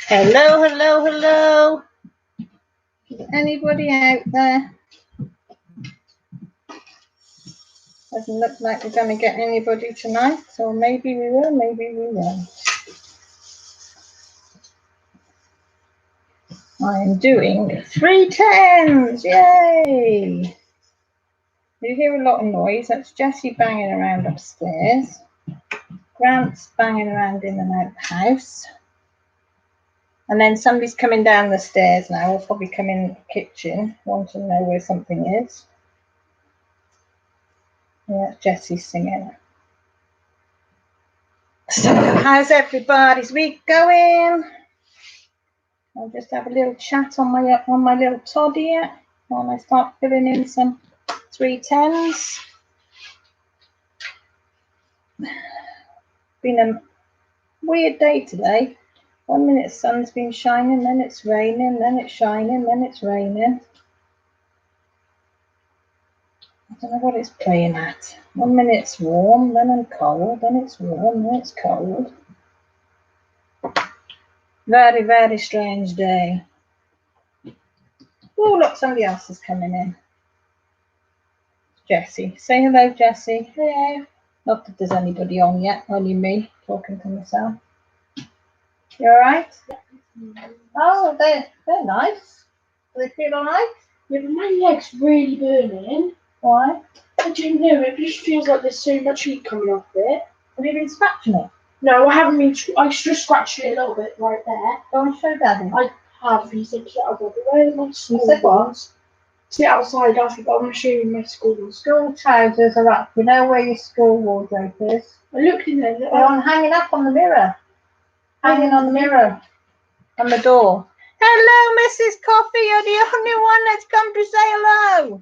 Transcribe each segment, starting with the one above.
Hello, hello, hello. Is anybody out there? Doesn't look like we're going to get anybody tonight, so maybe we will, maybe we won't. I am doing 3 tens, yay! You hear a lot of noise. That's Jessie banging around upstairs. Grant's banging around in and out of the house. And then somebody's coming down the stairs now. We'll probably come in the kitchen, want to know where something is. Yeah, Jessie's singing. So, how's everybody's week going? I'll just have a little chat on my little Todd here while I start filling in some 3 tens. Been a weird day today. 1 minute the sun's been shining, then it's raining, then it's shining, then it's raining. I don't know what it's playing at. 1 minute it's warm, then I'm cold, then it's warm, then it's cold. Very, very strange day. Oh, look, somebody else is coming in. Jessie. Say hello, Jessie. Hello. Not that there's anybody on yet, only me talking to myself. You alright? Oh, they're nice. Do they feel alright? Yeah, but my leg's really burning. Why? I don't know, it just feels like there's so much heat coming off it. Have you been scratching it? No, I haven't been. I just scratched it a little bit right there. Go and show Daddy. I have. He said, where's my school? You said what? Sit outside after, but I'm going to show you my school ones. School trousers are up. You know where your school wardrobe is? I looked in there. They're hanging up on the mirror. Hanging on the mirror. On the door. Hello, Mrs. Coffee. You're the only one that's come to say hello.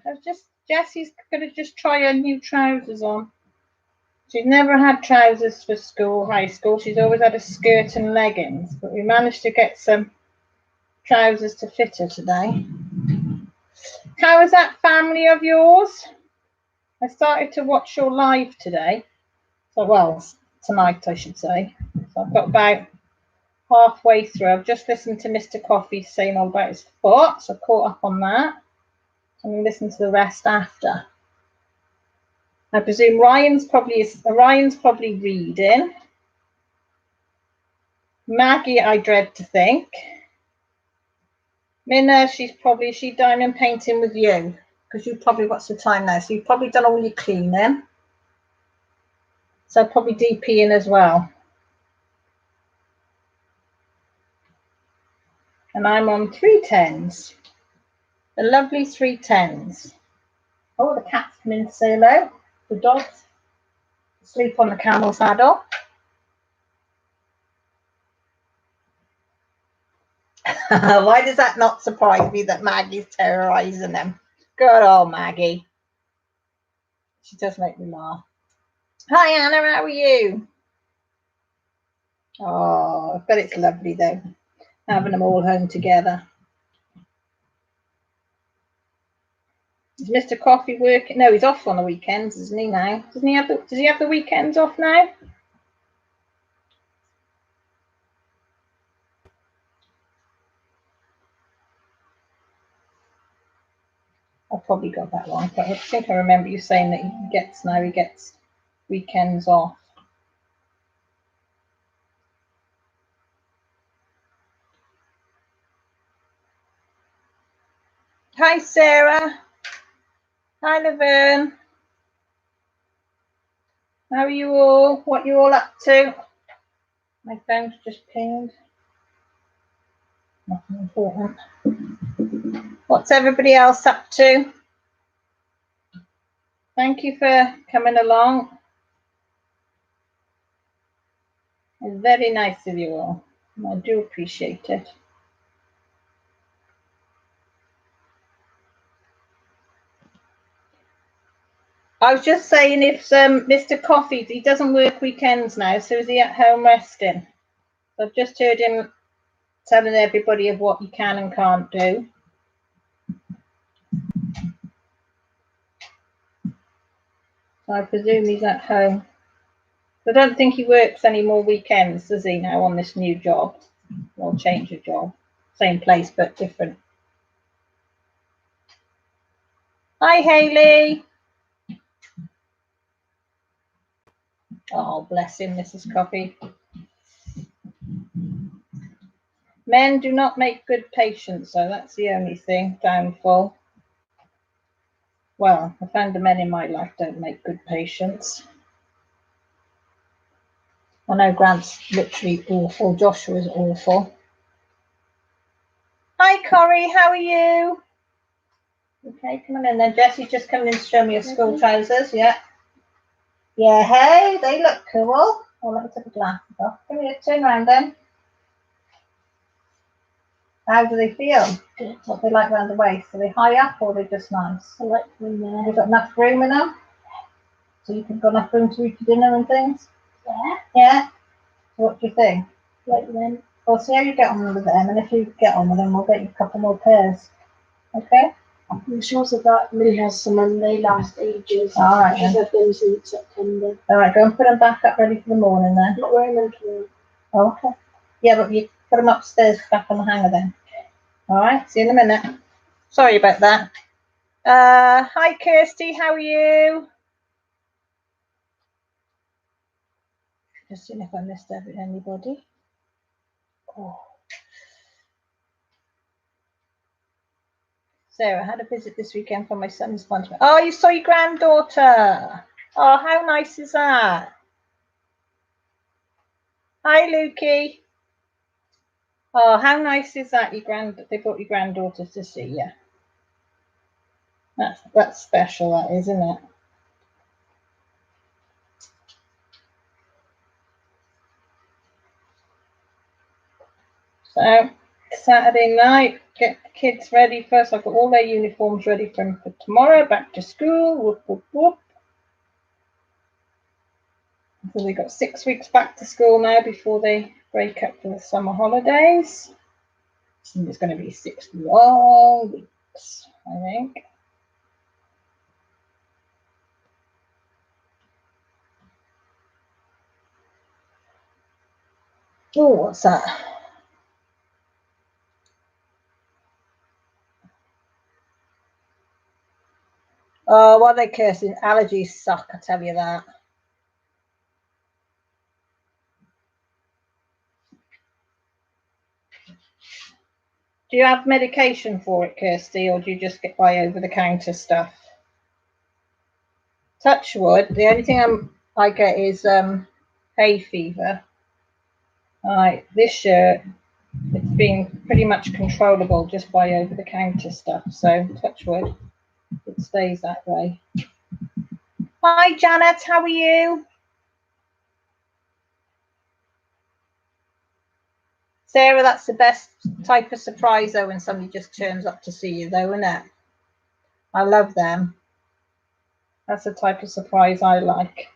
Jessie's going to just try her new trousers on. She's never had trousers for school, high school. She's always had a skirt and leggings. But we managed to get some trousers to fit her today. How is that family of yours? I started to watch your live today. Tonight I should say. So I've got about halfway through. I've just listened to Mr. Coffee saying all about his foot, so I caught up on that. I'm going to listen to the rest after. I presume Ryan's probably reading. Maggie, I dread to think. Minna, she's diamond painting with you because what's the time now? So you've probably done all your cleaning. So probably DPing as well. And I'm on 3 tens. The lovely 3 tens. Oh, the cat's come in to say hello. The dog's asleep on the camel saddle. Why does that not surprise me that Maggie's terrorising them? Good old Maggie. She does make me laugh. Hi Anna, how are you? Oh, I bet it's lovely though, having them all home together. Is Mr. Coffee working? No, he's off on the weekends, isn't he now? Does he have the weekends off now? I probably got that wrong, but I think I remember you saying that he gets weekends off. Hi Sarah. Hi Laverne. How are you all? What are you all up to? My phone's just pinged. Nothing important. What's everybody else up to? Thank you for coming along. It's very nice of you all. I do appreciate it. I was just saying, if Mr. Coffee, he doesn't work weekends now, so is he at home resting? So I've just heard him telling everybody of what you can and can't do. So I presume he's at home. I don't think he works any more weekends, does he, now on this new job? Or change your job. Same place but different. Hi, Hayley. Oh, bless him, Mrs. Coffee. Men do not make good patients, so that's the only thing, downfall. Well, I found the men in my life don't make good patients. I know Grant's literally awful. Joshua's awful. Hi, Corrie, how are you? Okay, come on in then. Jessie's just coming in to show me your school trousers, yeah. Yeah, hey, they look cool. Oh, let me take the glasses off. Come here, turn around then. How do they feel? Good. What they like around the waist? Are they high up or are they just nice? I like them there. Have you got enough room in them? So you can got enough room to eat your dinner and things? Yeah. Yeah? So what do you think? Like them. Well, see how you get on with them, and if you get on with them, we'll get you a couple more pairs. Okay? I'm sure that Millie has some and they last ages. Alright then. She's had them since September. Alright, go and put them back up ready for the morning then. I'm not wearing them tomorrow. Oh, okay. Yeah, but you put them upstairs back on the hanger then. Alright, see you in a minute. Sorry about that. Hi Kirsty, how are you? Just seeing if I missed anybody. Oh. Sarah, I had a visit this weekend from my son's sponsorship. Oh, you saw your granddaughter. Oh, how nice is that? Hi, Lukey. Oh, how nice is that? They brought your granddaughter to see you. That's special, that is, isn't it? So Saturday night, get the kids ready first. I've got all their uniforms ready for tomorrow. Back to school. Whoop, whoop, whoop. So they've got 6 weeks back to school now before they break up for the summer holidays. So it's going to be 6 long weeks, I think. Oh, what's that? Oh, what are they cursing? Allergies suck, I tell you that. Do you have medication for it, Kirsty, or do you just get by over-the-counter stuff? Touch wood. The only thing I get is hay fever. This year it's been pretty much controllable just by over-the-counter stuff. So touch wood, it stays that way. Hi, Janet. How are you? Sarah, that's the best type of surprise, though, when somebody just turns up to see you, though, isn't it? I love them. That's the type of surprise I like.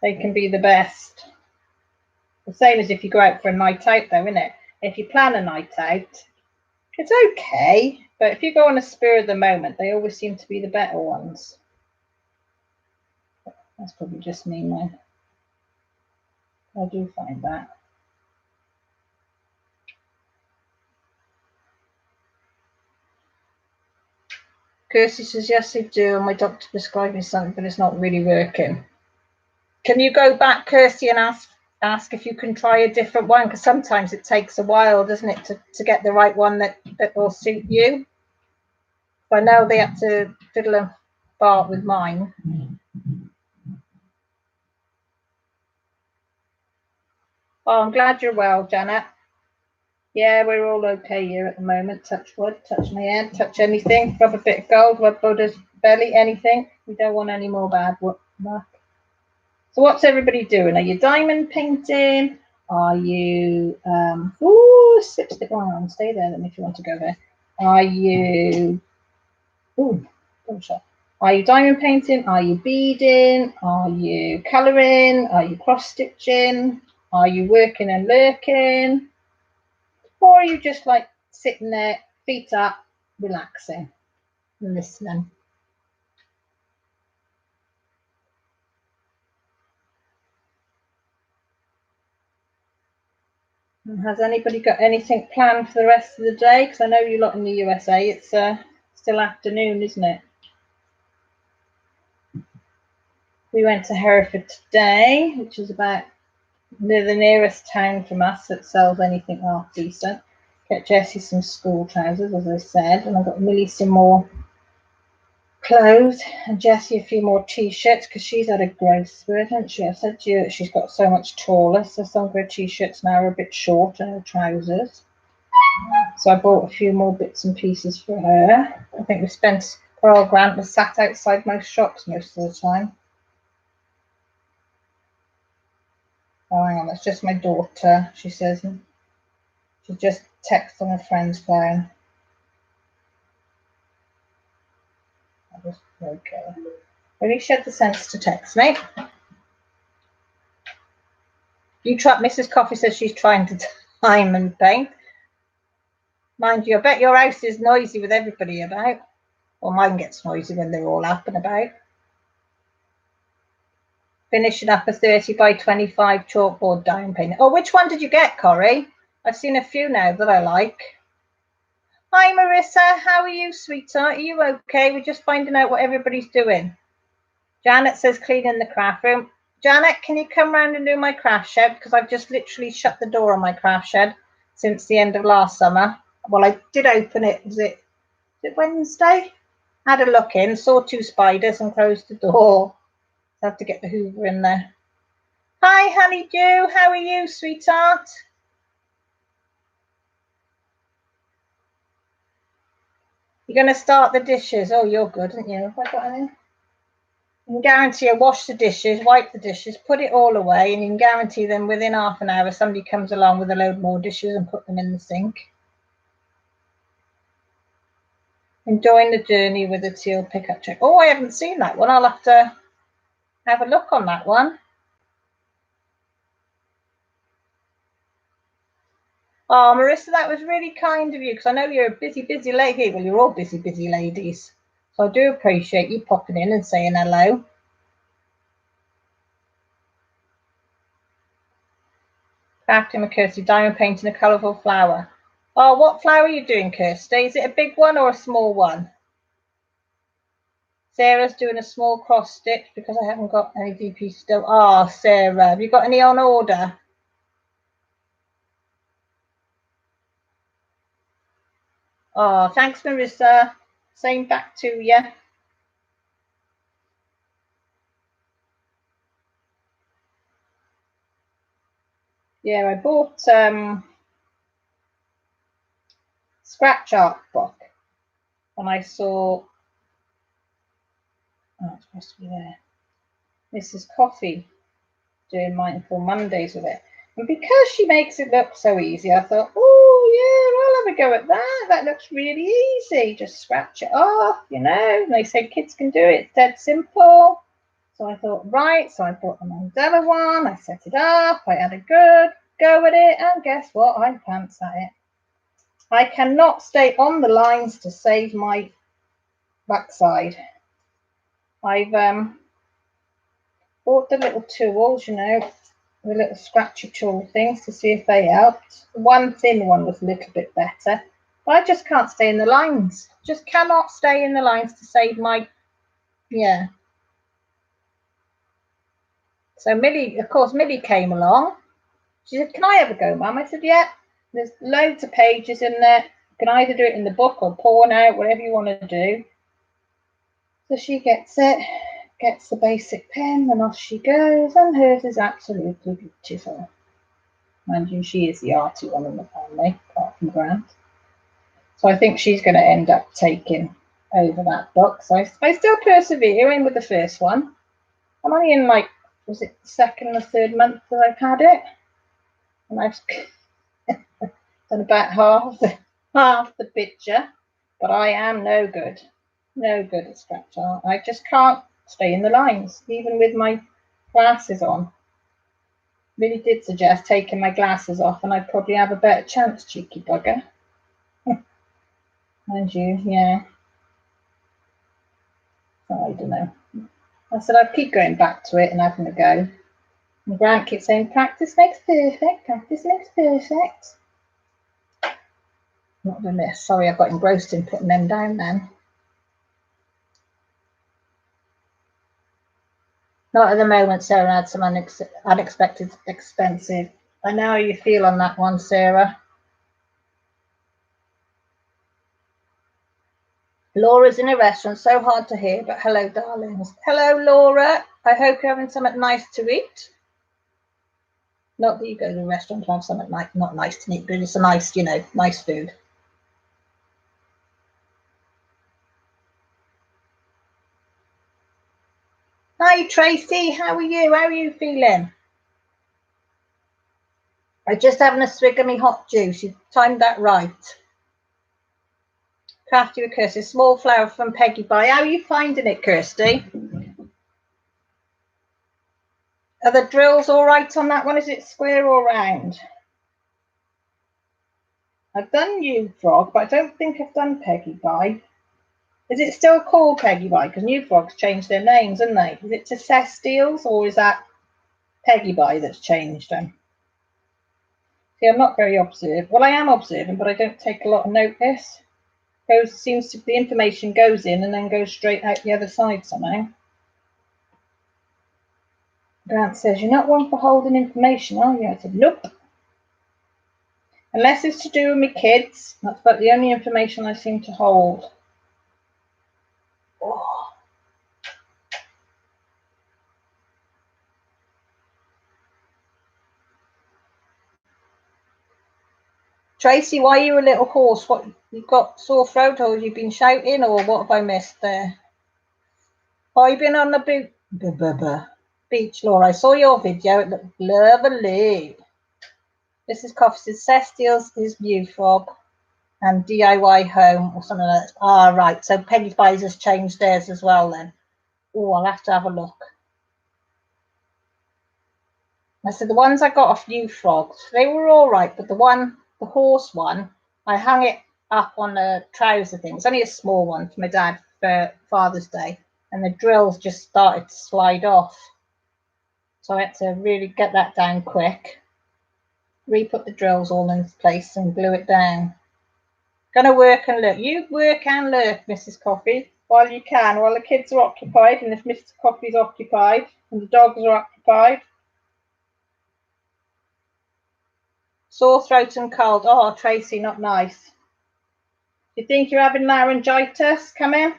They can be the best. The same as if you go out for a night out, though, isn't it? If you plan a night out, it's okay. But if you go on a spur of the moment, they always seem to be the better ones. That's probably just me, man. I do find that. Kirsty says, yes, they do. And my doctor prescribed me something, but it's not really working. Can you go back, Kirsty, and ask if you can try a different one? Because sometimes it takes a while, doesn't it, to get the right one that will suit you. I know they had to fiddle and fart with mine. Oh, I'm glad you're well, Janet. Yeah, we're all okay here at the moment. Touch wood, touch my head, touch anything, rub a bit of gold, rub Buddha's belly, anything. We don't want any more bad luck. So what's everybody doing? Are you diamond painting? Are you stay there then if you want to go there. Are you are you diamond painting? Are you beading? Are you colouring? Are you cross stitching? Are you working and lurking? Or are you just like sitting there, feet up, relaxing and listening? Has anybody got anything planned for the rest of the day? Because I know you lot in the USA, it's still afternoon, isn't it? We went to Hereford today, which is about the nearest town from us that sells anything half decent. Get Jessie some school trousers, as I said, and I got Millie some more clothes and Jessie a few more t-shirts because she's had a growth spurt, hasn't she? I said to you that she's got so much taller, so some of her t-shirts now are a bit short and her trousers. So I bought a few more bits and pieces for her. I think we spent, poor old Grant was sat outside most shops most of the time. Oh, hang on, that's just my daughter, she says. She just texted on her friend's phone. Okay. Maybe she had the sense to text me. Mrs. Coffee says she's trying to time and paint. Mind you, I bet your house is noisy with everybody about. Well, mine gets noisy when they're all up and about. Finishing up a 30 by 25 chalkboard diamond painting. Oh, which one did you get, Corrie? I've seen a few now that I like. Hi, Marissa. How are you, sweetheart? Are you okay? We're just finding out what everybody's doing. Janet says cleaning the craft room. Janet, can you come round and do my craft shed? Because I've just literally shut the door on my craft shed since the end of last summer. Well, I did open it. Was it Wednesday? Had a look in, saw 2 spiders and closed the door. So I have to get the Hoover in there. Hi, Honeydew. How are you, sweetheart? You're going to start the dishes. Oh, you're good, aren't you? Have I got any? You can guarantee I wash the dishes, wipe the dishes, put it all away, and you can guarantee them within half an hour somebody comes along with a load more dishes and put them in the sink. Enjoying the journey with the teal pickup truck. Oh, I haven't seen that one. I'll have to have a look on that one. Oh, Marissa, that was really kind of you because I know you're a busy, busy lady. Well, you're all busy, busy ladies. So I do appreciate you popping in and saying hello. Crafting with Kirsty, diamond painting a colourful flower. Oh, what flower are you doing, Kirsty? Is it a big one or a small one? Sarah's doing a small cross stitch because I haven't got any DP still. Oh, Sarah, have you got any on order? Oh, thanks, Marissa. Same back to you. Yeah, I bought scratch art book and I saw, oh, it's supposed to be there, Mrs. Coffee doing Mindful Mondays with it. And because she makes it look so easy, I thought, oh, yeah, I'll have a go at that. That looks really easy. Just scratch it off, you know. And they say kids can do it. It's dead simple. So I thought, right. So I bought the Mandela one. I set it up. I had a good go at it. And guess what? I'm pants at it. I cannot stay on the lines to save my backside. I've bought the little tools, you know, the little scratchy tool things to see if they helped. One thin one was a little bit better, but I just can't stay in the lines. Just cannot stay in the lines to save my, yeah. So Millie, of course, Millie came along. She said, can I have a go, Mum? I said, yeah. There's loads of pages in there. You can either do it in the book or pawn out, whatever you want to do. So she gets it, gets the basic pen, and off she goes, and hers is absolutely beautiful. Mind you, she is the arty one in the family, apart from Grant. So I think she's going to end up taking over that book. So I still persevering with the first one. I'm only in was it the second or third month that I've had it? And I've done about half the picture, but I am no good at scratch art. I just can't stay in the lines, even with my glasses on. Really did suggest taking my glasses off and I'd probably have a better chance, cheeky bugger. And you, yeah. So I don't know. I said I'd keep going back to it and having a go. My grand keeps saying, practice makes perfect, practice makes perfect. Not the miss. Sorry, I got engrossed in putting them down then. Not at the moment, Sarah. I had some unexpected expensive. I know how you feel on that one, Sarah. Laura's in a restaurant, so hard to hear, but hello, darlings. Hello, Laura. I hope you're having something nice to eat. Not that you go to the restaurant to have something not nice to eat, but it's a nice, nice food. Hi, Tracy. How are you? How are you feeling? I'm just having a swig of my hot juice. You timed that right. Crafty with Kirsty. Small flower from Peggy Bye. How are you finding it, Kirsty? Are the drills all right on that one? Is it square or round? I've done New Frog, but I don't think I've done Peggy Bye. Is it still called Peggy Bye? Because New Frog's changed their names, haven't they? Is it to Cestiles or is that Peggy Bye that's changed them? See, I'm not very observant. Well, I am observant, but I don't take a lot of notice. Seems to the information goes in and then goes straight out the other side somehow. Grant says, you're not one for holding information, are you? I said, nope. Unless it's to do with my kids, that's about the only information I seem to hold. Oh. Tracy, why are you a little hoarse? What, you've got sore throat or you've been shouting or what have I missed there? Oh, you've been on the beach, Laura. I saw your video. It looked lovely. This is Coffee says Cestiles is New Frog and DIY Home or something like that. Ah, right. So Peggy Bye has changed theirs as well then. Oh, I'll have to have a look. I said the ones I got off New Frogs, they were all right, but the horse one, I hung it up on a trouser thing. It's only a small one for my dad for Father's Day, and the drills just started to slide off. So I had to really get that down quick, re-put the drills all in place and glue it down. Gonna work and lurk. You work and lurk, Mrs. Coffee, while you can, while the kids are occupied, and if Mr. Coffee's occupied, and the dogs are occupied. Sore throat and cold. Oh, Tracy, not nice. You think you're having laryngitis? Come in.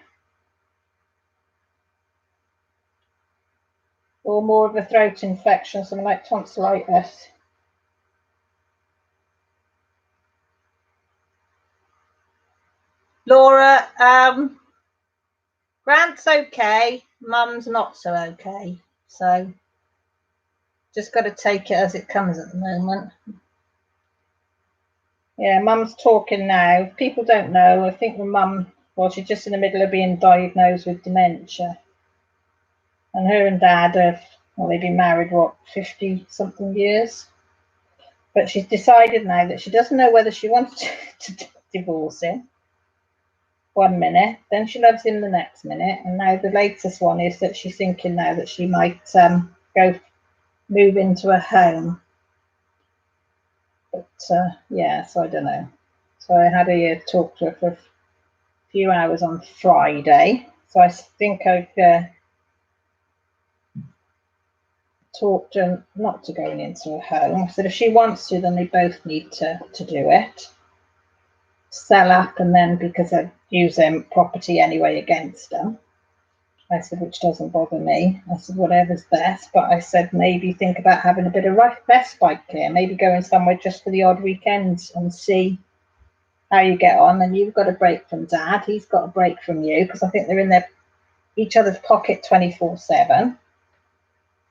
Or more of a throat infection, something like tonsillitis. Laura, Grant's okay. Mum's not so okay. So just got to take it as it comes at the moment. Yeah, Mum's talking now. People don't know. I think the mum, well, she's just in the middle of being diagnosed with dementia. And her and Dad have, well, they've been married, 50-something years? But she's decided now that she doesn't know whether she wants to divorce him 1 minute, then she loves him the next minute, and now the latest one is that she's thinking now that she might go move into a home. But yeah, so I don't know. So I had a talk to her for a few hours on Friday. So I think I've talked to her not to going into a home. I said if she wants to, then they both need to do it. Sell up, and then because I use them property anyway against them. I said, which doesn't bother me. I said, whatever's best. But I said, maybe think about having a bit of respite here. Maybe going somewhere just for the odd weekends and see how you get on. And you've got a break from Dad. He's got a break from you because I think they're in each other's pocket 24/7.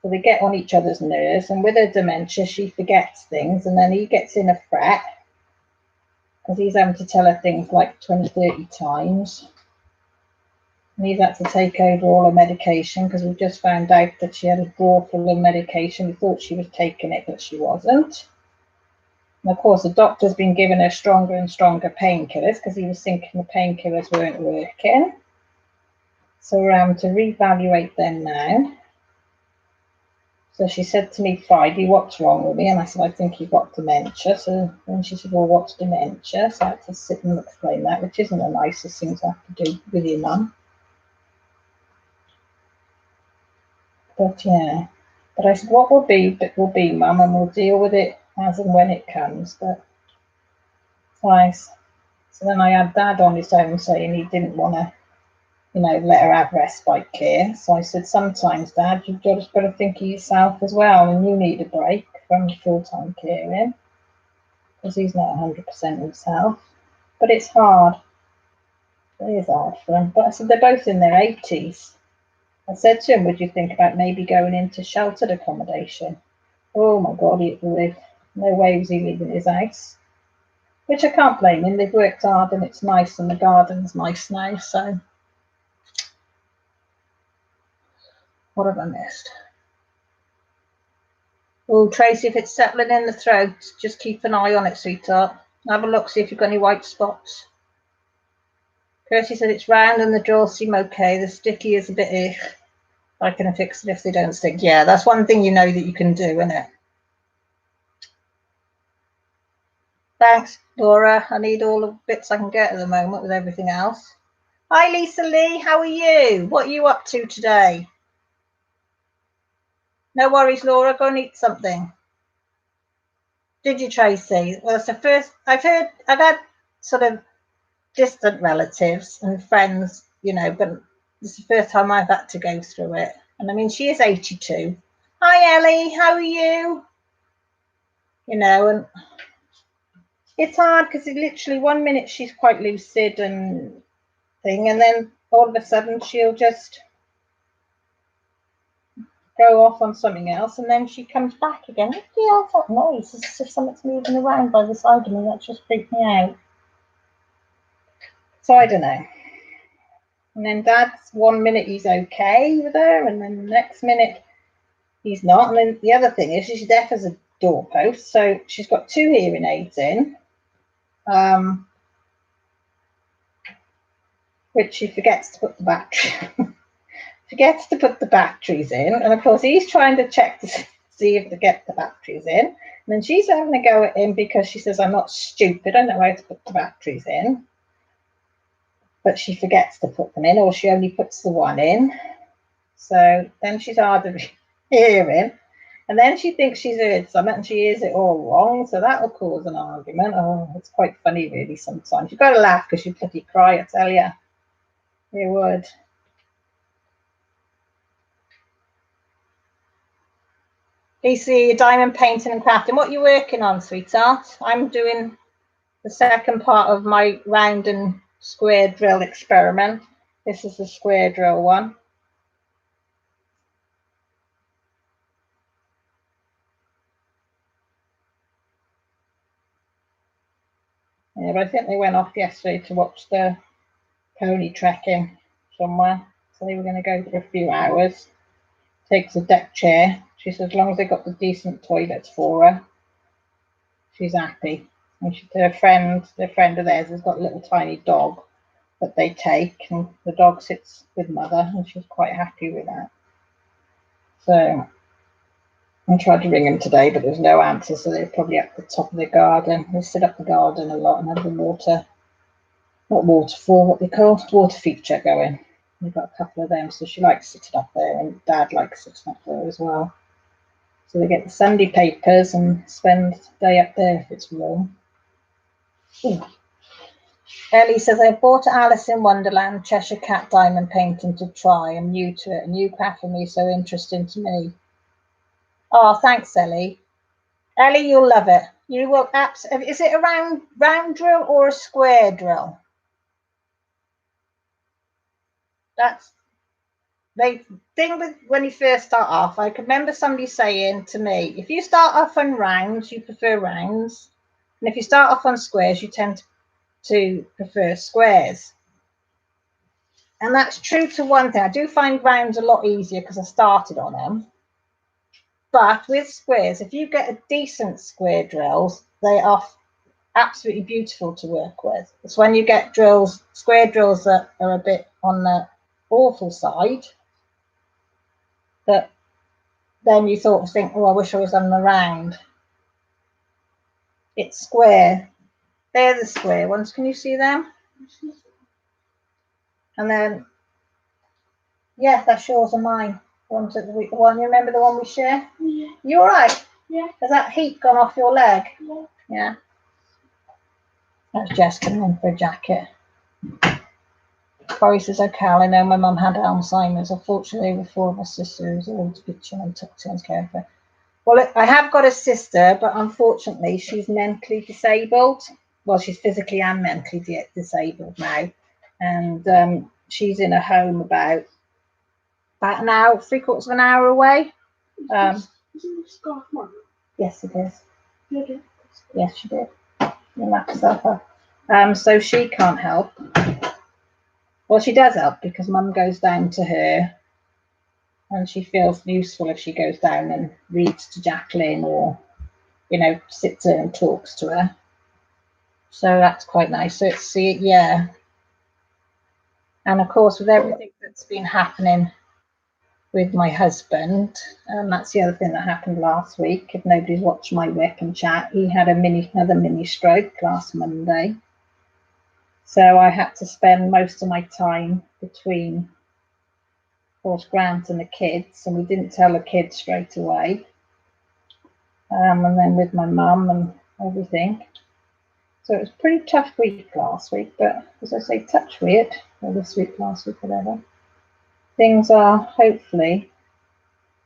So they get on each other's nerves. And with her dementia, she forgets things. And then he gets in a fret because he's having to tell her things like 20, 30 times. And he's had to take over all her medication because we just found out that she had a drawer full of medication. We thought she was taking it, but she wasn't. And of course, the doctor's been giving her stronger and stronger painkillers because he was thinking the painkillers weren't working. So we're having to reevaluate them now. So she said to me Friday, what's wrong with me? And I said, I think you've got dementia. So then she said, well, what's dementia? So I had to sit and explain that, which isn't the nicest thing to have to do with your mum. But yeah, but I said, what will be, mum, and we'll deal with it as and when it comes. But nice. So then I had Dad on his own saying he didn't want to, let her have respite care. So I said, sometimes, Dad, you've just got to think of yourself as well, and you need a break from full-time caring because he's not 100% himself. But it's hard. It is hard for him. But I said, they're both in their 80s. I said to him, would you think about maybe going into sheltered accommodation? Oh my God, no way was he leaving his house. Which I can't blame him. They've worked hard and it's nice and the garden's nice now. So what have I missed? Oh, Tracy, if it's settling in the throat, just keep an eye on it, sweetheart. Have a look, see if you've got any white spots. Kirsty said it's round and the jaws seem okay. The sticky is a bit I can fix it if they don't stick. Yeah, that's one thing that you can do, isn't it? Thanks, Laura. I need all the bits I can get at the moment with everything else. Hi, Lisa Lee. How are you? What are you up to today? No worries, Laura. Go and eat something. Did you, Tracy? Well, it's the first I've had sort of distant relatives and friends, but it's the first time I've had to go through it. And I mean, she is 82. Hi, Ellie. How are you? And it's hard because literally 1 minute she's quite lucid and thing, and then all of a sudden she'll just go off on something else, and then she comes back again. What the hell's that noise? It's just something's moving around by the side of me. That just freaked me out. So I don't know. And then Dad's 1 minute he's okay with her, and then the next minute he's not. And then the other thing is she's deaf as a doorpost, so she's got 2 hearing aids in, which she forgets to put the batteries in, and of course he's trying to check to see if to get the batteries in, and then she's having a go at him because she says, I'm not stupid, I know how to put the batteries in, but she forgets to put them in, or she only puts the one in. So then she's hard of hearing, and then she thinks she's heard something and she hears it all wrong, so that will cause an argument. Oh, it's quite funny really sometimes. You've got to laugh because you bloody cry, I tell you. You would. DC, diamond painting and crafting. What are you working on, sweetheart? I'm doing the second part of my round and square drill experiment. This is the square drill one. Yeah, but I think they went off yesterday to watch the pony trekking somewhere. So they were going to go for a few hours. Takes a deck chair. She says as long as they got the decent toilets for her, she's happy. And her friend of theirs has got a little tiny dog that they take, and the dog sits with mother, and she's quite happy with that. So I tried to ring him today, but there's no answer, so they're probably up the top of the garden. They sit up the garden a lot and have the water feature going. We've got a couple of them, so she likes sitting up there, and Dad likes sitting up there as well. So they get the Sunday papers and spend the day up there if it's warm. Ooh. Ellie says, I bought Alice in Wonderland Cheshire Cat diamond painting to try. I'm new to it. A new craft for me, so interesting to me. Oh, thanks, Ellie. Ellie, you'll love it. You will absolutely. Is it a round drill or a square drill? That's the thing with when you first start off. I can remember somebody saying to me, if you start off on rounds, you prefer rounds. And if you start off on squares, you tend to prefer squares. And that's true to one thing. I do find rounds a lot easier because I started on them. But with squares, if you get a decent square drills, they are absolutely beautiful to work with. It's when you get square drills that are a bit on the awful side, that then you sort of think, oh, I wish I was on the round. It's square. They're the square ones. Can you see them? And then, yeah, that's yours and mine. The one, you remember the one we share? Yeah. You all right? Yeah. Has that heat gone off your leg? Yeah. Yeah. That's Jess coming in for a jacket. Corey says, okay, I know my mum had Alzheimer's. Unfortunately, with 4 of my sisters, all to bitching and took turns care of her. Well, I have got a sister, but unfortunately, she's mentally disabled. Well, she's physically and mentally disabled now. And she's in a home about an hour, 3/4 of an hour away. Isn't this scarf mine? Yes, it is. You did. Yes, she did. You knocked herself up. So she can't help. Well, she does help because Mum goes down to her and she feels useful if she goes down and reads to Jacqueline or, you know, sits there and talks to her. So that's quite nice. So it's, yeah. And of course, with everything that's been happening with my husband, and that's the other thing that happened last week. If nobody's watched my whip and chat, he had another mini stroke last Monday. So I had to spend most of my time between, of course, Grant and the kids, and we didn't tell the kids straight away. And then with my mum and everything. So it was a pretty tough week last week, but as I say, touch wood, or this week, last week, whatever. Things are hopefully.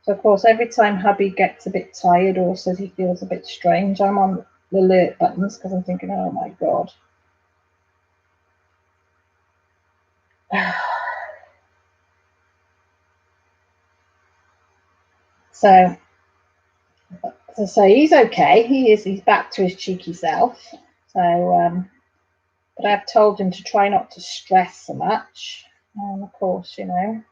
So of course, every time hubby gets a bit tired or says he feels a bit strange, I'm on the alert buttons because I'm thinking, oh my God. So he's okay. He's back to his cheeky self. So, but I've told him to try not to stress so much. And of course, you know,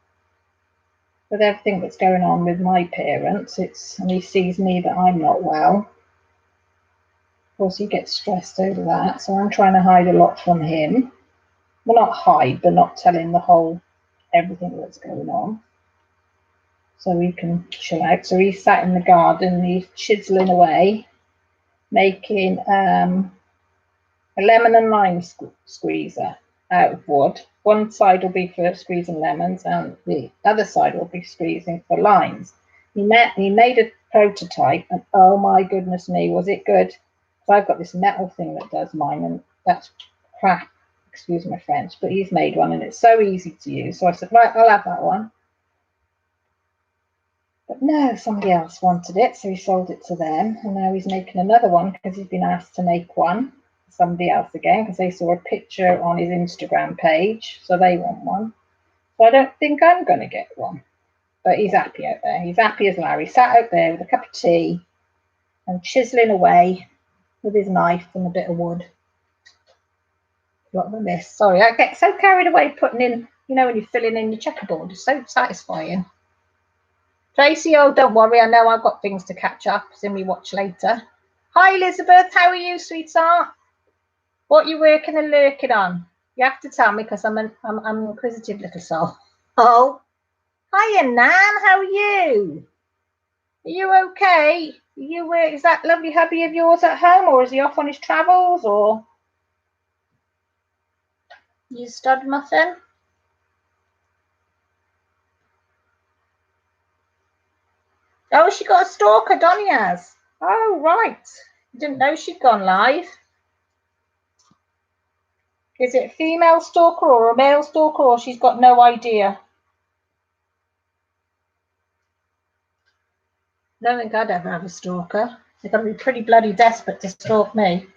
with everything that's going on with my parents, and he sees me that I'm not well. Of course, he gets stressed over that. So I'm trying to hide a lot from him. Well, not hide, but not tell him everything that's going on. So he can chill out. So he's sat in the garden, he's chiseling away, making a lemon and lime squeezer out of wood. One side will be for squeezing lemons and the other side will be squeezing for limes. He made a prototype and oh my goodness me, was it good? So I've got this metal thing that does mine and that's crap, excuse my French, but he's made one and it's so easy to use. So I said, right, I'll have that one. But no, somebody else wanted it, so he sold it to them. And now he's making another one because he's been asked to make one for somebody else again because they saw a picture on his Instagram page, so they want one. So I don't think I'm going to get one. But he's happy out there. He's happy as Larry. Sat out there with a cup of tea and chiseling away with his knife and a bit of wood. What have I missed? Sorry, I get so carried away putting in, you know, when you're filling in your checkerboard. It's so satisfying. Tracy, oh, don't worry. I know I've got things to catch up. See me watch later. Hi, Elizabeth. How are you, sweetheart? What are you working and lurking on? You have to tell me because I'm an inquisitive little soul. Oh, hiya, Nan. How are you? Are you okay? Is that lovely hubby of yours at home, or is he off on his travels, or you stud muffin? Oh, she got a stalker, Donny has. Oh, right. Didn't know she'd gone live. Is it a female stalker or a male stalker, or she's got no idea? I don't think I'd ever have a stalker. They've got to be pretty bloody desperate to stalk me.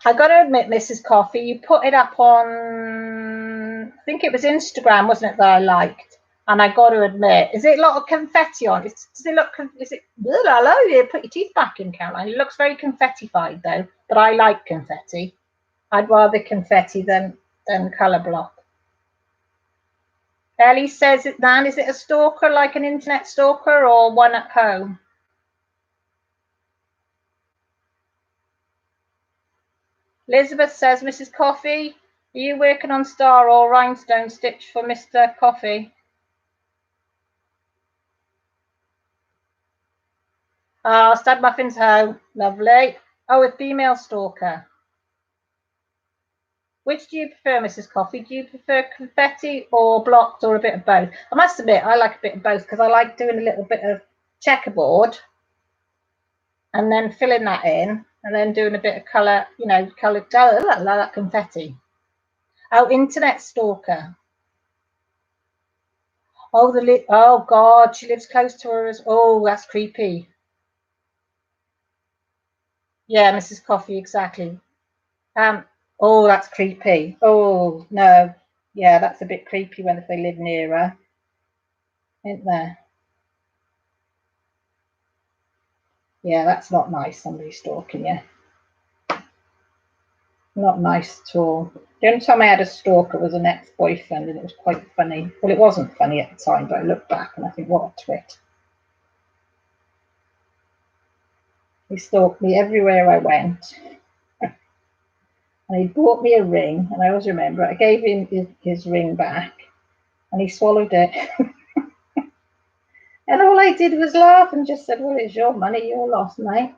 I got to admit, Mrs. Coffee, you put it up on, I think it was Instagram, wasn't it, that I liked? And I got to admit, is it a lot of confetti on? Does it look, is it, hello, you put your teeth back in, Caroline. It looks very confetti-fied, though, but I like confetti. I'd rather confetti than colour block. Ellie says, Nan, is it a stalker, like an internet stalker, or one at home? Elizabeth says, Mrs. Coffee, are you working on star or rhinestone stitch for Mr. Coffee? Oh, Stud Muffin's home. Lovely. Oh, a female stalker. Which do you prefer, Mrs. Coffee? Do you prefer confetti or blocked or a bit of both? I must admit, I like a bit of both because I like doing a little bit of checkerboard and then filling that in and then doing a bit of colour, you know, coloured, like confetti. Oh, internet stalker. Oh, oh God, she lives close to her. Oh, that's creepy. Yeah, Mrs. Coffee, exactly. Oh, that's creepy. Oh, no. Yeah, that's a bit creepy when if they live near her, isn't there? Yeah, that's not nice, somebody stalking you. Not nice at all. The only time I had a stalker was an ex-boyfriend, and it was quite funny. Well, it wasn't funny at the time, but I look back and I think, what a twit. He stalked me everywhere I went. And he bought me a ring, and I always remember I gave him his ring back, and he swallowed it. And all I did was laugh and just said, well, it's your money, your loss, mate.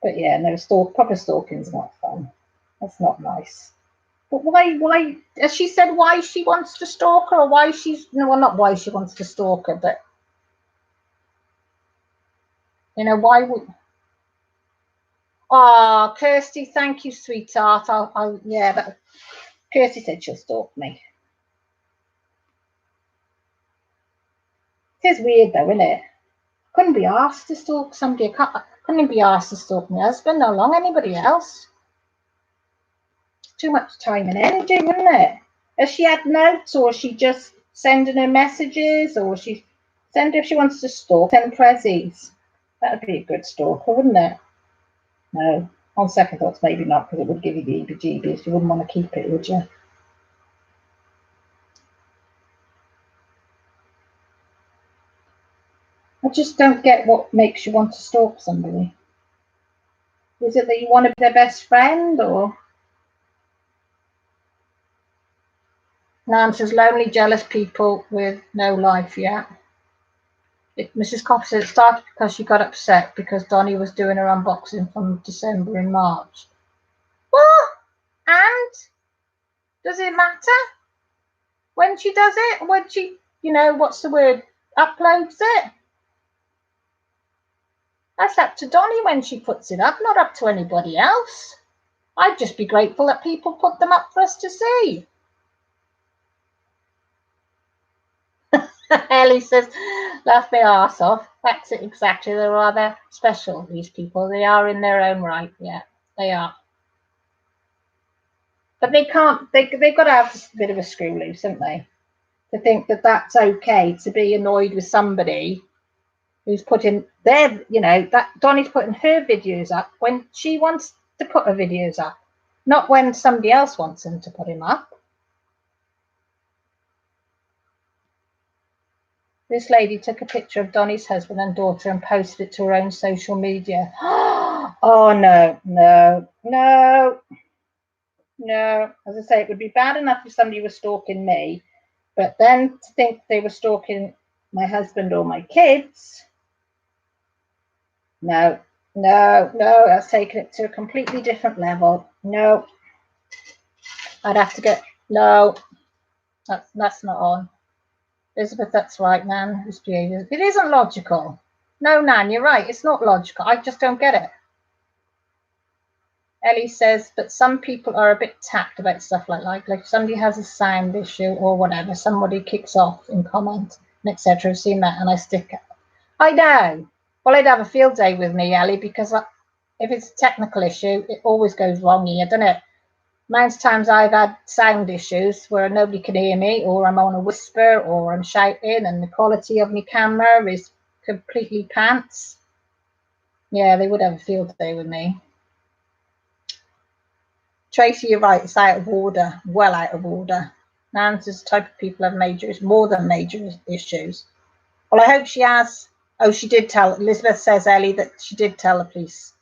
But yeah, no, proper stalking's not fun. That's not nice. But why, as she said, why she wants to stalk her, or why she's, no, well, not why she wants to stalk her, but, you know, why would, oh, Kirsty, thank you, sweetheart. Yeah, but Kirsty said she'll stalk me. It is weird though, isn't it? Couldn't be asked to stalk somebody. Couldn't be asked to stalk my husband, no long anybody else. Too much time and energy, wouldn't it? Has she had notes, or is she just sending her messages, or she send if she wants to stalk, send prezzies? That'd be a good stalker, wouldn't it? No, on second thoughts, maybe not, because it would give you the heebie-jeebies. You wouldn't want to keep it, would you? I just don't get what makes you want to stalk somebody. Is it that you want to be their best friend, or? Nan says lonely, jealous people with no life yet. Mrs. Coffey said it started because she got upset because Donnie was doing her unboxing from December and March. What? And? Does it matter? When she does it? When she, you know, what's the word? Uploads it? That's up to Donnie when she puts it up, not up to anybody else. I'd just be grateful that people put them up for us to see. Ellie says, laugh my arse off. That's it exactly. They're rather special, these people. They are in their own right. Yeah, they are. But they can't, they've got to have a bit of a screw loose, haven't they? To think that that's okay to be annoyed with somebody who's putting their, you know, that Donnie's putting her videos up when she wants to put her videos up, not when somebody else wants them to put him up. This lady took a picture of Donnie's husband and daughter and posted it to her own social media. Oh, no, no, no, no. As I say, it would be bad enough if somebody was stalking me, but then to think they were stalking my husband or my kids, no, no, no, that's taken it to a completely different level. No, I'd have to get, no, that's not on. Elizabeth, that's right, Nan. This behaviour, it isn't logical. No, Nan, you're right. It's not logical. I just don't get it. Ellie says, but some people are a bit tapped about stuff like if somebody has a sound issue or whatever, somebody kicks off in comment and etc. I've seen that and I stick it. I know. Well, I'd have a field day with me, Ellie, because if it's a technical issue, it always goes wrong here, doesn't it? Amount of times I've had sound issues where nobody can hear me, or I'm on a whisper, or I'm shouting, and the quality of my camera is completely pants. Yeah, they would have a field day with me. Tracy, you're right, it's out of order, well out of order. Nan's type of people have more than major issues. Well, I hope she has. Oh, she did tell, Elizabeth says, Ellie, that she did tell the police.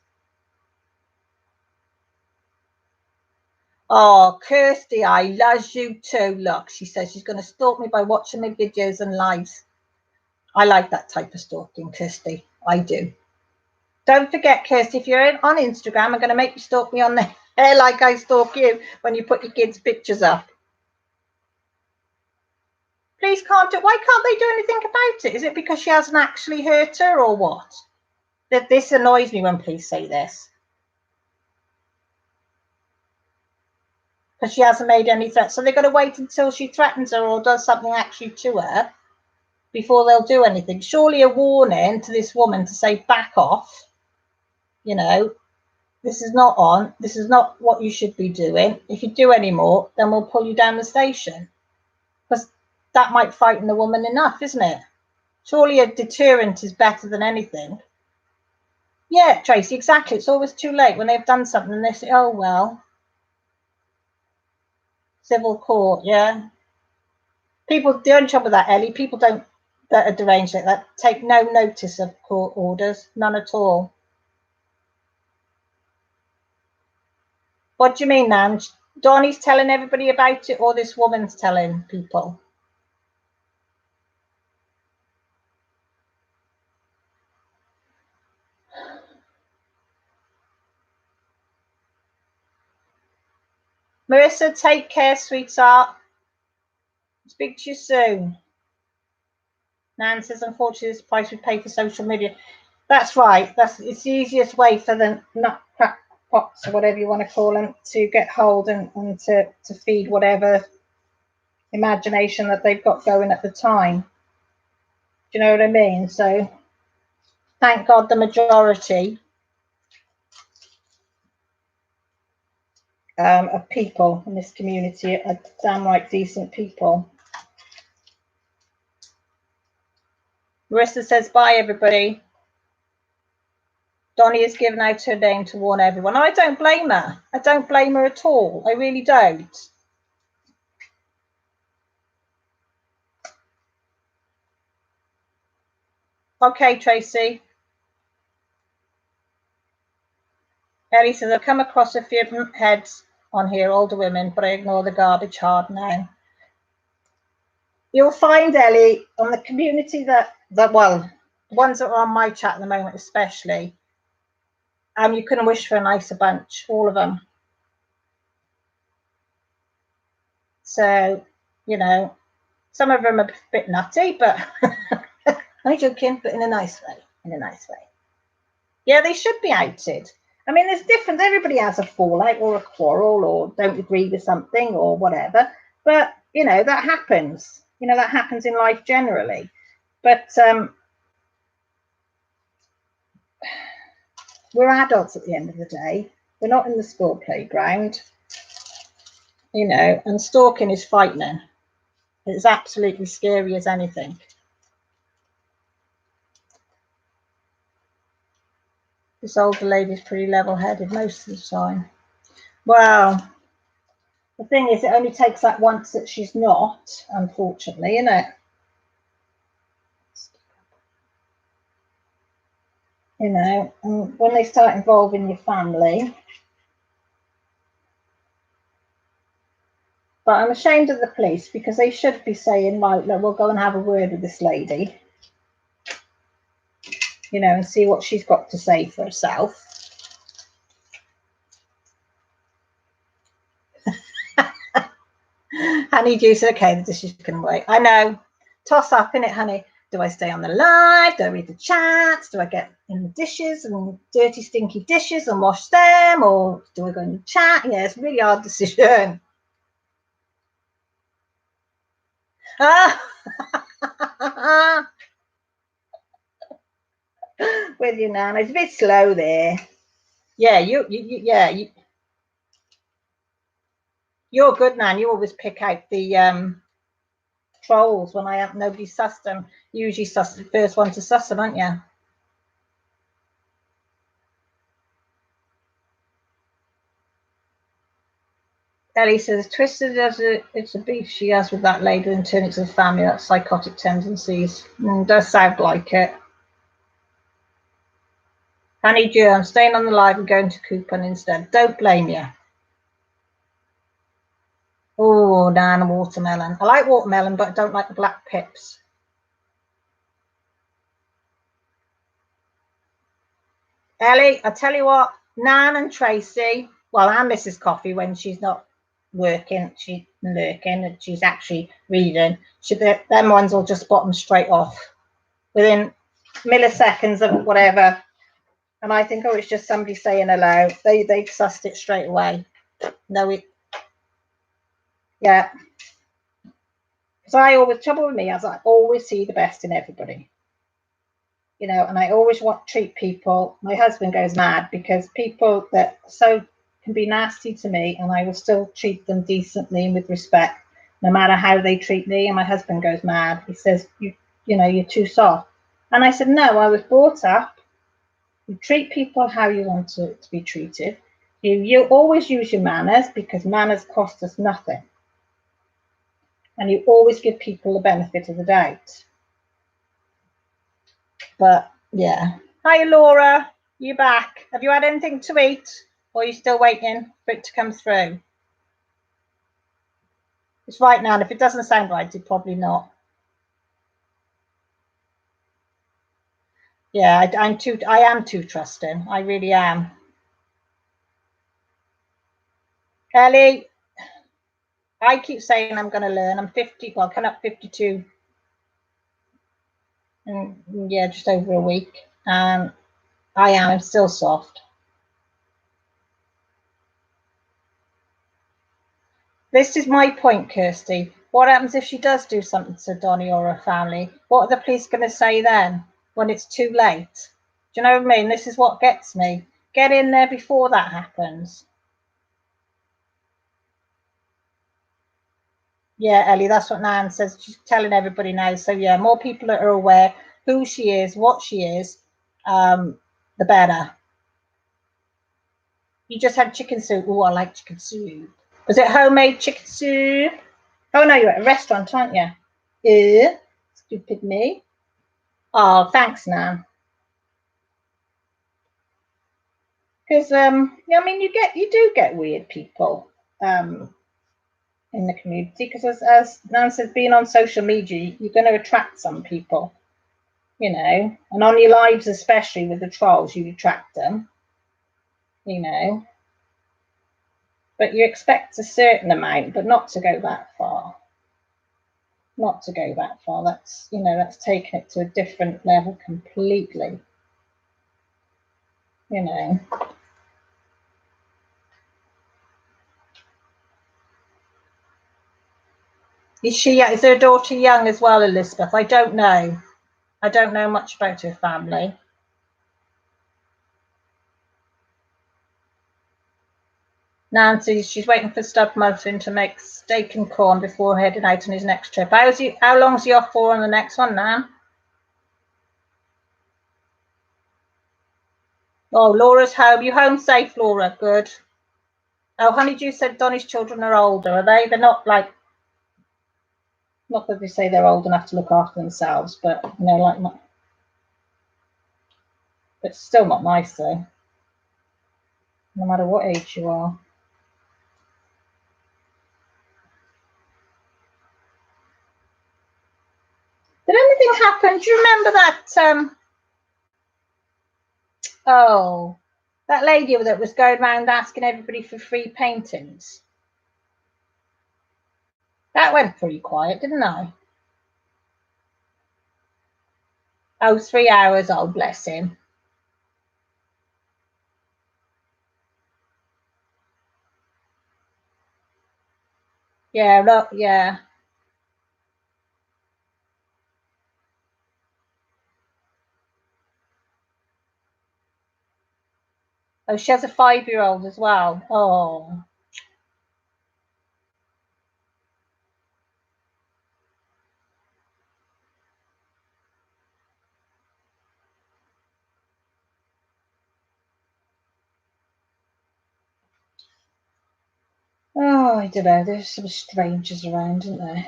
Oh, Kirsty, I love you too. Look, she says she's going to stalk me by watching my videos and lives. I like that type of stalking, Kirsty. I do. Don't forget, Kirsty, if you're on Instagram, I'm going to make you stalk me on there like I stalk you when you put your kids' pictures up. Please can't do. Why can't they do anything about it? Is it because she hasn't actually hurt her or what? That this annoys me when police say this. Because she hasn't made any threats. So they've got to wait until she threatens her or does something actually to her before they'll do anything. Surely a warning to this woman to say, back off. You know, this is not on. This is not what you should be doing. If you do any more, then we'll pull you down the station. Because that might frighten the woman enough, isn't it? Surely a deterrent is better than anything. Yeah, Tracy, exactly. It's always too late when they've done something and they say, oh, well. Civil court, yeah. People, the only trouble with that, Ellie, people that are deranged like that take no notice of court orders, none at all. What do you mean, Nan? Donnie's telling everybody about it or this woman's telling people? Marissa, take care, sweetheart. Speak to you soon. Nan says, unfortunately, this price we pay for social media. That's right. It's the easiest way for the nut crackpots or whatever you want to call them to get hold and to feed whatever imagination that they've got going at the time. Do you know what I mean? So thank God the majority of people in this community are damn right decent people. Marissa says, bye, everybody. Donnie has given out her name to warn everyone. I don't blame her. I don't blame her at all. I really don't. Okay, Tracy. Ellie says, I've come across a few heads on here, older women, but I ignore the garbage hard now. You'll find, Ellie, on the community that well, the ones that are on my chat at the moment especially, you couldn't wish for a nicer bunch, all of them. So, you know, some of them are a bit nutty, but I'm joking, but in a nice way, Yeah, they should be outed. I mean, there's different, everybody has a fallout or a quarrel or don't agree with something or whatever, but, you know, that happens. You know, that happens in life generally. But we're adults at the end of the day. We're not in the school playground, you know, and stalking is frightening. It's absolutely scary as anything. This older lady's pretty level-headed most of the time. Well, the thing is, it only takes that once that she's not, unfortunately, isn't it? You know, and when they start involving your family. But I'm ashamed of the police because they should be saying, right, look, we'll go and have a word with this lady, you know, and see what she's got to say for herself. Honeydew said, okay, the dishes can wait. I know. Toss up, innit, honey? Do I stay on the live? Do I read the chats? Do I get in the dishes and dirty, stinky dishes and wash them? Or do I go in the chat? Yeah, it's a really hard decision. With you, Nan. It's a bit slow there. Yeah, you're good, Nan. You always pick out the trolls when I have nobody sussed them. You usually suss the first one to suss them, aren't you? Ellie says, twisted as it's a beef she has with that lady and turn it to the family. That's psychotic tendencies. Does sound like it. Honeydew, I'm staying on the live and going to coupon instead. Don't blame you. Oh, Nan, watermelon. I like watermelon, but I don't like the black pips. Ellie, I tell you what, Nan and Tracy, well, and Mrs. Coffee when she's not working, she's lurking and she's actually reading. Them ones will just bottom straight off within milliseconds of whatever. And I think, oh, it's just somebody saying hello. They sussed it straight away. No, yeah. So I always, trouble with me as I always see the best in everybody. You know, and I always want to treat people. My husband goes mad because people that can be nasty to me, and I will still treat them decently and with respect, no matter how they treat me. And my husband goes mad. He says, you know, you're too soft. And I said, no, I was brought up. You treat people how you want to be treated. You always use your manners because manners cost us nothing. And you always give people the benefit of the doubt. But yeah. Hi, Laura. You back? Have you had anything to eat? Or are you still waiting for it to come through? It's right now, and if it doesn't sound right, it's probably not. Yeah, I am too trusting. I really am. Ellie, I keep saying I'm going to learn. I'm 50, well, coming up 52. And yeah, just over a week. I am. I'm still soft. This is my point, Kirsty. What happens if she does do something to Donnie or her family? What are the police going to say then when it's too late? Do you know what I mean? This is what gets me. Get in there before that happens. Yeah, Ellie, that's what Nan says. She's telling everybody now. So yeah, more people that are aware who she is, what she is, the better. You just had chicken soup. Oh, I like chicken soup. Was it homemade chicken soup? Oh no, you're at a restaurant, aren't you? Stupid me. Oh, thanks, Nan. Because yeah, I mean, you do get weird people in the community. Because as Nan says, being on social media, you're going to attract some people, you know, and on your lives, especially with the trolls, you attract them, you know. But you expect a certain amount, but not to go that far. Not to go that far. That's, you know, that's taking it to a different level completely. You know. Is her daughter young as well, Elizabeth? I don't know. I don't know much about her family. Nancy, she's waiting for Stub Muffin to make steak and corn before heading out on his next trip. How long's he off for on the next one, Nan? Oh, Laura's home. You home safe, Laura? Good. Oh, Honeydew said Donnie's children are older. Are they? They're not like, not that they say they're old enough to look after themselves, but you know, like, but still not nice though. No matter what age you are. Did anything happen? Do you remember that? Oh, that lady that was going around asking everybody for free paintings. That went pretty quiet, didn't I? Oh, 3 hours. Oh, bless him. Yeah, look, yeah. Oh, she has a 5-year-old as well. Oh. Oh, I don't know. There's some strangers around, isn't there?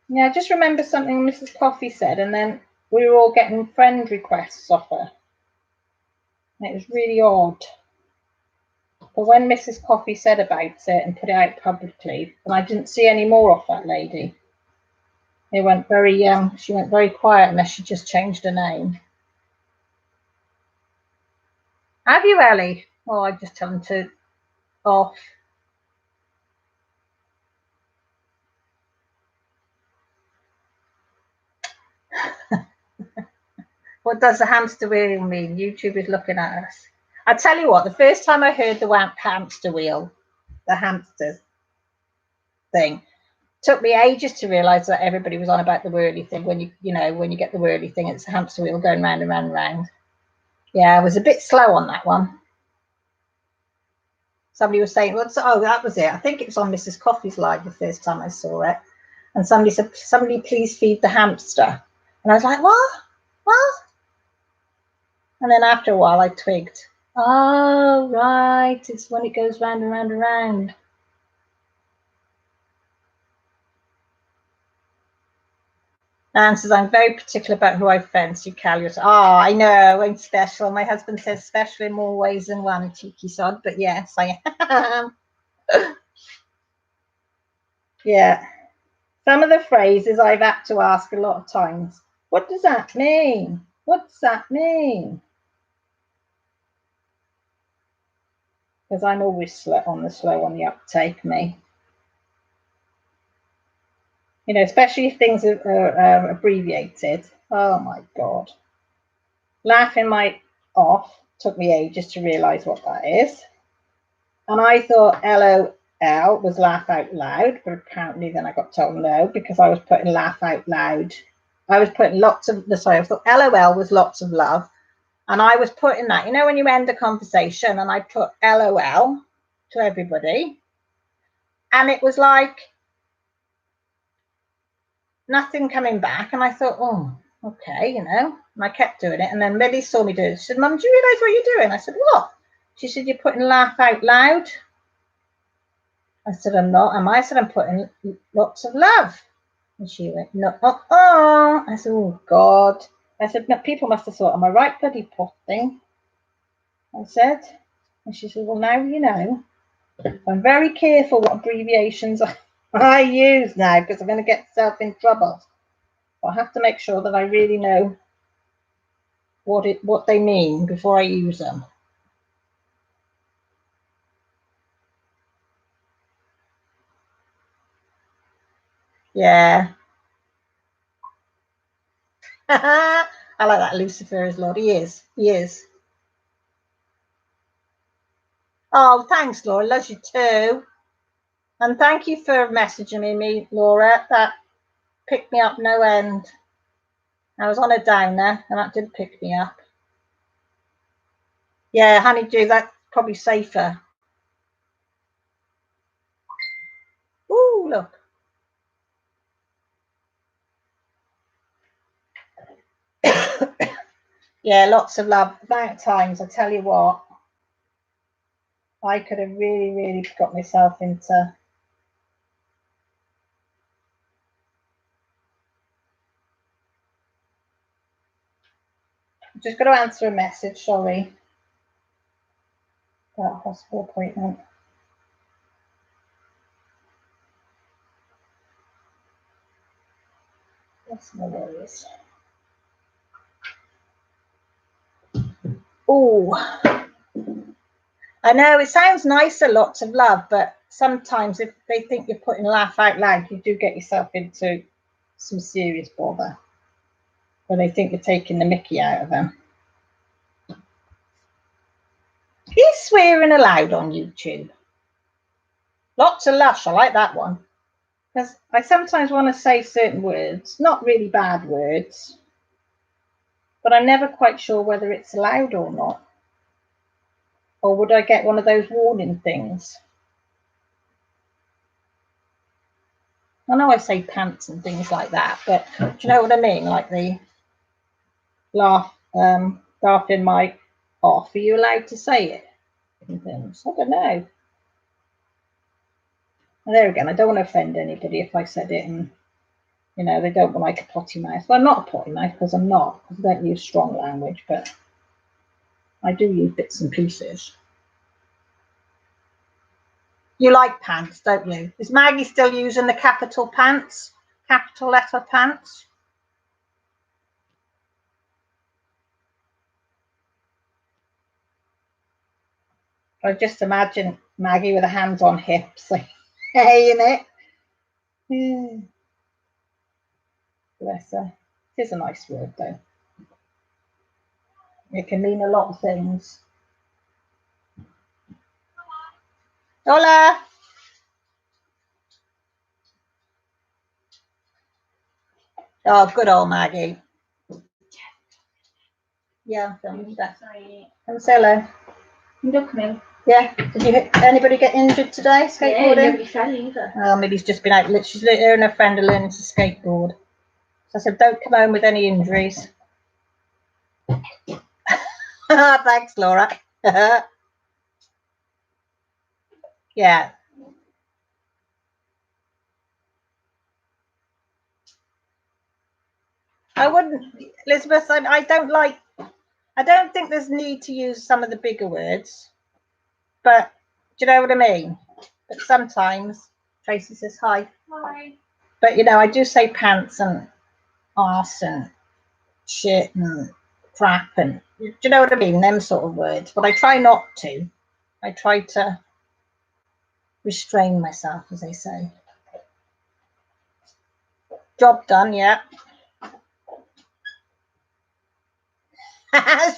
Yeah, I just remember something Mrs. Coffee said, and then we were all getting friend requests off her. And it was really odd. But when Mrs. Coffee said about it and put it out publicly, and I didn't see any more of that lady. It went very she went very quiet unless she just changed her name. Have you, Ellie? Oh, I just tell them to off. What does the hamster wheel mean? YouTube is looking at us. I tell you what, the first time I heard the hamster wheel, the hamsters thing, took me ages to realise that everybody was on about the whirly thing. When you get the whirly thing, it's a hamster wheel going round and round and round. Yeah, I was a bit slow on that one. Somebody was saying, well, oh, that was it. I think it was on Mrs. Coffee's live the first time I saw it. And somebody said, somebody please feed the hamster. And I was like, what? What? And then after a while I twigged. Oh, right. It's when it goes round and round and round. Anne says, I'm very particular about who I fancy, Callius. Oh, I know, I'm special. My husband says special in more ways than one, cheeky sod. But yes, I am. Yeah. Some of the phrases I've had to ask a lot of times. What does that mean? What does that mean? Because I'm always slow on the uptake, me. You know, especially if things are abbreviated. Oh my God. Laughing my off took me ages to realise what that is. And I thought LOL was laugh out loud, but apparently then I got told no, because I was putting laugh out loud. I was putting I thought LOL was lots of love. And I was putting that, you know, when you end a conversation and I put LOL to everybody. And it was like nothing coming back. And I thought, oh, okay, you know, and I kept doing it. And then Millie saw me do it. She said, Mum, do you realise what you're doing? I said, what? She said, you're putting laugh out loud. I said, I'm not. I said, I'm putting lots of love. And she went, no, I said, oh, God. I said, no, people must have thought, am I right, bloody potting? I said. And she said, well, now you know. I'm very careful what abbreviations I use now because I'm going to get myself in trouble. So I have to make sure that I really know what they mean before I use them. Yeah. I like that Lucifer as Lord. He is. He is. Oh, thanks, Laura. Loves you too. And thank you for messaging me, Laura. That picked me up no end. I was on a downer and that did pick me up. Yeah, honeydew, that's probably safer. Ooh, look. Yeah, lots of love. About times, I tell you what, I could have really, really got myself into. I'm just going to answer a message, sorry. That hospital appointment. That's no worries. Oh, I know it sounds nicer, lots of love, but sometimes if they think you're putting laugh out loud, you do get yourself into some serious bother when they think you're taking the mickey out of them. He's swearing aloud on YouTube. Lots of lush, I like that one. Because I sometimes want to say certain words, not really bad words, but I'm never quite sure whether it's allowed or not. Or would I get one of those warning things? I know I say pants and things like that, but do you know what I mean? Like the laughing mic off. Are you allowed to say it? And things. I don't know. And there again, I don't want to offend anybody if I said it and, you know, they don't like a potty mouth. Well, I'm not a potty mouth because I'm not. I don't use strong language, but I do use bits and pieces. You like pants, don't you? Is Maggie still using the capital pants? capital letter pants. I just imagine Maggie with her hands on hips, like, hey, in it. Yeah. Bless her. It is a nice word, though. It can mean a lot of things. Hola. Oh, good old Maggie. Yeah, I'm that. I'm say hello. Look me. Yeah. Did anybody get injured today skateboarding? Yeah, nobody fell either. Oh, maybe he's just been out. She's her and her friend are learning to skateboard. So I said, don't come home with any injuries. Thanks, Laura. Yeah. I wouldn't, Elizabeth, I don't think there's need to use some of the bigger words, but do you know what I mean? But sometimes, Tracy says hi. Hi. But, you know, I do say pants and arse and shit and crap and, do you know what I mean? Them sort of words, but I try not to. I try to restrain myself, as they say. Job done, yeah.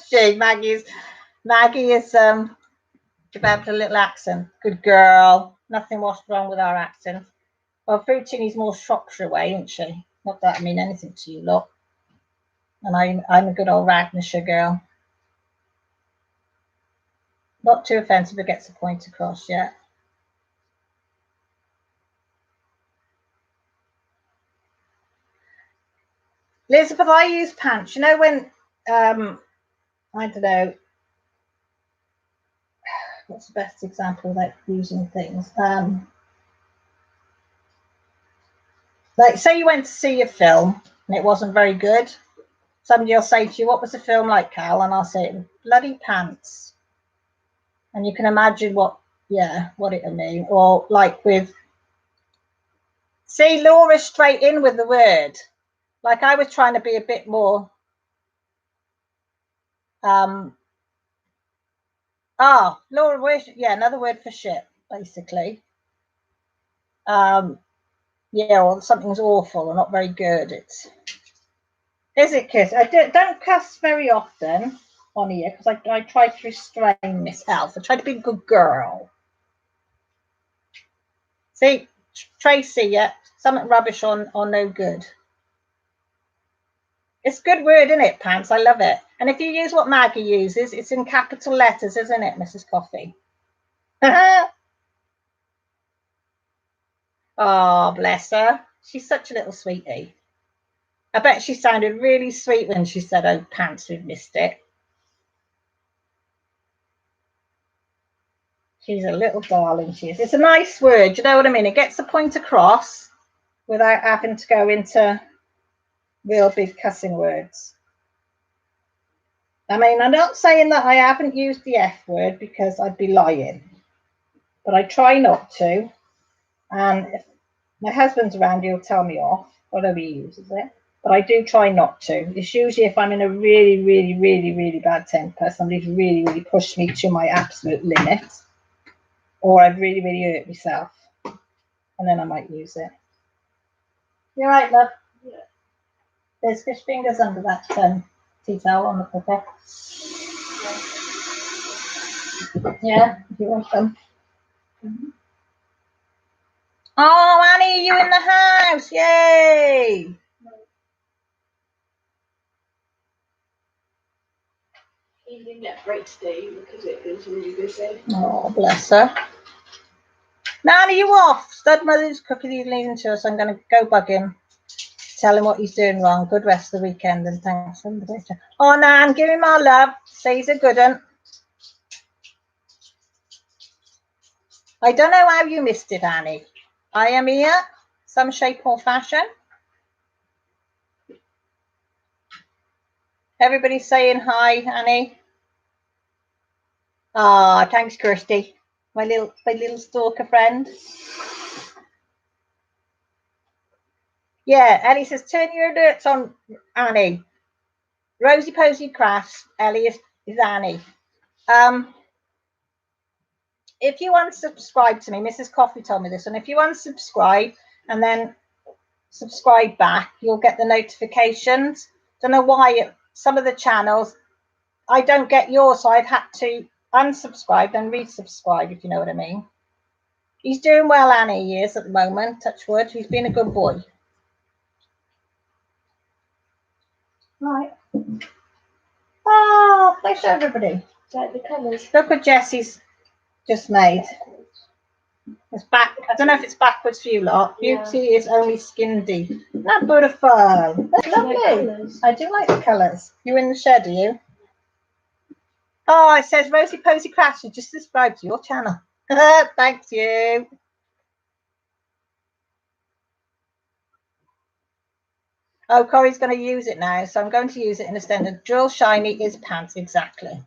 She, Maggie is developed a little accent. Good girl. Nothing was wrong with our accent. Well, Fruitini's more Shropshire way, isn't she? Not that I mean anything to you lot. And I'm a good old Ragnashire girl. Not too offensive, but gets the point across, yeah. Elizabeth, I use pants. You know when I don't know, what's the best example without using things? Like, say you went to see a film and it wasn't very good. Somebody will say to you, what was the film like, Cal? And I'll say, bloody pants. And you can imagine what it'll mean. Or like with, see, Laura's straight in with the word. Like I was trying to be a bit more, Laura, another word for shit, basically. Or something's awful or not very good. Is it, Kiss? I don't cuss very often on here because I try to restrain myself. I try to be a good girl. See, Tracy, yeah, something rubbish or no good. It's a good word, isn't it, pants? I love it. And if you use what Maggie uses, it's in capital letters, isn't it, Mrs. Coffee? Oh, bless her. She's such a little sweetie. I bet she sounded really sweet when she said, oh, pants, we've missed it. She's a little darling, she is. It's a nice word, you know what I mean? It gets the point across without having to go into real big cussing words. I mean, I'm not saying that I haven't used the F word because I'd be lying, but I try not to. And if my husband's around, he'll tell me off, although he uses it. But I do try not to. It's usually if I'm in a really, really, really, really bad temper, somebody's really, really pushed me to my absolute limit, or I've really, really hurt myself, and then I might use it. You're right, love. Yeah. There's fish fingers under that tea towel on the cooker. Yeah, if you want them. Mm-hmm. Oh, Annie, you in the house? Yay! He didn't get a break today because it was really busy. Oh, bless her. Nanny, you off? Stud Mother's cooking these leading to us. I'm going to go bug him. Tell him what he's doing wrong. Good rest of the weekend and thanks for the picture. Oh, Nan, give him our love. Say he's a good one. I don't know how you missed it, Annie. I am here, some shape or fashion. Everybody's saying hi, Annie. Ah, thanks, Kirsty. My little stalker friend. Yeah, Ellie says, turn your alerts on, Annie. Rosie Posy Crafts, Ellie is Annie. If you unsubscribe to me, Mrs. Coffee told me this, and if you unsubscribe and then subscribe back, you'll get the notifications. Don't know why some of the channels I don't get yours, so I've had to unsubscribe and resubscribe, if you know what I mean. He's doing well, Annie. He is at the moment. Touch wood. He's been a good boy. Right. Oh, please show everybody. Like the colours. Look what Jessie's just made. It's back. I don't know if it's backwards for you lot. Beauty is only skin deep. Not beautiful. That's lovely. I do like the colours. You in the shed, are you? Oh, it says Rosie Posy Crafts. You just subscribed to your channel. Thank you. Oh, Corey's going to use it now, so I'm going to use it in a standard. Drill shiny is pants, exactly.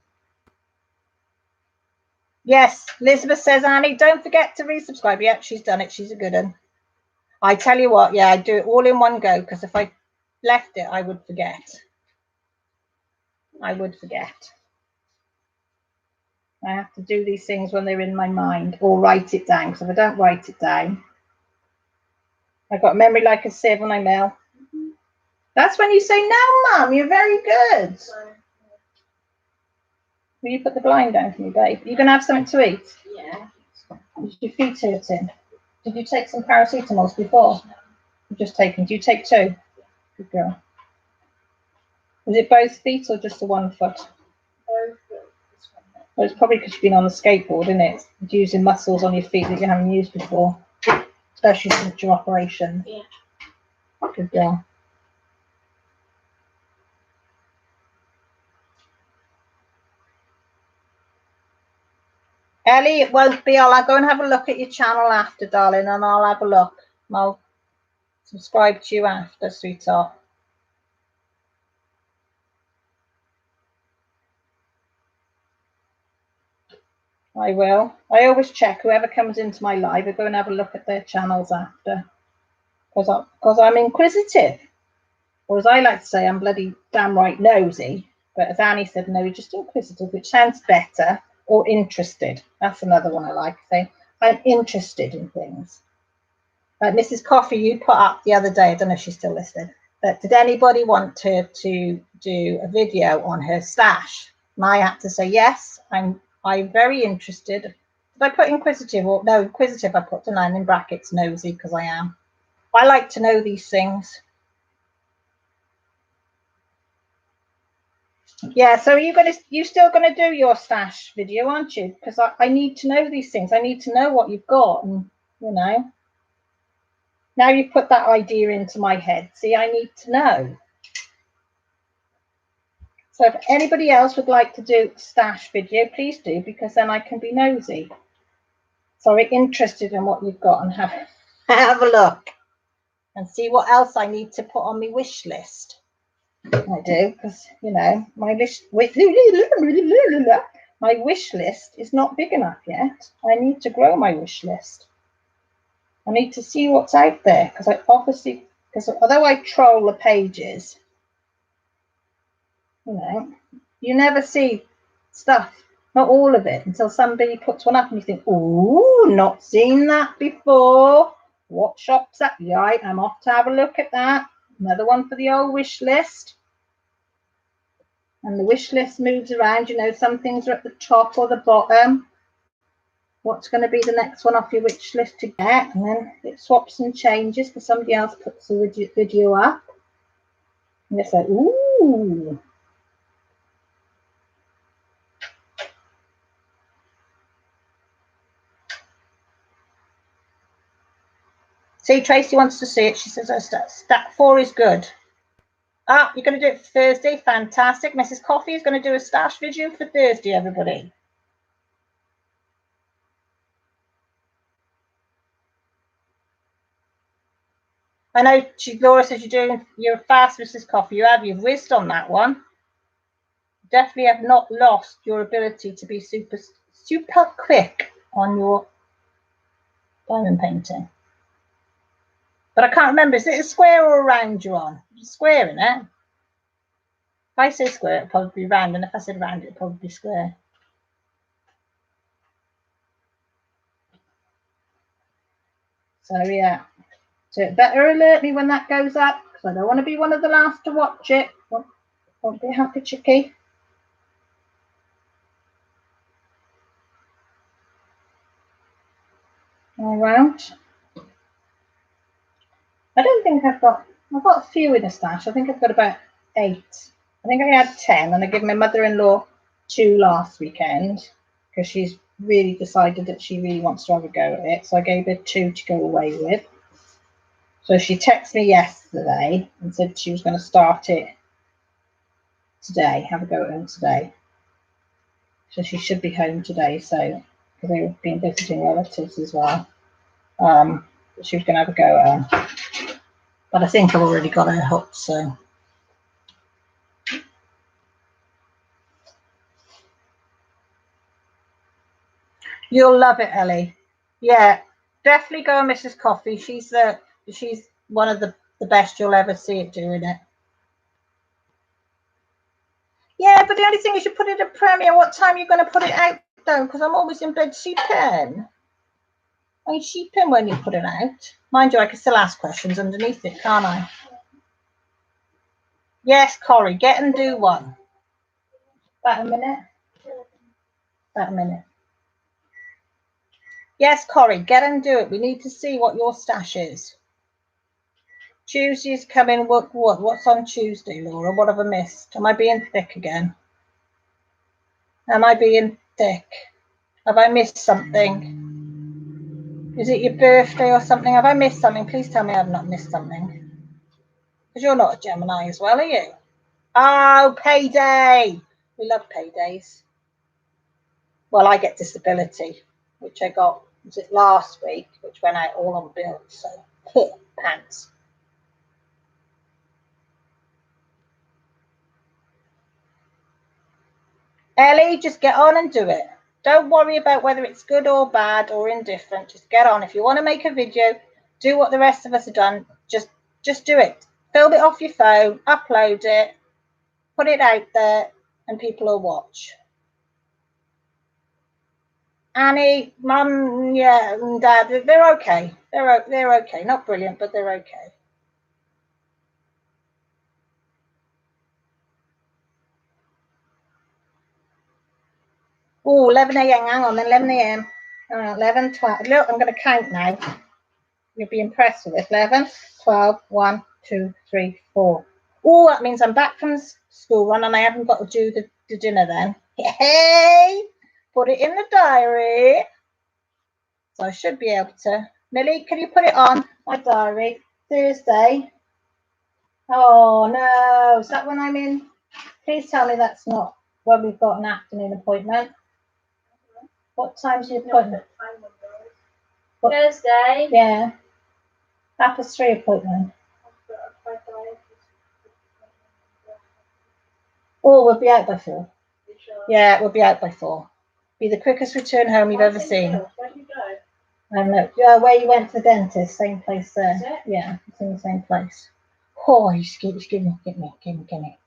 Yes, Elizabeth says, Annie, don't forget to resubscribe. Yep, she's done it. She's a good one. I tell you what, yeah, I do it all in one go, because if I left it, I would forget. I would forget. I have to do these things when they're in my mind, or write it down, because if I don't write it down, I've got memory like a sieve when I mail. That's when you say, no, Mum, you're very good. Will you put the blind down for me, babe? Are you going to have something to eat? Yeah. Is your feet hurting? Did you take some paracetamols before? You've just taken. Do you take 2? Good girl. Is it both feet or just the one foot? Both. Well, it's probably because you've been on the skateboard, isn't it? It's using muscles on your feet that you haven't used before, especially since your operation. Yeah. Good girl. Ellie, it won't be. I'll go and have a look at your channel after, darling, and I'll have a look. I'll subscribe to you after, sweetheart. I will. I always check whoever comes into my live. I go and have a look at their channels after, because I'm inquisitive, or as I like to say, I'm bloody damn right nosy. But as Annie said, no, you're just inquisitive, which sounds better, or interested. That's another one I like to say. I'm interested in things. Mrs. Coffee, you put up the other day, I don't know if she's still listening, but did anybody want her to do a video on her stash? And I had to say, yes, I'm very interested. Did I put inquisitive? Or no, inquisitive I put, didn't I? In brackets, nosy, because I am. I like to know these things. Yeah, so you're still gonna do your stash video, aren't you? Because I need to know these things. I need to know what you've got, and you know. Now you've put that idea into my head. See, I need to know. So if anybody else would like to do a stash video, please do, because then I can be nosy. Sorry, interested in what you've got and have a look and see what else I need to put on my wish list. I do, because you know my wish list is not big enough yet. I need to grow my wish list. I need to see what's out there, because although I troll the pages, you know, you never see stuff, not all of it, until somebody puts one up and you think, ooh, not seen that before. What shop's that? Right, I'm off to have a look at that. Another one for the old wish list. And the wish list moves around, you know, some things are at the top or the bottom. What's going to be the next one off your wish list to get? And then it swaps and changes because somebody else puts the video up. And it's like, ooh. See, Tracy wants to see it. She says, oh, stat 4 is good. Ah, you're going to do it for Thursday. Fantastic. Mrs. Coffee is going to do a stash video for Thursday, everybody. I know Laura says you're fast, Mrs. Coffee. You've whizzed on that one. Definitely have not lost your ability to be super quick on your diamond painting. But I can't remember. Is it a square or a round you're on? Square, isn't it? If I say square, it'll probably be round. And if I said round, it'll probably be square. So, yeah. So it better alert me when that goes up, because I don't want to be one of the last to watch it. Won't be happy, chickie. All right. I don't think I've got a few in the stash. I think I've got about 8. I think I had 10, and I gave my mother-in-law 2 last weekend because she's really decided that she really wants to have a go at it. So I gave her 2 to go away with. So she texted me yesterday and said she was going to start it today, have a go at it today. So she should be home today. So because they've been visiting relatives as well. She was going to have a go at her. But I think I've already got her hooked, so. You'll love it, Ellie. Yeah, definitely go on Mrs. Coffee. She's one of the best you'll ever see at doing it. Yeah, but the only thing is you put it at premiere. What time are you going to put it out, though? Because I'm always in bed sheeping. Are you sheeping when you put it out? Mind you, I can still ask questions underneath it, can't I? Yes, Corrie, get and do one. About a minute. About a minute. Yes, Corrie, get and do it. We need to see what your stash is. Tuesday's coming. What's on Tuesday, Laura? What have I missed? Am I being thick again? Am I being thick? Have I missed something? Is it your birthday or something? Have I missed something? Please tell me I've not missed something. Because you're not a Gemini as well, are you? Oh, payday. We love paydays. Well, I get disability, which I got, was it last week, which went out all on bills. So, pants. Ellie, just get on and do it. Don't worry about whether it's good or bad or indifferent. Just get on. If you want to make a video, do what the rest of us have done. Just do it. Film it off your phone, upload it, put it out there, and people will watch. Annie, Mum, yeah, and Dad, they're okay. They're okay. Not brilliant, but they're okay. Oh, 11 a.m. Hang on, then 11 a.m. 11, 12. Look, I'm going to count now. You'll be impressed with this. 11, 12, 1, 2, 3, 4. Oh, that means I'm back from school run and I haven't got to do the dinner then. Hey, put it in the diary. So I should be able to. Millie, can you put it on my diary? Thursday. Oh, no. Is that when I'm in? Please tell me that's not when we've got an afternoon appointment. What time's your appointment? Thursday. Yeah. 3:30 appointment. Oh, we'll be out by 4. Yeah, we'll be out by 4. Be the quickest return home you've ever seen. Where do you go? I don't know. Where you went to the dentist, same place there. Is it? Yeah, it's in the same place. Oh, give me.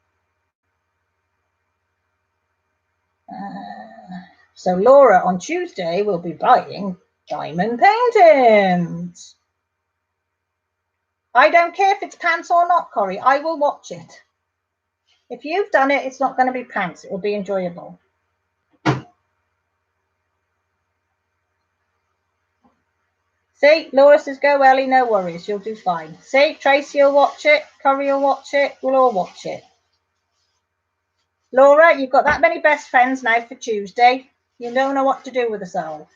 So Laura on Tuesday will be buying diamond paintings. I don't care if it's pants or not, Corrie. I will watch it. If you've done it, it's not going to be pants. It will be enjoyable. See, Laura says, go Ellie, no worries. You'll do fine. See, Tracy will watch it. Corrie will watch it. We'll all watch it. Laura, you've got that many best friends now for Tuesday. You don't know what to do with yourself.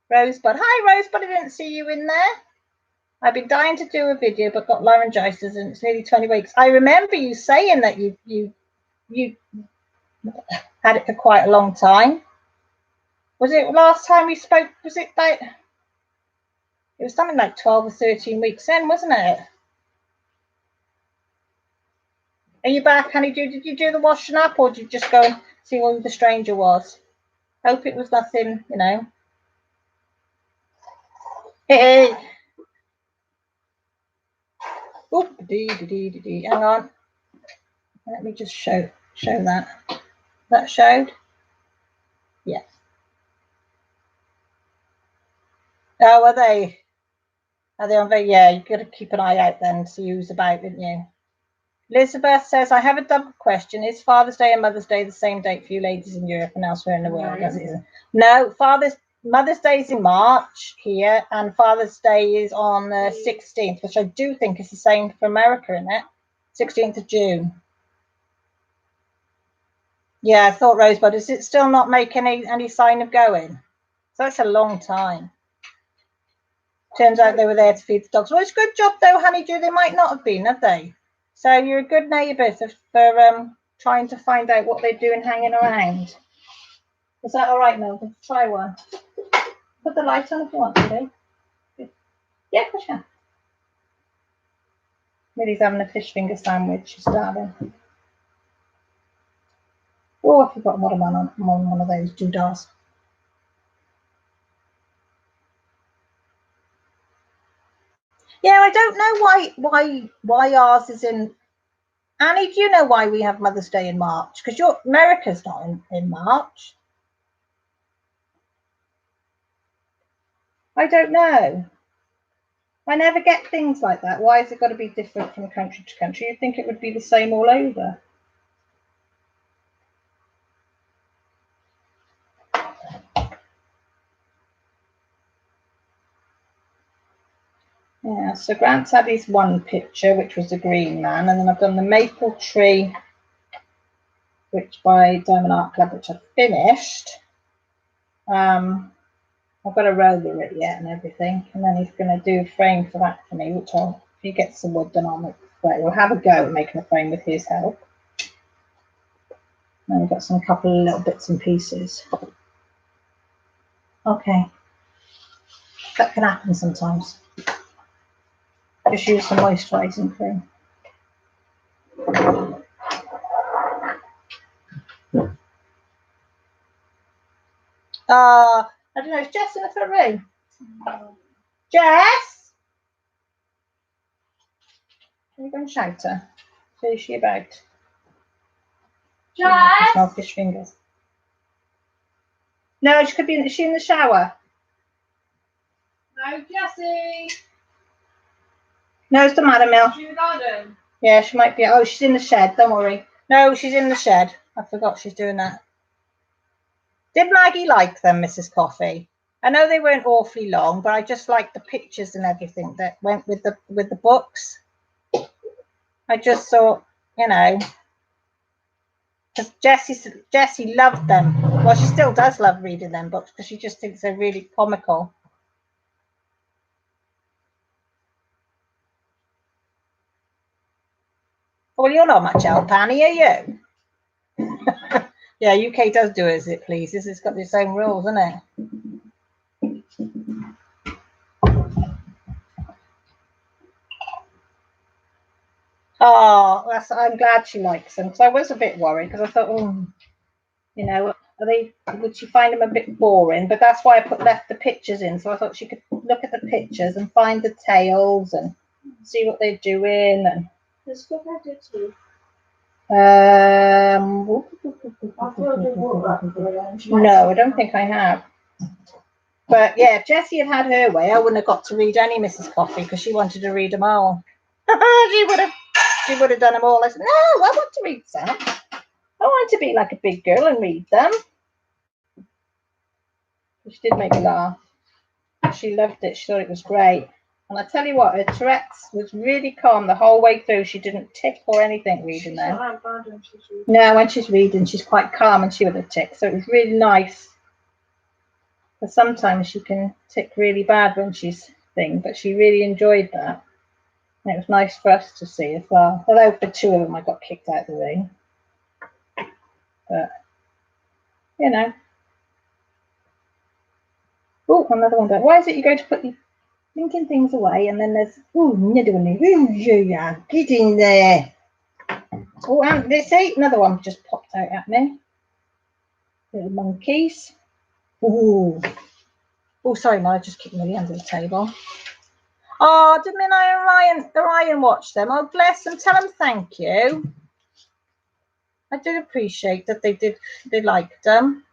Rosebud. Hi, Rosebud. I didn't see you in there. I've been dying to do a video, but got laryngitis, and it's nearly 20 weeks. I remember you saying that you had it for quite a long time. Was it last time we spoke? Was it like? It was something like 12 or 13 weeks in, wasn't it? Are you back, honey? Did you do the washing up, or did you just go and see who the stranger was? Hope it was nothing, you know. Hey. Oop, hang on. Let me just show that. That showed? Yes. Oh, are they? Are they on there? Yeah, you've got to keep an eye out then to see who's about, didn't you? Elizabeth says, I have a double question. Is Father's Day and Mother's Day the same date for you ladies in Europe and elsewhere in the world? No, Mother's Day is in March here, and Father's Day is on the 16th, which I do think is the same for America, isn't it? 16th of June. Yeah, I thought Rosebud. Is it still not making any sign of going? So that's a long time. Turns out they were there to feed the dogs. Well, it's a good job though, Honeydew. They might not have been, have they? So you're a good neighbour for trying to find out what they're doing hanging around. Is that all right, Melvin? Try one. Put the light on if you want to. Yeah, of course you can. Millie's having a fish finger sandwich. She's starving. Oh, I forgot what I'm on one of those doodahs. Yeah, I don't know why ours is in. Annie, do you know why we have Mother's Day in March? Because America's not in March. I don't know. I never get things like that. Why has it got to be different from country to country? You'd think it would be the same all over. Yeah, so Grant's had his one picture, which was the green man, and then I've done the maple tree, which by Diamond Art Club, which I've finished. I've got a roller it yet and everything, and then he's going to do a frame for that for me, which if he gets some wood, then I'll make the frame. We'll have a go at making a frame with his help. And we've got some couple of little bits and pieces. Okay, that can happen sometimes. Just use some moisturising cream. I don't know, is Jess in the front room? Jess? Can you go and shout her? Who's she about? Jess? Smell fish fingers. No, she could be is she in the shower? No, Jessie. No, it's the matter, Mel. Is she in the garden? Yeah, she might be. Oh, she's in the shed. Don't worry. No, she's in the shed. I forgot she's doing that. Did Maggie like them, Mrs. Coffee? I know they weren't awfully long, but I just liked the pictures and everything that went with the books. I just thought, you know, because Jessie loved them. Well, she still does love reading them books because she just thinks they're really comical. Well, you're not much help, Annie, are you? Yeah, UK does do as it pleases. It's got its own rules, isn't it? Oh, I'm glad she likes them. So I was a bit worried because I thought, oh, you know, would she find them a bit boring? But that's why I left the pictures in. So I thought she could look at the pictures and find the tails and see what they're doing. And no, I don't think I have. But yeah, if Jessie had her way, I wouldn't have got to read any Mrs. Coffee because she wanted to read them all. she would have done them all. I said, no, I want to read some. I want to be like a big girl and read them. She did make me laugh. She loved it. She thought it was great. And I tell you what, her Tourette's was really calm the whole way through. She didn't tick or anything reading them. No, when she's reading, she's quite calm and she would have ticked. So it was really nice. But sometimes she can tick really bad when she's thing, but she really enjoyed that. And it was nice for us to see as well. Although for two of them I got kicked out of the ring. But, you know. Oh, another one. Why is it you go to put the thinking things away and then there's another one. Yeah, get in there. Oh, and they say another one just popped out at me. Little monkeys. Ooh. Oh, sorry, no, I just kicked me under the table. Oh, didn't Orion watch them? Oh, bless them. Tell them thank you. I did appreciate that they liked them.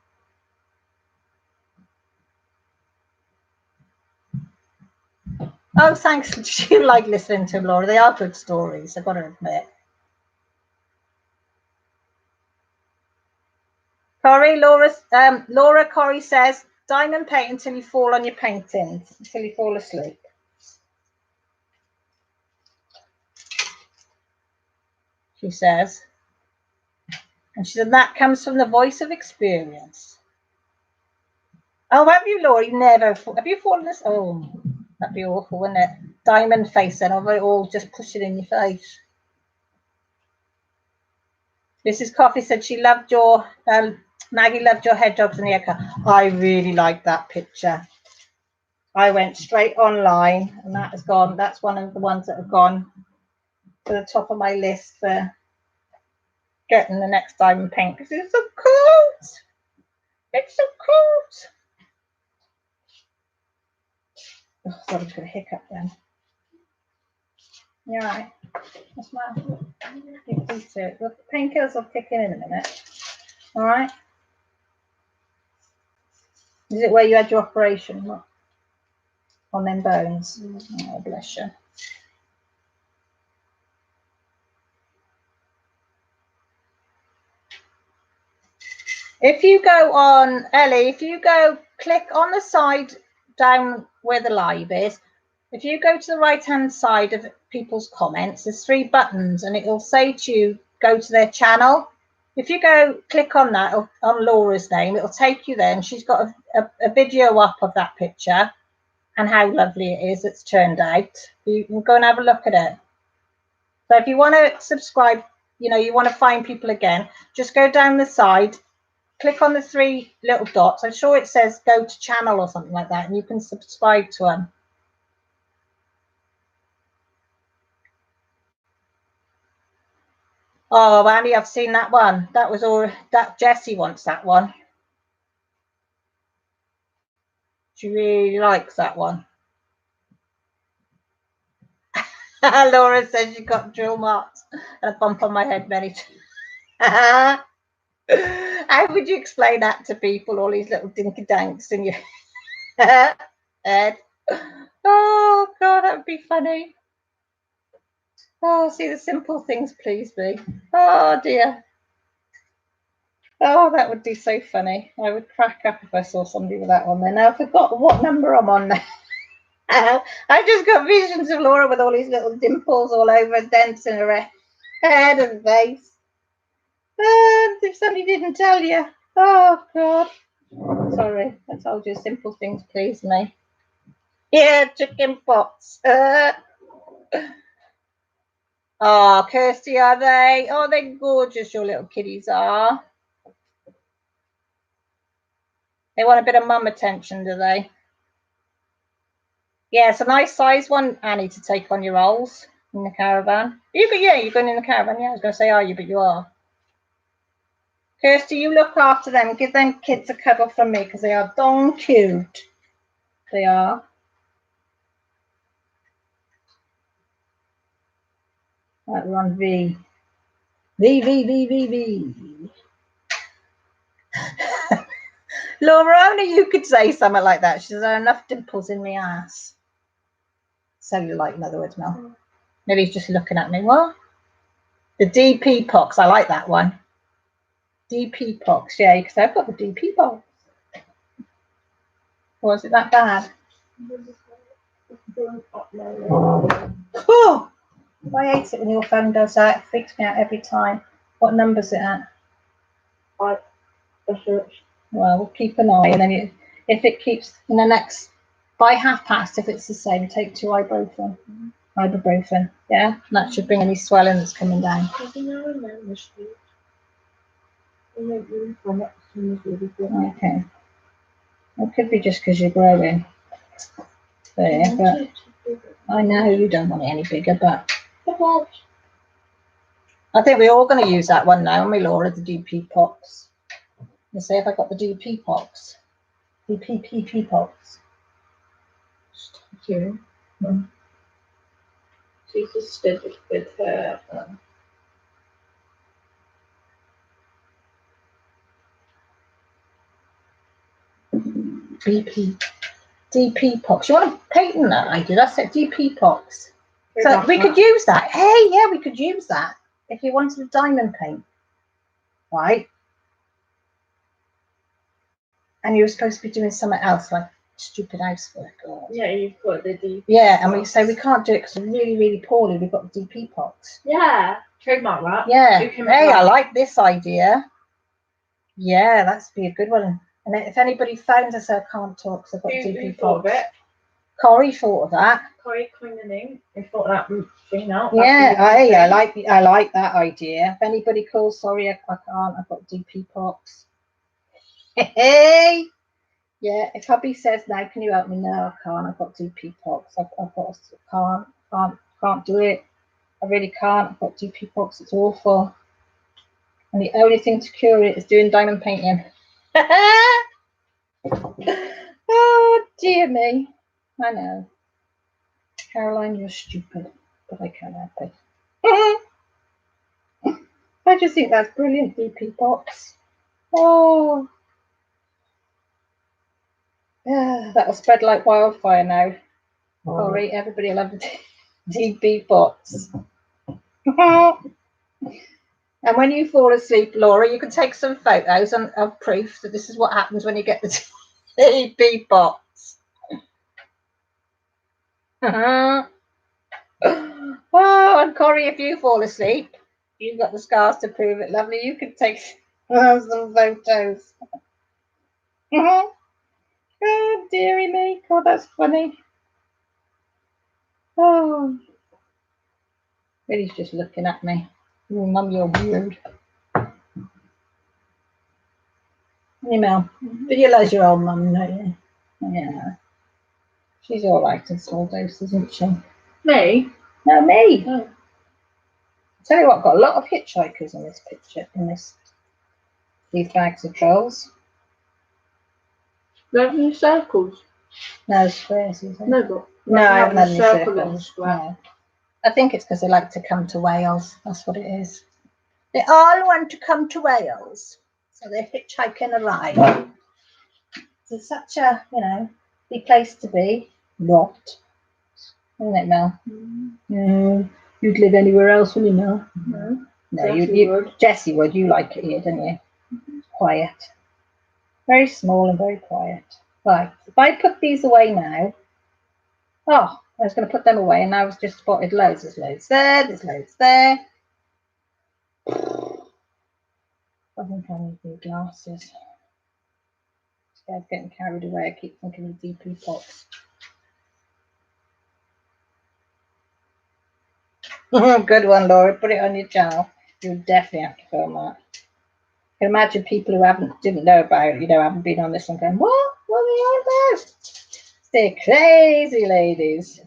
Oh, thanks. You like listening to them, Laura. They are good stories, I've got to admit. Corey, Laura Corey says, diamond paint until you fall on your paintings, until you fall asleep. She says. And she said, that comes from the voice of experience. Oh, have you, Laura? You never, have you fallen asleep? Oh, that'd be awful, wouldn't it? Diamond face then, of it all just pushing in your face. Mrs. Coffee said she loved your, Maggie loved your hedgehogs and the egg. I really like that picture. I went straight online and that has gone, that's one of the ones that have gone to the top of my list for getting the next diamond paint because it's so cool. It's so cool. Oh, I thought I was going to hiccup then. You're right. What's my the painkillers will kick in a minute. All right. Is it where you had your operation? What? On them bones? Oh, bless you. If you go on, Ellie, if you go click on the side down where the live is, if you go to the right hand side of people's comments, there's 3 buttons and it'll say to you, go to their channel. If you go click on that, on Laura's name, it'll take you there and she's got a video up of that picture and how lovely it is it's turned out. You can go and have a look at it. So if you want to subscribe, you know, you want to find people again, just go down the side, click on the 3 little dots. I'm sure it says go to channel or something like that, and you can subscribe to them. Oh, Annie, I've seen that one. That was all that Jessie wants that one. She really likes that one. Laura says she got drill marks and a bump on my head many times. How would you explain that to people, all these little dinky danks in your head? Oh, God, that would be funny. Oh, see, the simple things please me. Oh, dear. Oh, that would be so funny. I would crack up if I saw somebody with that one there. Now, I forgot what number I'm on now. I just got visions of Laura with all these little dimples all over, dents in her head and face. If somebody didn't tell you. Oh, God. Sorry, I told you simple things please me. Yeah, chicken pox. Oh, Kirsty, are they? Oh, they're gorgeous, your little kitties are. They want a bit of mum attention, do they? Yeah, it's a nice size one, Annie, to take on your rolls in the caravan. You're going in the caravan. Yeah, I was going to say, are you? But you are. Kirsty, you look after them. Give them kids a cuddle from me because they are darn cute. They are. Right, we're on V. V. Laura, only you could say something like that. She says, there are enough dimples in my ass. Cellulite, in other words, Mel. Maybe he's just looking at me. What? The DP pox. I like that one. DP pox. Yeah, because I've got the DP pox. Was it that bad? Oh, I hate it when your phone does that. It freaks me out every time. What number's it at? 5. Well, we'll keep an eye, and then if it keeps in the next by past, if it's the same, take 2 ibuprofen. Ibuprofen, yeah, that should bring any swelling that's coming down. Okay, it could be just because you're growing. There, but I know you don't want it any bigger, but I think we're all going to use that one now, aren't we, Laura? The DP pox. Let's see if I got the DP pox. DPPP pox. Thank you. She's just stood with her. DP pox. You want to patent that idea? That's it. DP pox. So we could use that. Hey, yeah, we could use that if you wanted a diamond paint, right? And you were supposed to be doing something else, like stupid housework. Or... Yeah, you've got the DP. Yeah, and we say we can't do it because we're really, really poorly. We've got the DP pox. Yeah, trademark that. Yeah. Hey, I like this idea. Yeah, that's be a good one. And if anybody phones us, I can't talk because I've got DP pox. Corey thought of that. Corey coined the name. He thought that thing out. Yeah, I like that idea. If anybody calls, sorry, I can't. I've got DP pox. Hey, yeah. If hubby says now, can you help me? No, I can't. I've got DP pox. Can't do it. I really can't. I've got DP pox. It's awful. And the only thing to cure it is doing diamond painting. Oh dear me. I know. Caroline, you're stupid, but I can't help it. I just think that's brilliant, DP box. Oh. Yeah, that'll spread like wildfire now. Sorry, everybody will have the DP box. And when you fall asleep, Laura, you can take some photos of proof that this is what happens when you get the DP box. Oh, and Corey, if you fall asleep, you've got the scars to prove it, lovely. You can take some photos. Oh, dearie me. God, that's funny. Oh. Billy's just looking at me. Oh, Mum, you're weird. Email. But you love your old mum, don't you? Yeah. She's all right in small doses, isn't she? Me? No, me. Oh. Tell you what, I've got a lot of hitchhikers in this picture, these bags of trolls. There's any circles? No, squares, is it? No, I haven't had any circles. No. I think it's because they like to come to Wales. That's what it is. They all want to come to Wales. So they're hitchhiking a ride. It's such a, big place to be. Not. Isn't it, Mel? No. You'd live anywhere else, wouldn't you, Mel? No, you would. Jessie would. You like it here, don't you? Quiet. Very small and very quiet. Right. If I put these away now. Oh, I was going to put them away and now I've just spotted loads. There's loads there. There's loads there. I think I need new glasses. Scared of getting carried away. I keep thinking of DP pox. Good one, Laura. Put it on your channel. You'll definitely have to film that. I can imagine people who didn't know about it, haven't been on this and going, what? What are they on about? They're crazy ladies.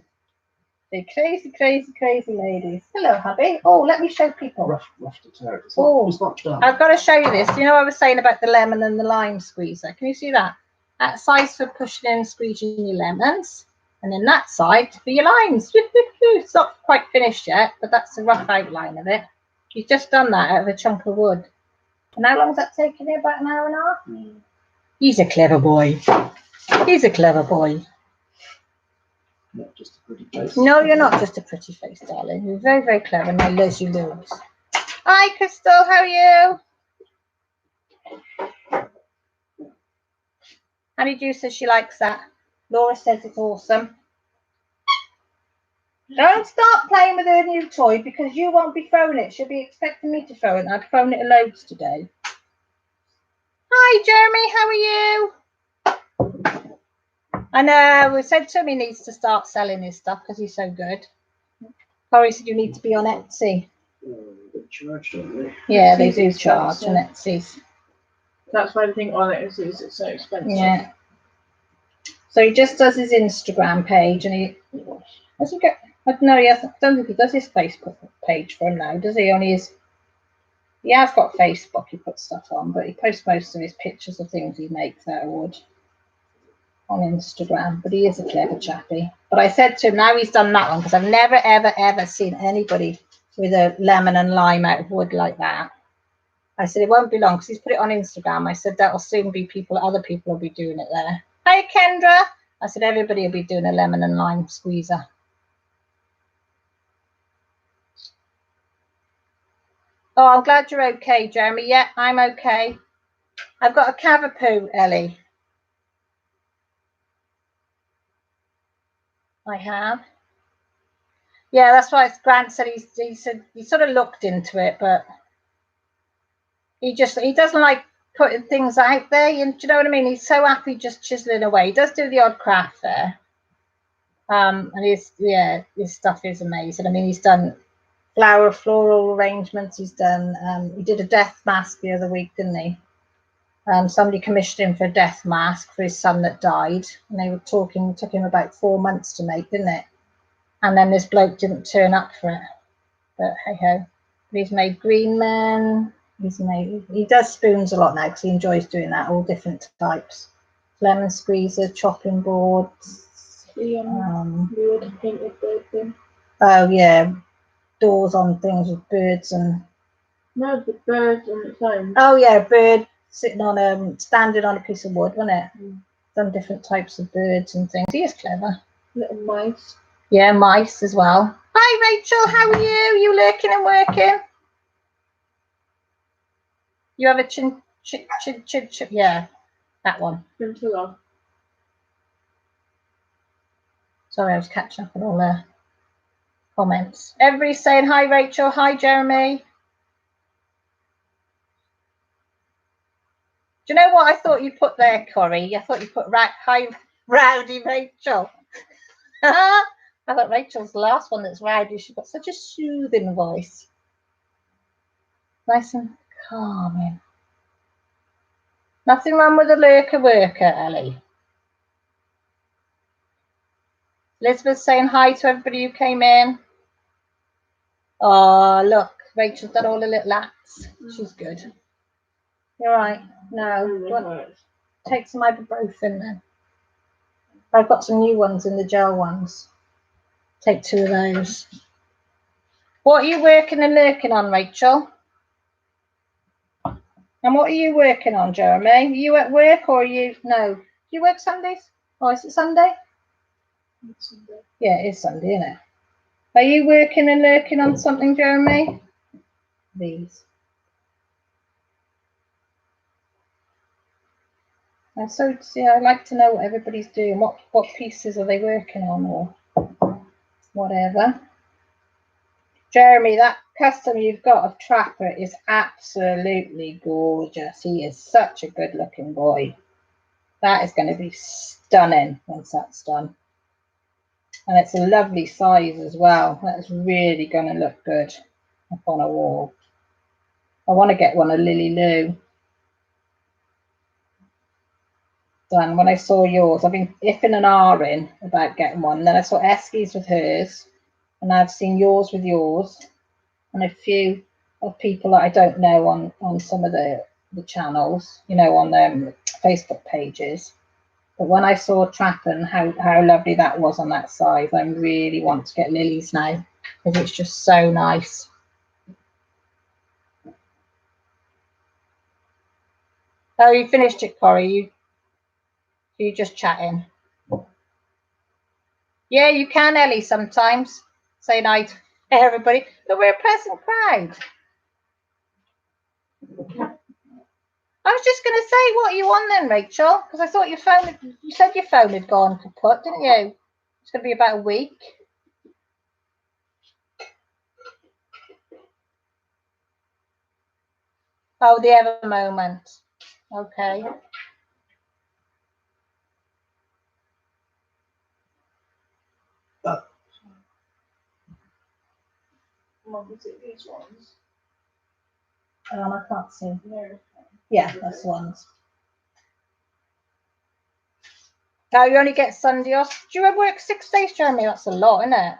They're crazy, crazy, crazy ladies. Hello, hubby. Oh, let me show people. Rough to tear. It's not done. I've got to show you this. I was saying about the lemon and the lime squeezer. Can you see that? That size for pushing in and squeezing your lemons. And then that side for your limes. It's not quite finished yet, but that's the rough outline of it. You've just done that out of a chunk of wood. And how long has that taken you? About an hour and a half? He's a clever boy. He's a clever boy. Not just a pretty face. No, you're not just a pretty face, darling. You're very, very clever. Now, Les, you lose. Hi, Crystal. How are you? Honeydew says she likes that. Laura says it's awesome. Don't start playing with her new toy because you won't be throwing it. She'll be expecting me to throw it. And I've thrown it loads today. Hi, Jeremy. How are you? I know. We said to him he needs to start selling his stuff because he's so good. Corey said you need to be on Etsy. They charge, don't they? Yeah, they do charge on Etsy. That's why the thing on it is it's so expensive. Yeah. So he just does his Instagram page and he doesn't get. I don't know. I don't think he does his Facebook page for him now, does he? He has got Facebook. He puts stuff on, but he posts most of his pictures of things he makes out of wood. on Instagram, but he is a clever chappy. But I said to him, now he's done that one, because I've never, ever, ever seen anybody with a lemon and lime out of wood like that. I said, it won't be long, because he's put it on Instagram. I said, that'll soon be other people will be doing it there. Hi, Kendra. I said, everybody will be doing a lemon and lime squeezer. Oh, I'm glad you're okay, Jeremy. Yeah, I'm okay. I've got a cavapoo, Ellie. I have. Yeah, that's why Grant said he said he sort of looked into it, but he doesn't like putting things out there. Do you know what I mean? He's so happy just chiseling away. He does do the odd craft there. And his stuff is amazing. I mean, he's done floral arrangements. He's done he did a death mask the other week, didn't he? Somebody commissioned him for a death mask for his son that died, and they were talking. It took him about 4 months to make, didn't it? And then this bloke didn't turn up for it. But hey ho. He's made green men. He does spoons a lot now because he enjoys doing that, all different types. Lemon squeezer, chopping boards. Wood painted bird thing. Oh yeah, doors on things with birds and. No, the birds on its own. Oh yeah, bird sitting on standing on a piece of wood, wasn't it? Some different types of birds and things. He is clever. Little mice. Yeah, mice as well. Hi Rachel, how are you? You lurking and working? You have a chin, yeah, that one. Chinchilla. Sorry, I was catching up on all the comments. Everybody's saying hi Rachel, hi Jeremy. Do you know what I thought you put there, Corey? I thought you put hi rowdy Rachel. I thought Rachel's the last one that's rowdy. She's got such a soothing voice. Nice and calming. Nothing wrong with a lurker worker, Ellie. Elizabeth's saying hi to everybody who came in. Oh, look, Rachel's done all the little acts. She's good. You're right. No, take some ibuprofen then. I've got some new ones in the gel ones. Take 2 of those. What are you working and lurking on, Rachel? And what are you working on, Jeremy? Are you at work or are you... No. Do you work Sundays? Oh, is it Sunday? It's Sunday. Yeah, it is Sunday, isn't it? Are you working and lurking on something, Jeremy? These. And so, yeah, I'd like to know what everybody's doing. What pieces are they working on or whatever. Jeremy, that custom you've got of Trapper is absolutely gorgeous. He is such a good looking boy. That is going to be stunning once that's done. And it's a lovely size as well. That's really going to look good up on a wall. I want to get one of Lily Lou done. When I saw yours, I've been iffing and ahhing about getting one. Then I saw Eskie's with hers, and I've seen yours with yours, and a few of people that I don't know on some of the channels, you know, on their Facebook pages. But when I saw Trappen, how lovely that was on that size, I really want to get Lily's now because it's just so nice. Oh, you finished it, Corey? You just chatting? Yeah, you can, Ellie, sometimes. Say hi to everybody. But we're a pleasant crowd. I was just going to say, what are you on then, Rachel? Because I thought you said your phone had gone kaput, didn't you? It's going to be about a week. Oh, the ever moment. Okay. Was it these ones? I can't see. No. Yeah, that's the ones. Oh, you only get Sunday off. Do you work 6 days, Jeremy? That's a lot, isn't it?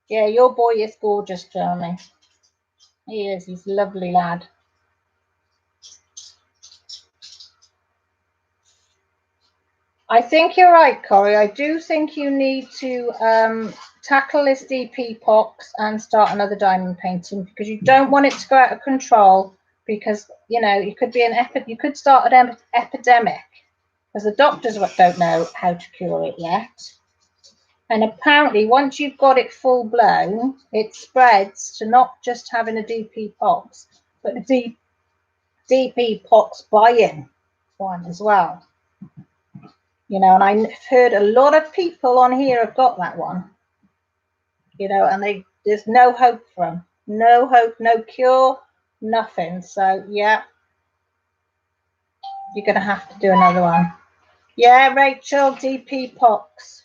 Yeah, your boy is gorgeous, Jeremy. He is. He's a lovely lad. I think you're right, Corey. I do think you need to tackle this DP pox and start another diamond painting, because you don't want it to go out of control, because, you know, you could be you could start an epidemic, because the doctors don't know how to cure it yet. And apparently once you've got it full blown, it spreads to not just having a DP pox, but a DP pox buy-in one as well. You know, and I've heard a lot of people on here have got that one. You know, and there's no hope for them. No hope, no cure, nothing. So, yeah, you're going to have to do another one. Yeah, Rachel, DP pox.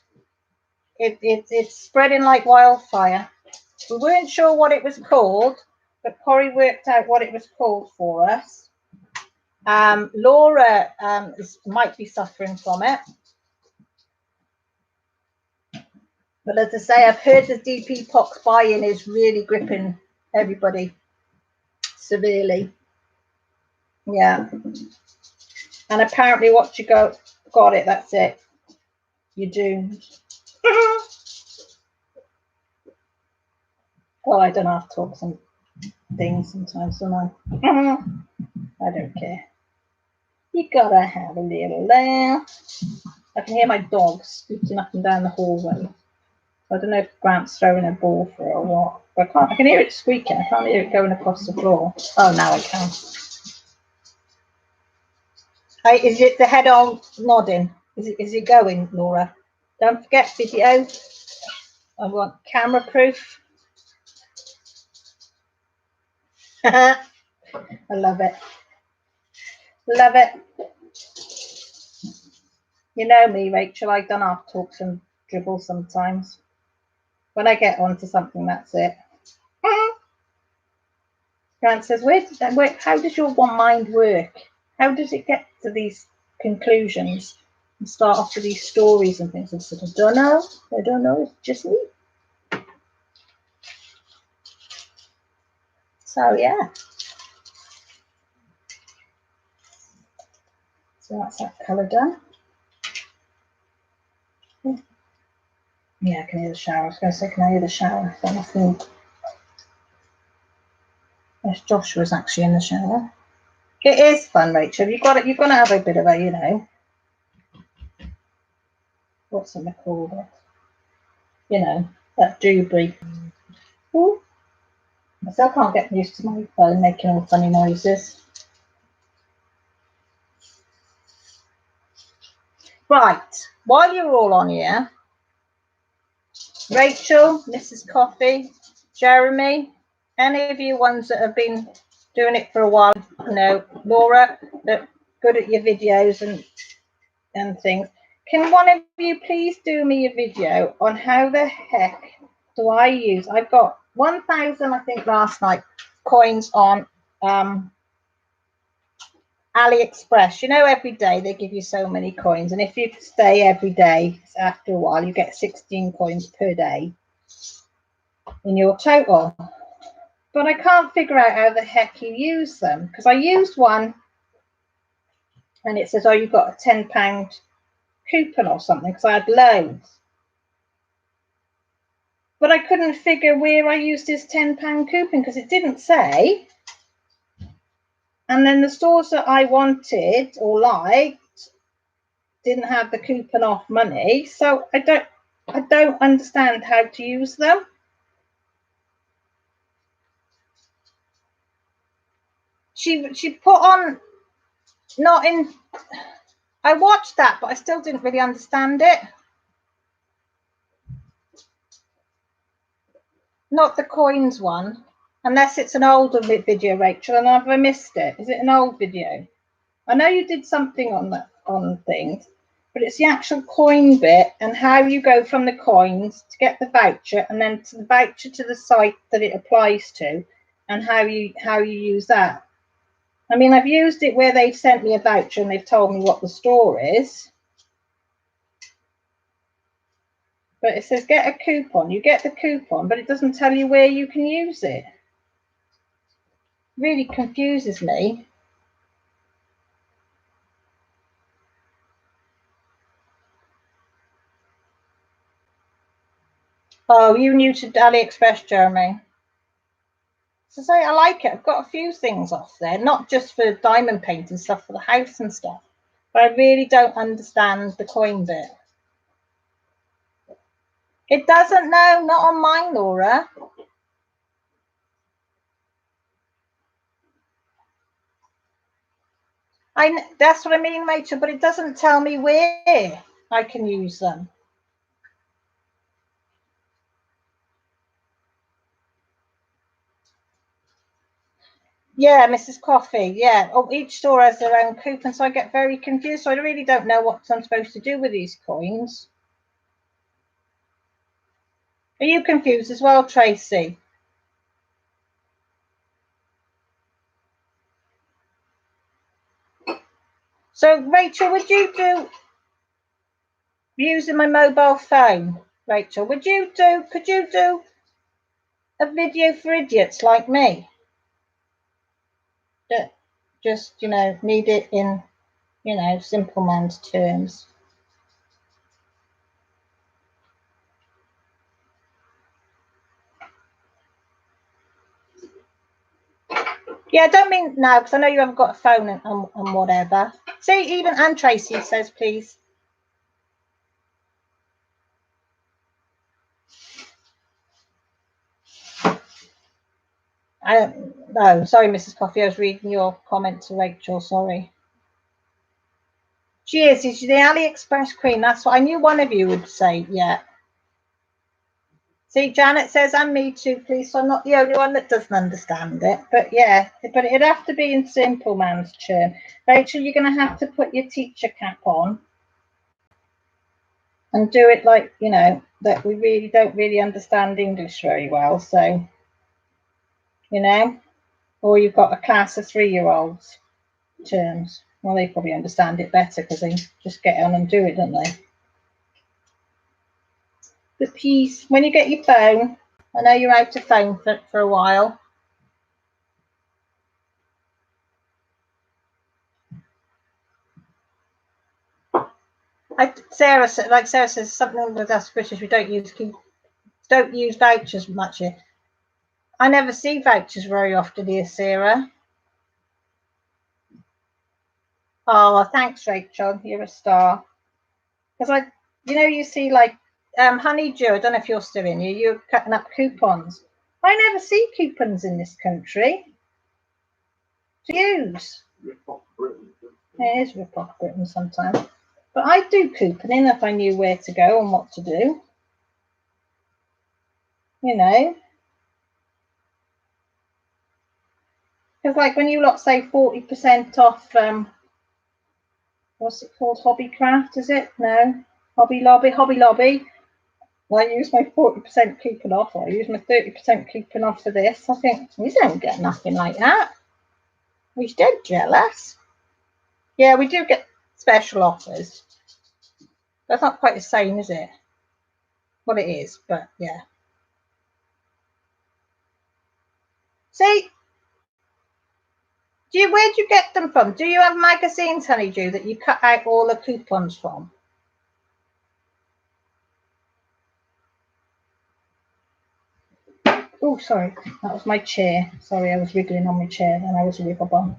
It's spreading like wildfire. We weren't sure what it was called, but Corey worked out what it was called for us. Laura might be suffering from it. But as I say, I've heard the DP pox buy-in is really gripping everybody severely. Yeah. And apparently once you got it, that's it. You're doomed. Well, I don't have to talk some things sometimes, don't I? I don't care. You gotta have a little laugh. I can hear my dog scooting up and down the hallway. I don't know if Grant's throwing a ball for her or what. But I can hear it squeaking. I can't hear it going across the floor. Oh, now I can. Hey, is it the head on nodding? Is it going, Laura? Don't forget video. I want camera proof. I love it. Love it. You know me, Rachel. I don't have to talk some dribble sometimes. When I get onto something, that's it. Grant says, how does your mind work? How does it get to these conclusions and start off with these stories and things? I said, I don't know. I don't know. It's just me. So, yeah. So that's that colour done. Yeah, I can hear the shower. I was going to say, can I hear the shower? Then I think yes, Joshua's actually in the shower. It is fun, Rachel. You've got to have a bit of a, you know, what's it called? You know, that doobry. Ooh. I still can't get used to my phone making all funny noises. Right, while you're all on here, Rachel, Mrs. Coffee, Jeremy, any of you ones that have been doing it for a while, you know, Laura, that good at your videos and things. Can one of you please do me a video on how the heck do I use? I've got 1,000, I think, last night coins on AliExpress. You know, every day they give you so many coins, and if you stay every day, after a while, you get 16 coins per day in your total. But I can't figure out how the heck you use them, because I used one and it says, oh, you've got a £10 coupon or something, because I had loads. But I couldn't figure where I used this £10 coupon, because it didn't say. And then the stores that I wanted or liked didn't have the coupon off money, so I don't understand how to use them. She put on, not in, I watched that, but I still didn't really understand it. Not the coins one, unless it's an older video, Rachel, and have I missed it? Is it an old video? I know you did something on things, but it's the actual coin bit and how you go from the coins to get the voucher, and then to the voucher to the site that it applies to, and how you use that. I mean, I've used it where they've sent me a voucher and they've told me what the store is. But it says get a coupon. You get the coupon, but it doesn't tell you where you can use it. Really confuses me. Oh, you new to AliExpress, Jeremy? So say I like it. I've got a few things off there, not just for diamond paint and stuff for the house and stuff, but I really don't understand the coin bit. It doesn't, no, not on mine, Laura. That's what I mean, Rachel, but it doesn't tell me where I can use them. Yeah, Mrs. Coffee, yeah. Oh, each store has their own coupon, so I get very confused. So I really don't know what I'm supposed to do with these coins. Are you confused as well, Tracy? So, Rachel, would you do using my mobile phone? Rachel, could you do a video for idiots like me? That just, need it in, simple man's terms. Yeah, I don't mean now, because I know you haven't got a phone and whatever. See, even Anne Tracy says, please. No, sorry, Mrs. Coffee, I was reading your comment to Rachel, sorry. She is the AliExpress queen. That's what I knew one of you would say, yeah. See, Janet says, and me too, please. So I'm not the only one that doesn't understand it. But yeah, but it'd have to be in simple man's term. Rachel, you're going to have to put your teacher cap on and do it like, that we really don't really understand English very well. So, or you've got a class of 3-year-olds terms. Well, they probably understand it better because they just get on and do it, don't they? But please, when you get your phone, I know you're out of phone for a while. Sarah says, something with us British, we don't use vouchers much here. I never see vouchers very often here, Sarah. Oh, thanks, Rachel. You're a star. Because you see like Honeydew. I don't know if you're still in here. You're cutting up coupons. I never see coupons in this country to use. It is rip off Britain sometimes. But I do couponing if I knew where to go and what to do. Because like when you lot say 40% off, what's it called? Hobbycraft, is it? No, Hobby Lobby. Well, I use my 40% coupon off, or I use my 30% coupon off for this. I think we don't get nothing like that. We're dead jealous. Yeah, we do get special offers. That's not quite the same, is it? Well, it is, but yeah. See, where do you get them from? Do you have magazines, Honeydew, that you cut out all the coupons from? Oh, sorry, that was my chair. Sorry, I was wriggling on my chair and I was a wiggle bum.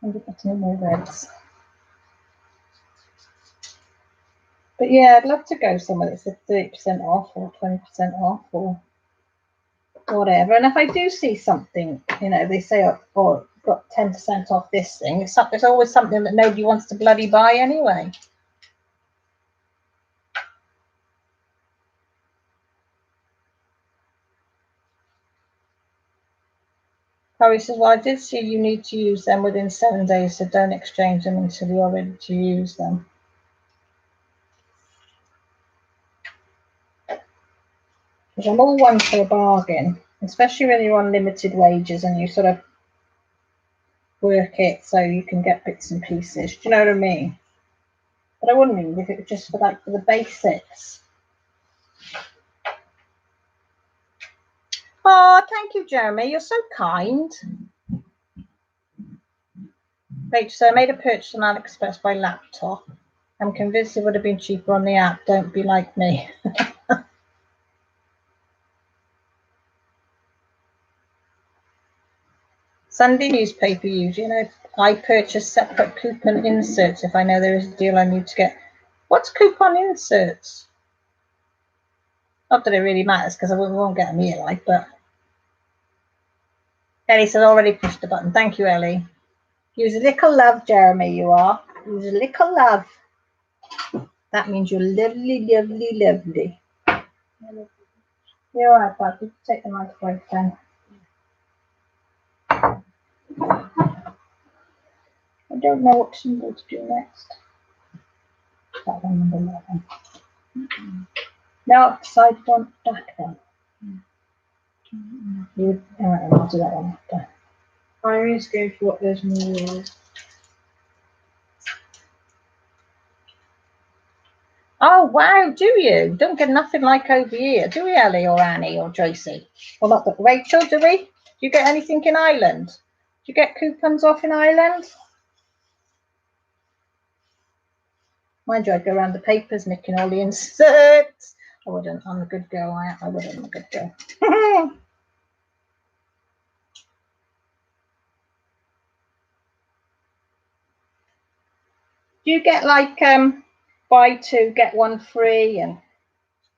And we've got no more reds. But yeah, I'd love to go somewhere that's 30% off or 20% off or whatever. And if I do see something, they say, oh, got 10% off this thing. It's always something that nobody wants to bloody buy anyway. Harry says, well, I did see you need to use them within 7 days, so don't exchange them until you're ready to use them. Because I'm all one for a bargain, especially when you're on limited wages and you sort of work it so you can get bits and pieces. Do you know what I mean? But I wouldn't mean if it was just for the basics. Oh, thank you, Jeremy. You're so kind. Rachel, so I made a purchase on AliExpress by laptop. I'm convinced it would have been cheaper on the app. Don't be like me. Sunday newspaper usually. I purchase separate coupon inserts if I know there is a deal I need to get. What's coupon inserts? Not that it really matters because I won't get them here, like, but Ellie says already pushed the button. Thank you, Ellie. Use a little love, Jeremy, you are. Use a little love. That means you're lovely, lovely, lovely. You're alright, bud. You take the microwave then. I don't know what symbol to do next. That one, number 11. No, I've decided on that then. Alright, I'll do that one after. I'm just going for what there's more. Oh, wow, do you? Don't get nothing like over here, do we, Ellie or Annie or Josie? Well, not but Rachel, do we? Do you get anything in Ireland? Do you get coupons off in Ireland? Mind you, I'd go around the papers nicking all the inserts. I wouldn't. I'm a good girl. I wouldn't. I'm a good girl. Do you get like buy two get one free, and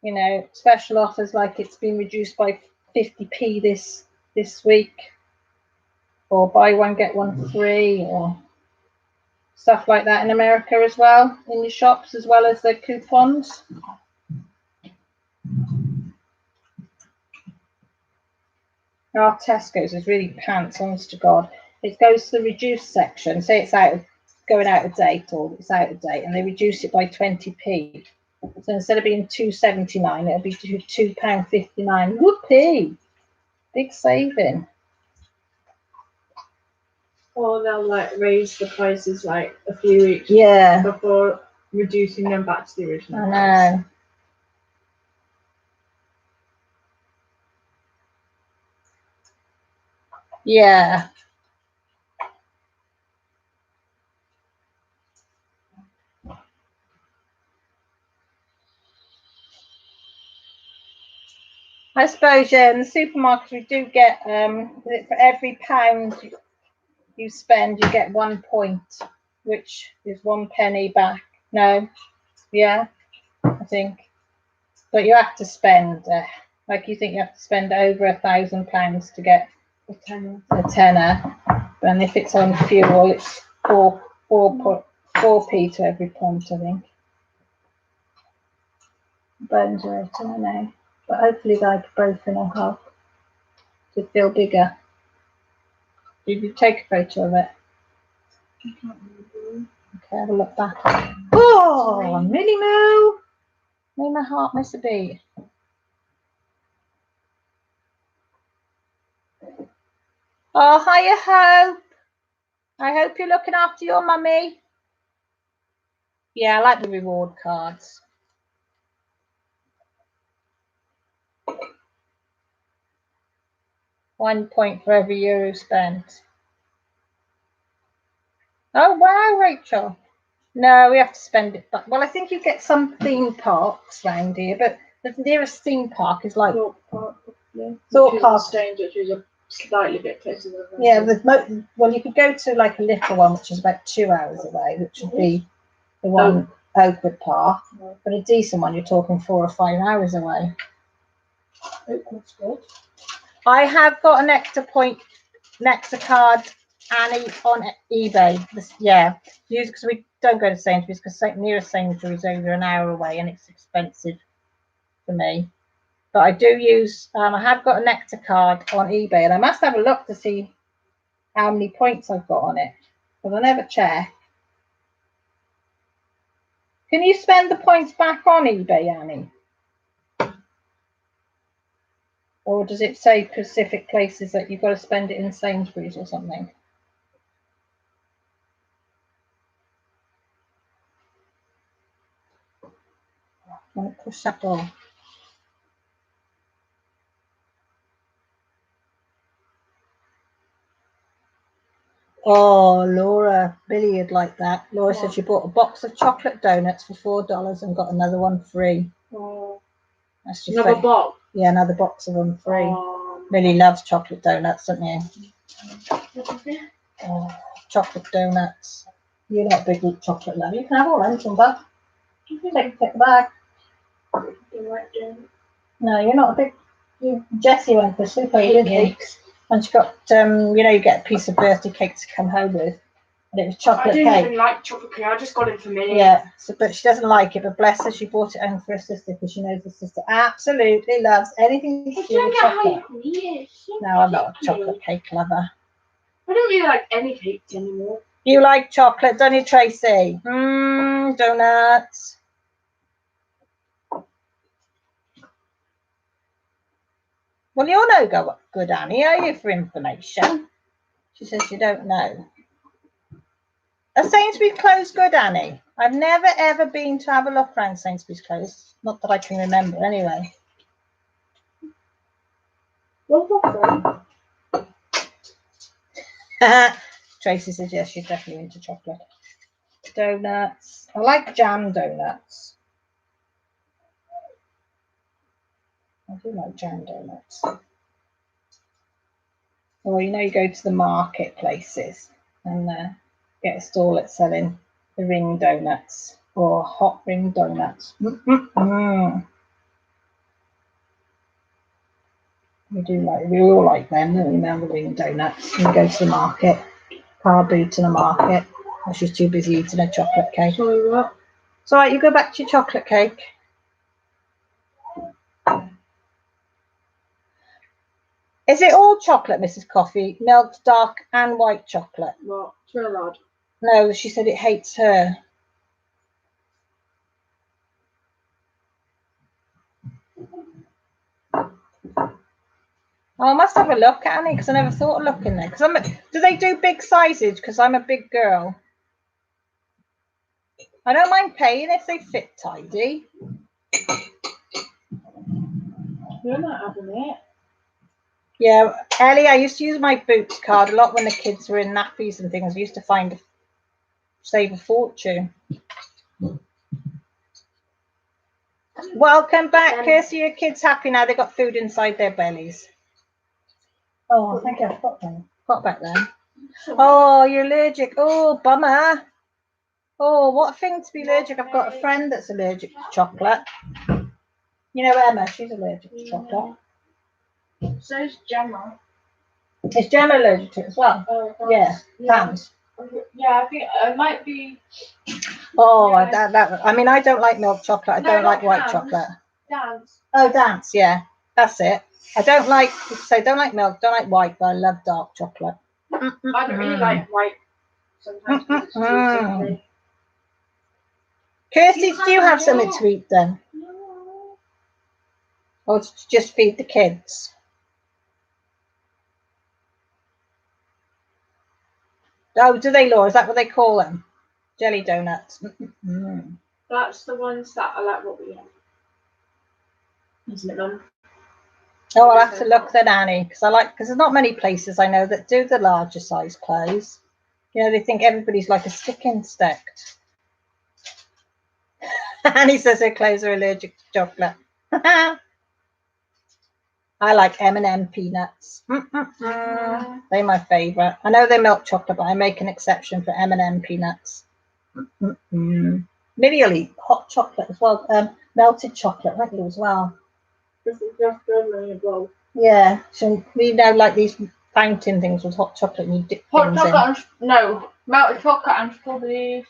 you know, special offers like it's been reduced by 50p this week, or buy one get one free, or stuff like that in America as well, in your shops as well as the coupons? Our Tesco's is really pants, honest to God. It goes to the reduced section. Say it's going out of date, or it's out of date, and they reduce it by 20p. So instead of being £2.79, it'll be £2.59. Whoopee! Big saving. Or they'll like raise the prices like a few weeks before reducing them back to the original I price. know. Yeah. I suppose, yeah, in the supermarkets we do get, for every pound you spend, you get 1 point, which is 1 penny back. No, yeah, I think. But you have to spend, like you think you have to spend over £1,000 to get a tenner. And if it's on fuel, it's 4p to every point, I think. Bones are 8, I don't know. But hopefully like both will help to feel bigger. Did you take a photo of it? Okay, have a look back. Oh, Millie Moo! Made my heart miss a beat. Oh, hiya, Hope. I hope you're looking after your mummy. Yeah, I like the reward cards. £1 point for every euro spent. Oh, wow, Rachel. No, we have to spend it back. Well, I think you get some theme parks around here, but the nearest theme park is like Thought Park. Yeah. Thought Park. Staines, which is a slightly bit closer than that. Yeah, well, you could go to like a little one, which is about 2 hours away, which would be the one Oakwood Park. But a decent one, you're talking 4 or 5 hours away. Oakwood's good. I have got an Nectar card, Annie, on eBay. Yeah, because we don't go to Sainsbury's because nearest Sainsbury's is over an hour away and it's expensive for me. But I do use, I have got a Nectar card on eBay, and I must have a look to see how many points I've got on it, because I never check. Can you spend the points back on eBay, Annie? Or does it say specific places that you've got to spend it in Sainsbury's or something? I'm going to push that door. Oh, Laura, Billy would like that. Laura said she bought a box of chocolate donuts for $4 and got another one free. Oh. That's just Another box? Yeah, another box of them free. Oh. Billy loves chocolate donuts, doesn't you? Oh, chocolate donuts. You're not a big chocolate lover. You can have all them, Chumba. Take the bag. No, you're not a big. Jessie went for super, didn't you? And she got, you get a piece of birthday cake to come home with. And it was chocolate cake. I didn't even like chocolate cake. I just got it for me. Yeah, but she doesn't like it. But bless her, she bought it home for her sister because she knows her sister absolutely loves anything to do with chocolate. No, I'm not a chocolate cake lover. I don't really like any cakes anymore. You like chocolate, don't you, Tracy? Donuts. Well, you're no good, Annie, are you, for information? She says you don't know. Are Sainsbury's closed good, Annie? I've never, ever been to have a look around Sainsbury's closed. Not that I can remember, anyway. Tracy says yes, she's definitely into chocolate. Donuts. I like jam donuts. I do like jam donuts. Or you go to the marketplaces and get a stall that's selling the ring donuts or hot ring donuts. We all like them, don't we? The ring donuts. And we go to the market. Car boot to the market. She's too busy eating a chocolate cake. Sorry, what? It's all right, you go back to your chocolate cake. Is it all chocolate, Mrs. Coffee? Milk, dark and white chocolate? What? Trilard? No, she said it hates her. Oh, I must have a look, Annie, because I never thought of looking there. Do they do big sizes? Because I'm a big girl. I don't mind paying if they fit tidy. You're not having it. Yeah, Ellie, I used to use my Boots card a lot when the kids were in nappies and things. I used to save a fortune. Welcome back, Kirsty. Your kids happy now? They got food inside their bellies. Oh, I think I've got them. Got back then. Oh, you're allergic. Oh, bummer. Oh, what a thing to be allergic. I've got a friend that's allergic to chocolate. You know Emma, she's allergic to chocolate. So is Gemma. Is Gemma allergic to it as well? Yeah, Pam's. Yeah, I think it might be. Oh, yeah. I mean, I don't like milk chocolate. I don't like white chocolate. Dance. Oh, dance, yeah. That's it. I don't like milk, don't like white, but I love dark chocolate. I don't really like white sometimes because it's too sickly. Kirsty, do you have something to eat then? No. Or to just feed the kids? Oh, do they, Laura? Is that what they call them? Jelly donuts. That's the ones that are like what we have. Isn't it, Mum? Oh, I'll have to look then, Annie, because there's not many places I know that do the larger size clothes. They think everybody's like a stick insect. Annie says her clothes are allergic to chocolate. I like M&M peanuts. They're my favourite. I know they're milk chocolate, but I make an exception for M&M peanuts. Maybe I'll eat hot chocolate as well. Melted chocolate, won't you, as well? This is just as well. Yeah. So like these fountain things with hot chocolate and you dip things in. Melted chocolate and strawberries.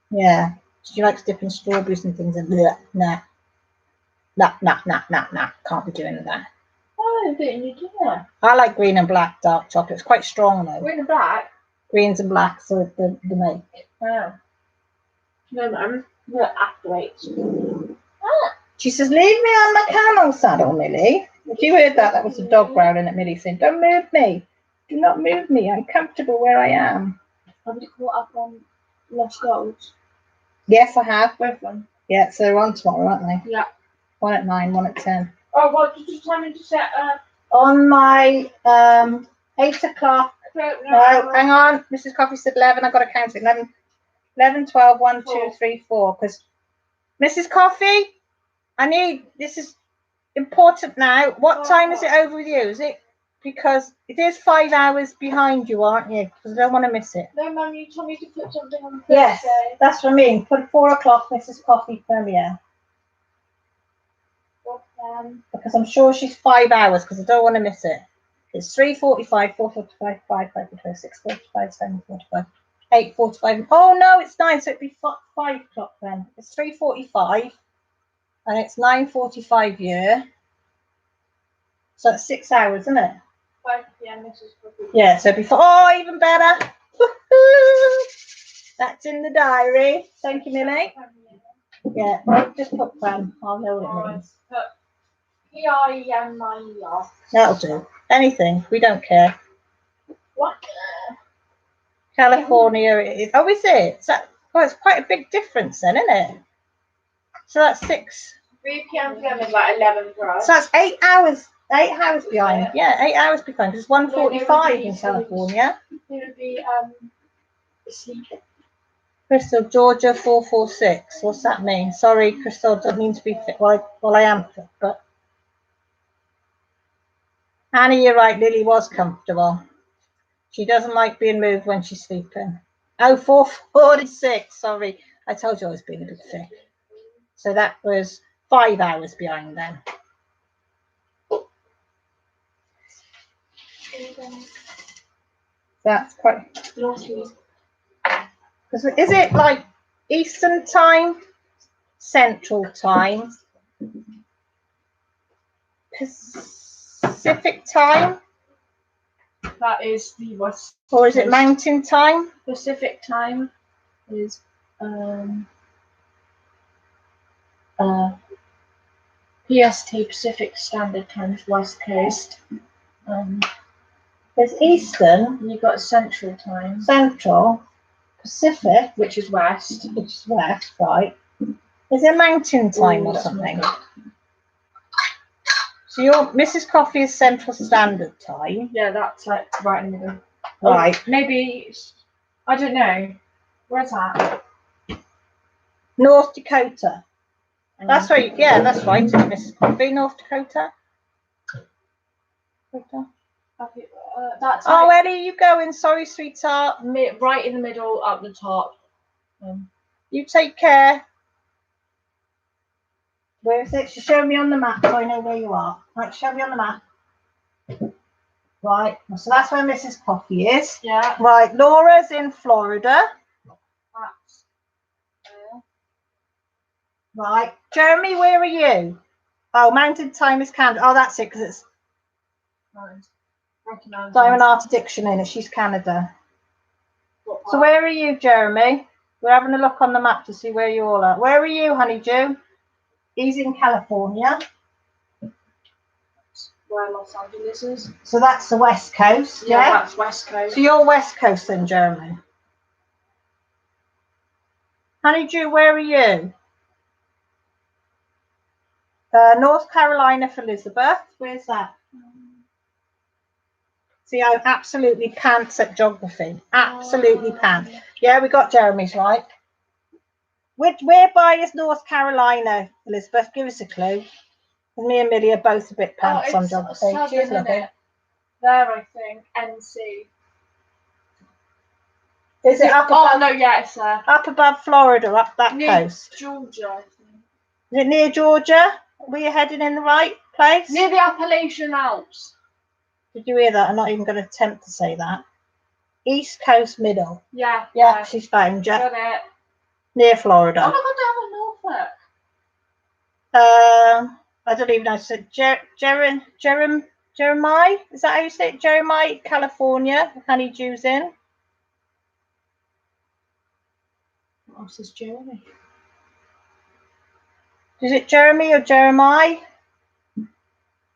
Yeah. Do you like dipping strawberries and things in? Nah. Nah. Can't be doing that. Oh, didn't you do that? I like green and black dark chocolate. It's quite strong though. Green and black? Greens and blacks are the make. Oh. No, Mum. We're afterwards. She says, leave me on my camel saddle, Millie. If you heard that, that was the dog growling at Millie saying, don't move me. Do not move me. I'm comfortable where I am. Have you caught up on Lost Girls? Yes, I have. Both of them? Yeah, so they're on tomorrow, aren't they? Yeah. One at 9, one at 10. Oh, what did you tell me to set up? On my 8 o'clock. No, hang on. Mrs. Coffee said 11. I've got to count it. 11, 12, 1, 2, 3, 4. Because Mrs. Coffee, this is important now. What time is it over with you? Is it because it is 5 hours behind you, aren't you? Because I don't want to miss it. No, Mum, you told me to put something on Thursday. Yes, that's what I mean. Put 4 o'clock, Mrs. Coffee premiere. Because I'm sure she's 5 hours, because I don't want to miss it. It's 3:45, 4:45, 5:45, 6:45, 7:45, 8:45. Oh no, it's 9, so it'd be 5 o'clock then. It's 3:45 and it's 9:45 here. So it's 6 hours, isn't it? 5 p.m. Mrs. Coffee. Yeah, so before. Oh, even better. That's in the diary. Thank you, Millie. Yeah, well, just put Pram. I'll know what it means. Put P-I-M-I-E-R. That'll do. Anything. We don't care. What? California it is. Oh, is it? So, well, it's quite a big difference then, isn't it? So that's 6. 3 p.m. PM is like 11 for us. So that's 8 hours. 8 hours behind. Yeah, 8 hours behind. Because it's 1:45 in California. It would be sleep. Crystal, Georgia 446. What's that mean? Sorry, Crystal, doesn't mean to be fit. Well, I am fit, but Annie, you're right. Lily was comfortable. She doesn't like being moved when she's sleeping. Oh, 446. Sorry, I told you I was being a bit thick. So that was 5 hours behind then. That's quite. Is it like Eastern time, Central time, Pacific time? That is the West. Or is it Mountain time? Pacific time is PST, Pacific Standard Time, is West Coast. There's Eastern. And you've got Central Time. Central. Pacific. Which is West. Which is West, right. Is it Mountain time or something? So your Mrs. Coffee is Central Standard Time. Yeah, that's like right in the middle. Right. Oh, maybe, I don't know. Where's that? North Dakota. That's right. Yeah, that's right. It's Mrs. Coffee, North Dakota. That's oh, where are you going? Sorry, sweetheart. Right in the middle, up the top. You take care. Where is it? Show me on the map so I know where you are. Right, show me on the map. Right, so that's where Mrs. Coffee is. Yeah. Right, Laura's in Florida. That's right. Jeremy, where are you? Oh, Mountain Time is Canada. Oh, that's it, because it's Diamond Art Addiction in it. She's Canada. So where are you, Jeremy? We're having a look on the map to see where you all are. Where are you, Honeydew? He's in California. Where Los Angeles is. So that's the West Coast, yeah? That's West Coast. So you're West Coast then, Jeremy. Honeydew, where are you? North Carolina for Elizabeth. Where's that? See, I absolutely pants at geography. Absolutely pants. Yeah, we got Jeremy's right. Whereby is North Carolina, Elizabeth? Give us a clue. Me and Millie are both a bit pants on geography. She's looking. There, I think. NC. Is it up above? Oh, no, yeah, it's there. Up above Florida, up that near coast. Georgia, I think. Is it near Georgia? Were you heading in the right place? Near the Appalachian Alps. Did you hear that? I'm not even going to attempt to say that. East Coast Middle. Yeah. Yeah, she's found you. Got it. Near Florida. Oh my God, they have a Norfolk. I don't even know. So Jeremiah? Is that how you say it? Jeremiah, California. Honeydew's in. What else is Jeremy? Is it Jeremy or Jeremiah?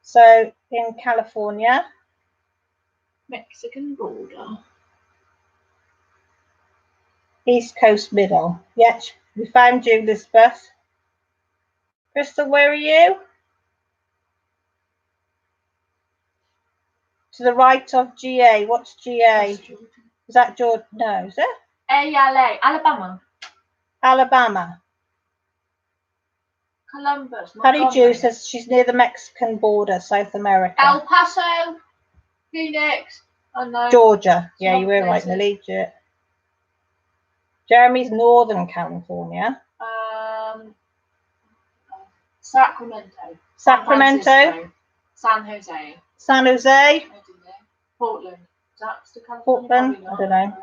So in California. Mexican border. East Coast Middle. Yes, we found you, Elizabeth. Crystal, where are you? To the right of GA. What's GA? Is that Georgia? No, is it? ALA, Alabama. Alabama. Columbus. Honeydew says she's near the Mexican border, South America. El Paso. Phoenix. Oh no. Georgia. Yeah, you were right, places. Millie. Jeremy's Northern California. Sacramento. Sacramento. Francisco, San Jose. San Jose. I don't know. Portland. Is that still California? Portland. Probably I not.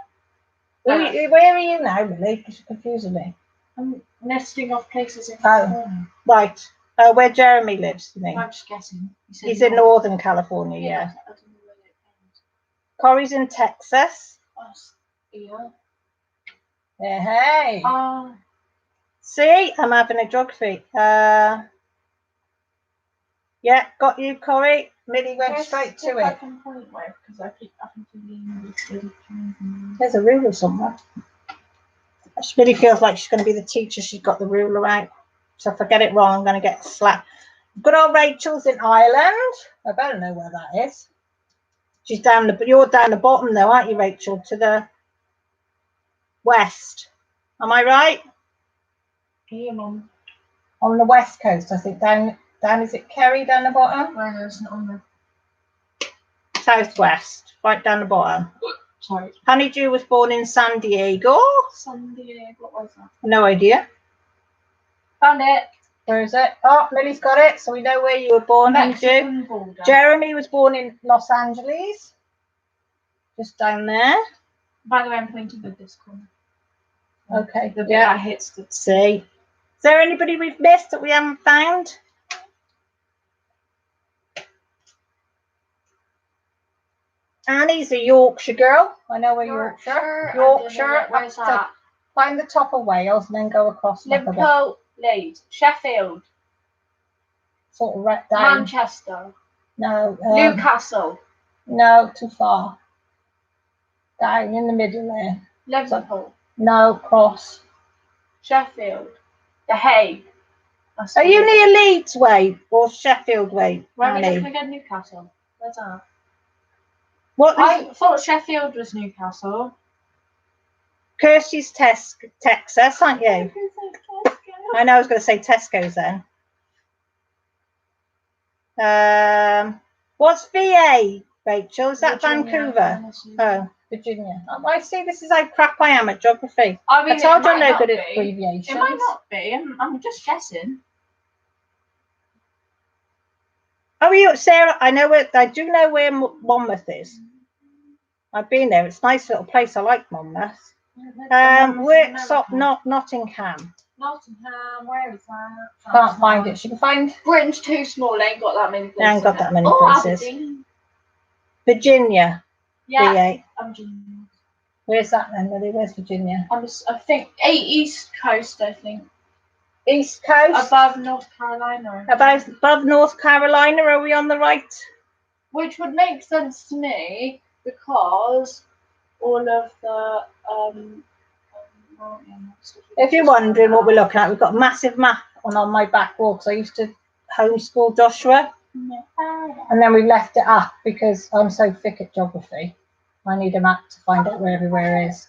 don't know. Where are you now, Millie? Because you're confusing me. I'm nesting off places in California. Right. Where Jeremy lives, you mean? I'm just guessing. He's in Northern California, yeah. I don't know where it ends. Corey's in Texas. Yeah. Hey. See, I'm having a geography. Yeah, got you, Corey. Millie went straight to it. Because I keep having to lean. There's a ruler somewhere. She really feels like she's going to be the teacher. She's got the ruler out. So if I get it wrong, I'm going to get slapped. Good old Rachel's in Ireland. I better know where that is. She's down the. You're down the bottom though, aren't you, Rachel? To the west. Am I right? Yeah, Mum. On the west coast, I think. Down. Is it Kerry down the bottom? No, it's not on the Southwest, right down the bottom. Sorry. Honeydew was born in San Diego. San Diego. What was that? No idea. Found it. Where is it? Oh, Millie's got it. So we know where you were born, Honeydew. Jeremy was born in Los Angeles. Just down there. By the way, I'm pointing with this corner. Okay. The bit I hit. See. Is there anybody we've missed that we haven't found? Annie's a Yorkshire girl. I know where Yorkshire. Where's that? Find the top of Wales and then go across. Liverpool, Leeds, Sheffield, sort of right down. Manchester. No. Newcastle. No, too far. Down in the middle there. Liverpool. No, cross. Sheffield. The Hague. Are you near Leeds way or Sheffield way? Where are we looking again? Newcastle. Where's that? What? I thought Sheffield was Newcastle. Kirsty's Texas, aren't you? I know I was going to say Tesco's then. What's VA, Rachel? Is that Virginia, Vancouver? Oh, Virginia. I see. This is how crap I am at geography. I mean, I told you I'm no good at abbreviations. It might not be. I'm just guessing. Oh, you, Sarah? I know where. I do know where Monmouth is. I've been there. It's a nice little place. I like Monmouth. Works up Nottingham. Nottingham, where is that? Can't find it. She can find. Britain's too small. They ain't got that many places. They ain't got that many places. Aberdeen. Virginia. Yeah. Virginia. Where's that then, Lily? Where's Virginia? I think East Coast. I think. East Coast. Above North Carolina. Above North Carolina. Are we on the right? Which would make sense to me because all of the if you're wondering what we're looking at, we've got a massive map on my back wall because I used to homeschool Joshua, and then we left it up because I'm so thick at geography. I need a map to find out where everywhere is.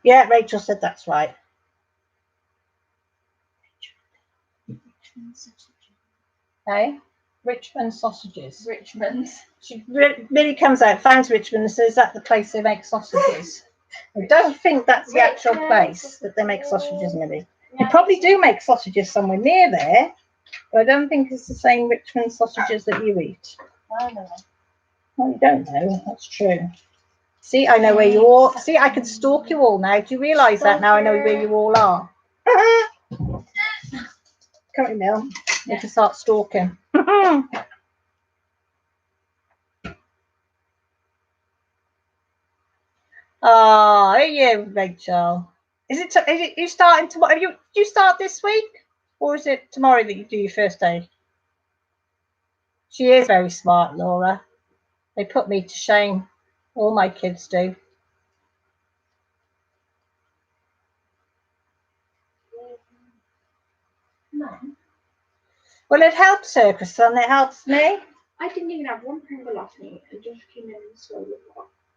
Yeah, Rachel said that's right. Hey, Richmond sausages. Richmond. Millie comes out, finds Richmond, and says, "Is that the place they make sausages?" I don't think that's the actual place that they make sausages, Millie. They probably do make sausages somewhere near there, but I don't think it's the same Richmond sausages that you eat. I know. Well, you don't know. That's true. See, I know where you all. See, I can stalk you all now. Do you realise that now? I know where you all are. Come here, Mill. We can start stalking. Oh, are you, Rachel? Is it you starting tomorrow? Do you start this week, or is it tomorrow that you do your first day? She is very smart, Laura. They put me to shame. All my kids do. No. Well, it helps her, and it helps me. I didn't even have one Pringle last night. It just came in and slowly.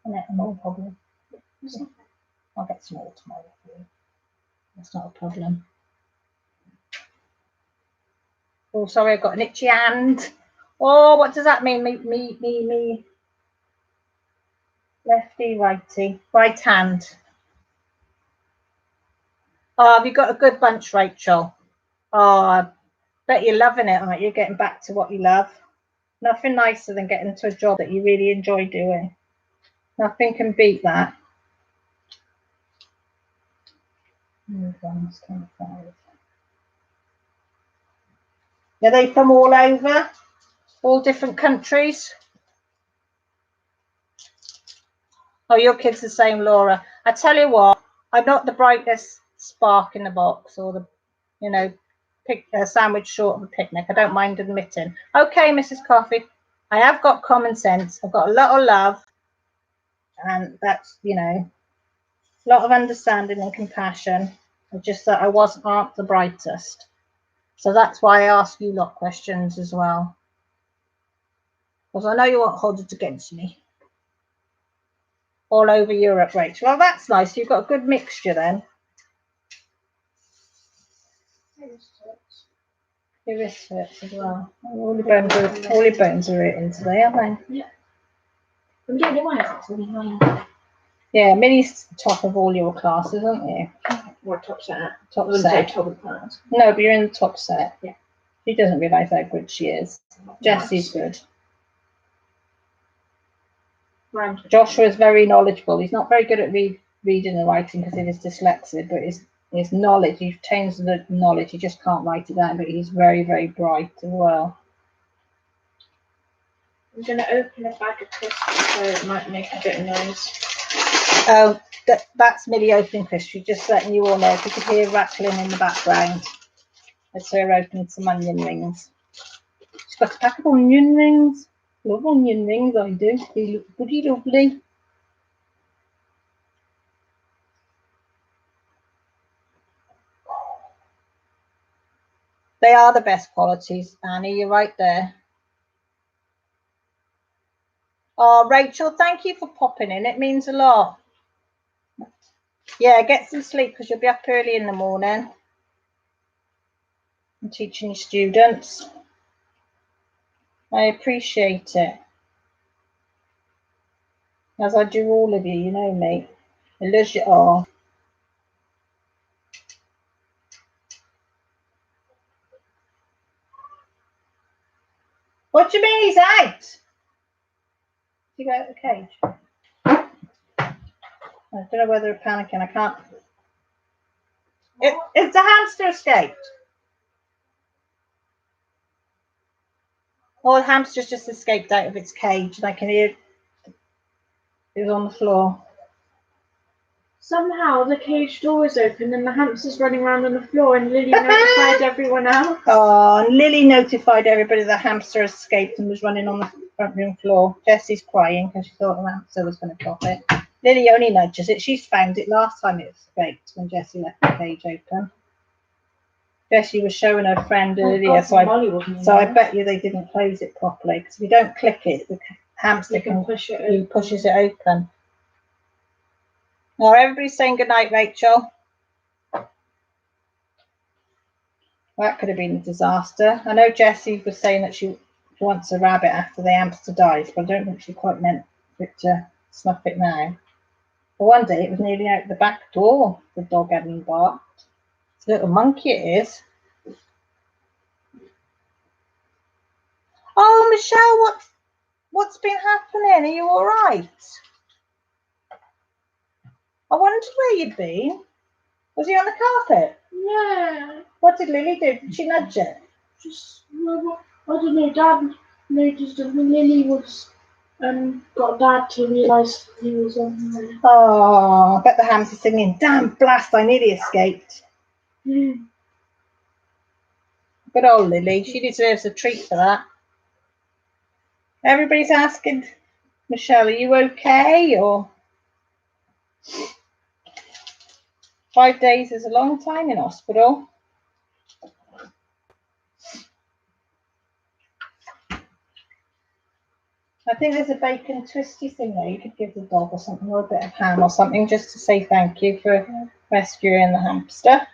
No problem. I'll get some more tomorrow for you. That's not a problem. Oh, sorry, I've got an itchy hand. Oh, what does that mean? Me. Lefty, righty, right hand. Oh, have you got a good bunch, Rachel? Oh, I bet you're loving it, aren't you? Getting back to what you love. Nothing nicer than getting into a job that you really enjoy doing. Nothing can beat that. Are they from all over? All different countries? Oh, your kid's the same, Laura. I tell you what, I'm not the brightest spark in the box or the, you know, sandwich short of a picnic. I don't mind admitting. Okay, Mrs. Coffee, I have got common sense. I've got a lot of love, and that's, you know, a lot of understanding and compassion. It's just that I aren't the brightest. So that's why I ask you lot questions as well. Because I know you won't hold it against me. All over Europe, Rachel. Well, that's nice. You've got a good mixture then. Your wrist hurts as well. All your bones are hurting today, aren't they? Yeah. I'm getting my house. Yeah, Minnie's top of all your classes, aren't you? What top set? Top set. Top of the class. No, but you're in the top set. Yeah. She doesn't realise how good she is. Jessie's good. Right. Joshua's very knowledgeable. He's not very good at reading and writing because of his dyslexia, but his knowledge, he retains the knowledge, he just can't write it down, but he's very, very bright as well. I'm going to open a bag of crisps so it might make a bit of noise. Oh, that's Millie opening crisps. She's just letting you all know. If you could hear rattling in the background, that's her opening some onion rings. She's got a pack of onion rings. Love onion rings, I do. They look pretty lovely. They are the best qualities, Annie. You're right there. Oh, Rachel, thank you for popping in. It means a lot. Yeah, get some sleep because you'll be up early in the morning and teaching your students. I appreciate it. As I do all of you, you know me. I love you all. What do you mean he's out? Did you go out the cage? I don't know whether they're panicking. I can't. Is the hamster escaped? Oh, the hamster's just escaped out of its cage and I can hear it was on the floor. Somehow the cage door is open and the hamster's running around on the floor and Lily notified everyone else. Oh, and Lily notified everybody the hamster escaped and was running on the front room floor. Jessie's crying because she thought the hamster was going to drop it. Lily only nudges it. She's found it last time it escaped when Jessie left the cage open. Jessie was showing her friend earlier, so I bet you they didn't close it properly because if you don't click it, the hamster pushes it open. Now everybody's saying good night, Rachel. That could have been a disaster. I know Jessie was saying that she wants a rabbit after the hamster dies, but I don't think she quite meant it to snuff it now. But one day it was nearly out the back door. The dog hadn't barked. It's a little monkey it is. Oh, Michelle, what's been happening? Are you all right? I wondered where you'd been. Was he on the carpet? Yeah. What did Lily do? Did she nudge it? Just, I don't know, Dad noticed that Lily was, got Dad to realise he was on there. Oh, I bet the hamster's singing, damn blast, I nearly escaped. Mm. Good old Lily, she deserves a treat for that. Everybody's asking, Michelle, are you okay? Or 5 days is a long time in hospital. I think there's a bacon twisty thing there you could give the dog or something, or a bit of ham or something, just to say thank you for rescuing the hamster.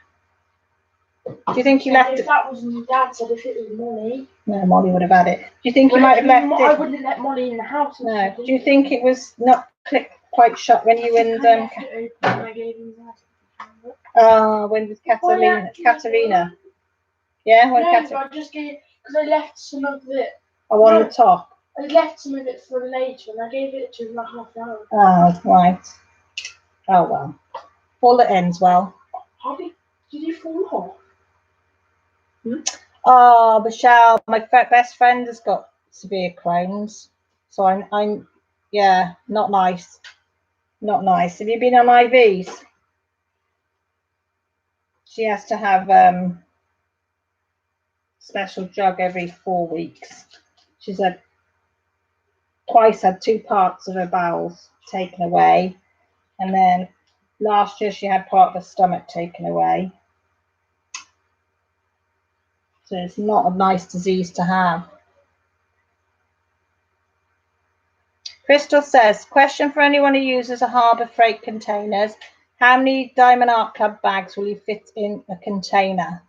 Do you think you left If it? that was my dad said if it was Molly. No, Molly would have had it. Do you think you Well, might have left I it? wouldn't let Molly in the house. No. Do you think it was not clicked quite shut when you and I gave him that. when with Katerina? Yeah, when No, Katerina. I just gave because I left some of it. Oh, on the top. I left some of it for later, and I gave it to him like half an hour. Oh, right. Oh well. All that ends well. How did you fall off? Oh, Michelle, my best friend has got severe Crohn's, so I'm, yeah, not nice, not nice. Have you been on IVs? She has to have special drug every 4 weeks. She's had twice had 2 parts of her bowels taken away, and then last year she had part of her stomach taken away. So it's not a nice disease to have. Crystal says, question for anyone who uses a Harbour Freight containers. How many Diamond Art Club bags will you fit in a container?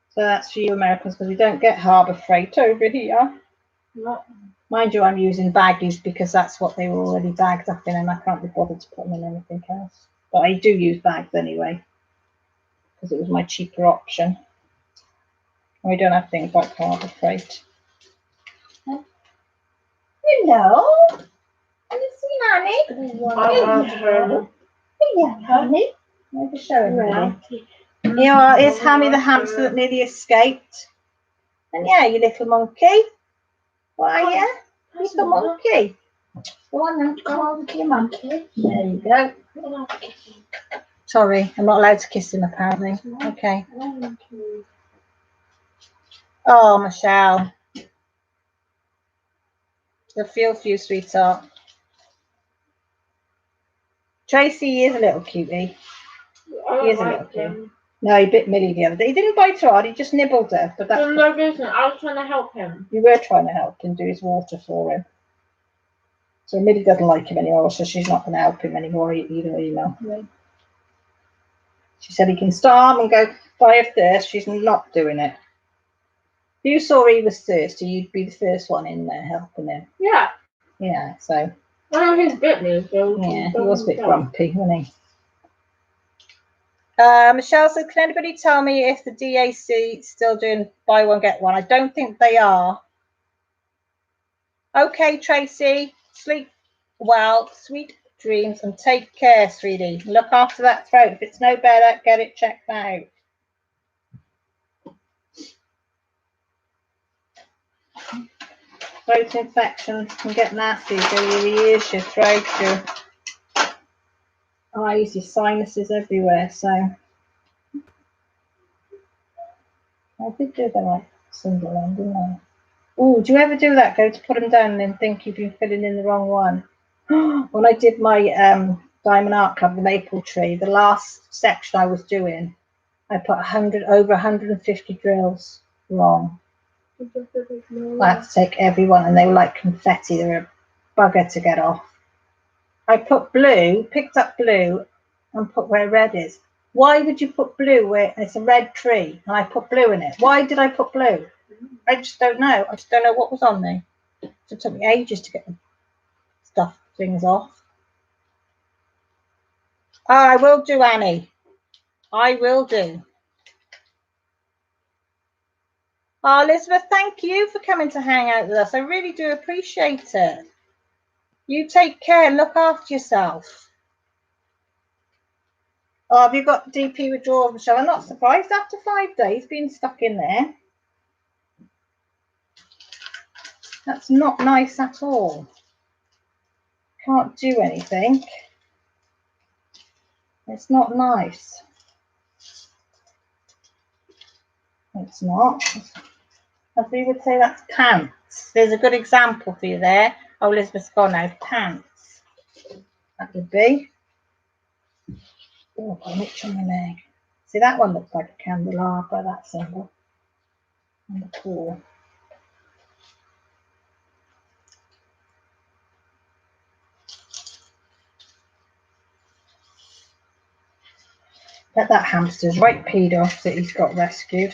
So that's for you Americans, because we don't get Harbour Freight over here. No. Mind you, I'm using baggies because that's what they were already bagged up in, and I can't be bothered to put them in anything else. But I do use bags anyway, because it was my cheaper option. And we don't have things like Harbour Freight. Hello. Have you seen Annie? Yeah, honey. Let me show everybody. Here is Hammy the hamster that nearly escaped. And yeah, you little monkey. What are you? Little monkey. Go on then, go over to your monkey. There you go. Sorry, I'm not allowed to kiss him apparently. Okay. Oh, Michelle. I feel for you, sweetheart. Tracy is a little cutie. He is a little cutie. No, he bit Millie the other day. He didn't bite her hard, he just nibbled her. But that's no reason. I was trying to help him. You were trying to help him do his water for him. So Millie doesn't like him anymore, so she's not going to help him anymore either email. Right. She said he can starve and go die of thirst. She's not doing it. If you saw he was thirsty, you'd be the first one in there helping him. Yeah. Yeah, so. Well, he's bit me, so. Yeah, he was a bit grumpy, wasn't he? Michelle said, can anybody tell me if the DAC is still doing buy one, get one? I don't think they are. Okay, Tracy, sleep well, sweet dreams, and take care, sweetie. Look after that throat. If it's no better, get it checked out. Throat infection can get nasty. Go your ears, your throat, your eyes, your sinuses everywhere. So I did do the right single one, didn't I? Oh, do you ever do that? Go to put them down and then think you've been filling in the wrong one. When I did my Diamond Art Club, the maple tree, the last section I was doing, I put over 150 drills wrong. I had to take every one, and they were like confetti. They were a bugger to get off. I put blue, picked up blue, and put where red is. Why would you put blue where it's a red tree and I put blue in it? Why did I put blue? I just don't know. I just don't know what was on there. It took me ages to get the things off. Oh, I will do, Annie. I will do. Oh, Elizabeth, thank you for coming to hang out with us. I really do appreciate it. You take care. Look after yourself. Oh, have you got DP withdrawal, Michelle? I'm not surprised after 5 days being stuck in there. That's not nice at all. Can't do anything. It's not nice. It's not. As we would say, that's pants. There's a good example for you there. Oh, Elizabeth's gone now. Pants. That would be. Oh, I've got an itch on my leg. See, that one looks like a candelabra, that symbol. And the core. Bet that hamster's right peed off that he's got rescued.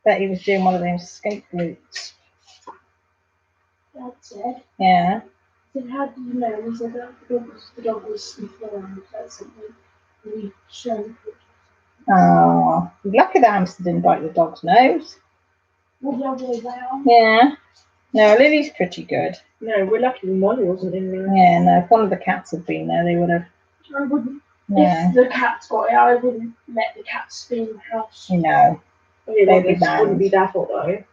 Bet he was doing one of those escape routes. Dad said. Yeah. He said, how do you know? He said that the dog was sniffing around. That's something we showed. Oh, lucky the hamster didn't bite the dog's nose. What the other way round? Yeah. No, Lily's pretty good. No, we're lucky Molly wasn't in there. Yeah, no, if one of the cats had been there, they would have. I wouldn't. No. If the cat's got it, I wouldn't let the cats be in the house. No. Yeah, They'd be banned. wouldn't be that fault though.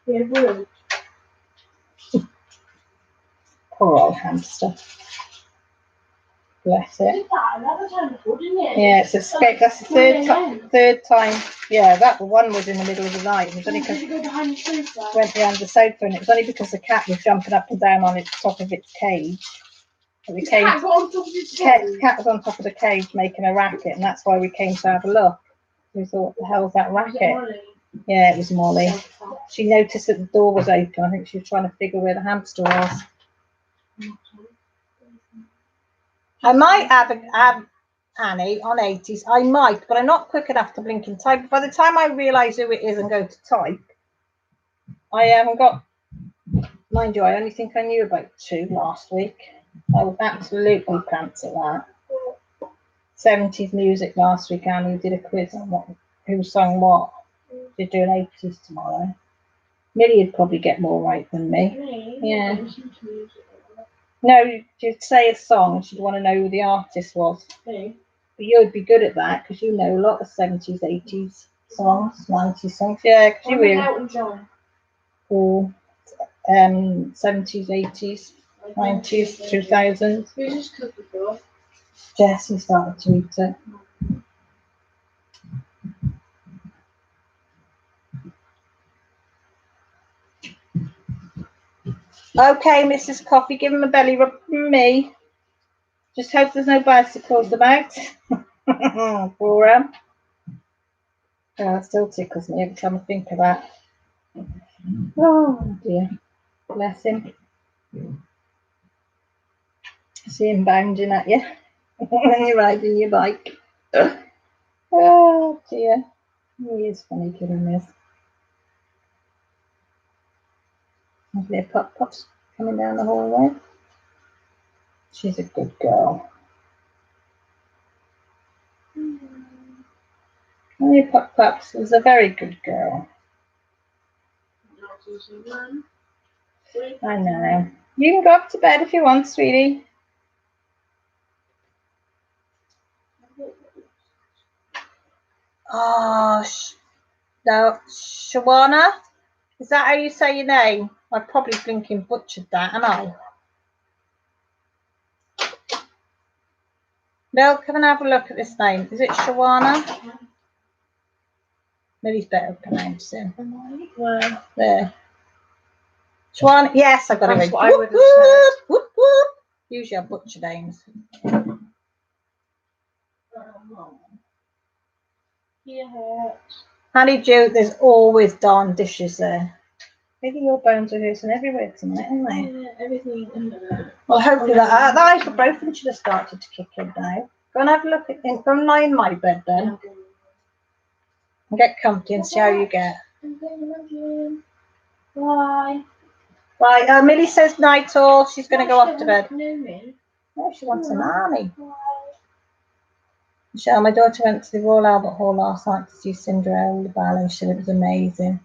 Yeah, it would. Poor old hamster. Bless it. Did that another time before, didn't it? Yeah, it's escaped. That's the third time. Yeah, that one was in the middle of the night. It was only because Did it go behind the sofa? went behind the sofa, and it was only because the cat was jumping up and down on its top of its cage. The cat got on top of its cat was on top of the cage making a racket, and that's why we came to have a look. We thought, what the hell's that racket? Yeah, it was Molly. She noticed that the door was open. I think she was trying to figure where the hamster was. I might have Annie on 80s. I might, but I'm not quick enough to blink and type. By the time I realise who it is and go to type, I haven't got. Mind you, I only think I knew about 2 last week. I was absolutely pants at that. 70s music last week. Annie did a quiz on who sang what. You're doing 80s tomorrow. Millie would probably get more right than me. Yeah. No, you'd say a song. She'd want to know who the artist was. But you'd be good at that because you know a lot of 70s, 80s songs, 90s songs. Yeah, because you will. Elton John. Or 70s, 80s, 90s, 2000s. Who's this cookie for? Jessie started to eat it. Okay, Mrs. Coffee, give him a belly rub from me. Just hope there's no bicycles about. For him. Oh, it still tickles me every time I think of that. Oh dear. Bless him. See him bounding at you when you're riding your bike. Oh dear. He is funny, killing this. Lovely pup pups coming down the hallway. She's a good girl. Only pup pups is a very good girl. I know. You can go up to bed if you want, sweetie. Oh, no, Shawana? Is that how you say your name? I probably blinking butchered that, am I? Bill, come and have a look at this name. Is it Shawana? Millie's better pronouncing. Well, there. Shawana, yes, I got it right. That's what I would have said. Whoop, whoop. Usually I butcher names. yeah. Honeydew, there's always darn dishes there. Maybe your bones are hurting everywhere tonight, aren't they? Yeah, everything. Well, hopefully that ibuprofen should have started to kick in now. Go and have a look at it. Go and lie in my bed then. And get comfy and see how you get. Bye. Right, Millie says night all. She's going to go off to bed. Me. No, she wants a nanny. Michelle, my daughter went to the Royal Albert Hall last night to see Cinderella the ballet. She said it was amazing.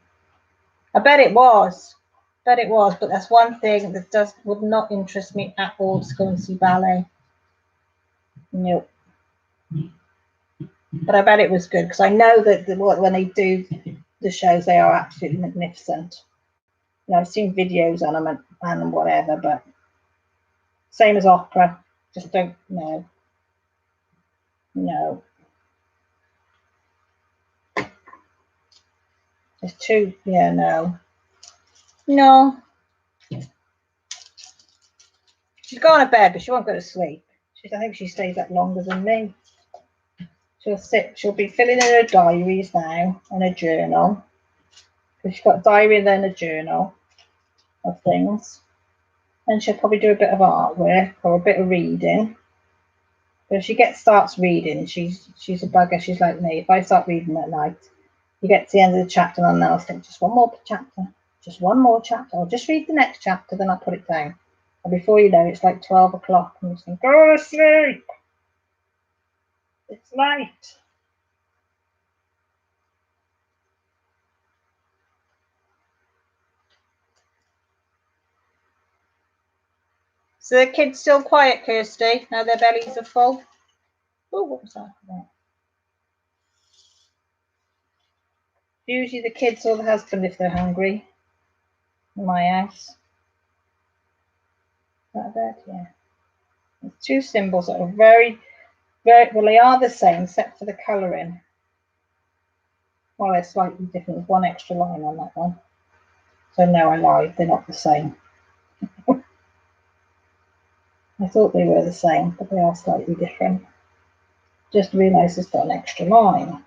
I bet it was. But that's one thing that would not interest me at all, to go and see ballet. Nope. But I bet it was good because I know that when they do the shows, they are absolutely magnificent. You know, I've seen videos on them and whatever, but same as opera. Just don't know. No. It's too, yeah, no. No. She's going to bed, but she won't go to sleep. I think she stays up longer than me. She'll be filling in her diaries now and a journal. Because she's got a diary and then a journal of things. And she'll probably do a bit of artwork or a bit of reading. But if she starts reading, she's a bugger. She's like me. If I start reading at night, you get to the end of the chapter and then I'll think, just one more chapter. Just one more chapter. I'll just read the next chapter, then I'll put it down. And before you know it, it's like 12 o'clock. And you think, go to sleep. It's late. So the kids still quiet, Kirsty? Now their bellies are full? Oh, what was that? Usually the kids or the husband if they're hungry. In my house. Is that a bed? Yeah. There's two symbols that are very, very, well, they are the same except for the colouring. Well, they're slightly different. There's one extra line on that one. So no, I lied. They're not the same. I thought they were the same, but they are slightly different. Just realised it's got an extra line.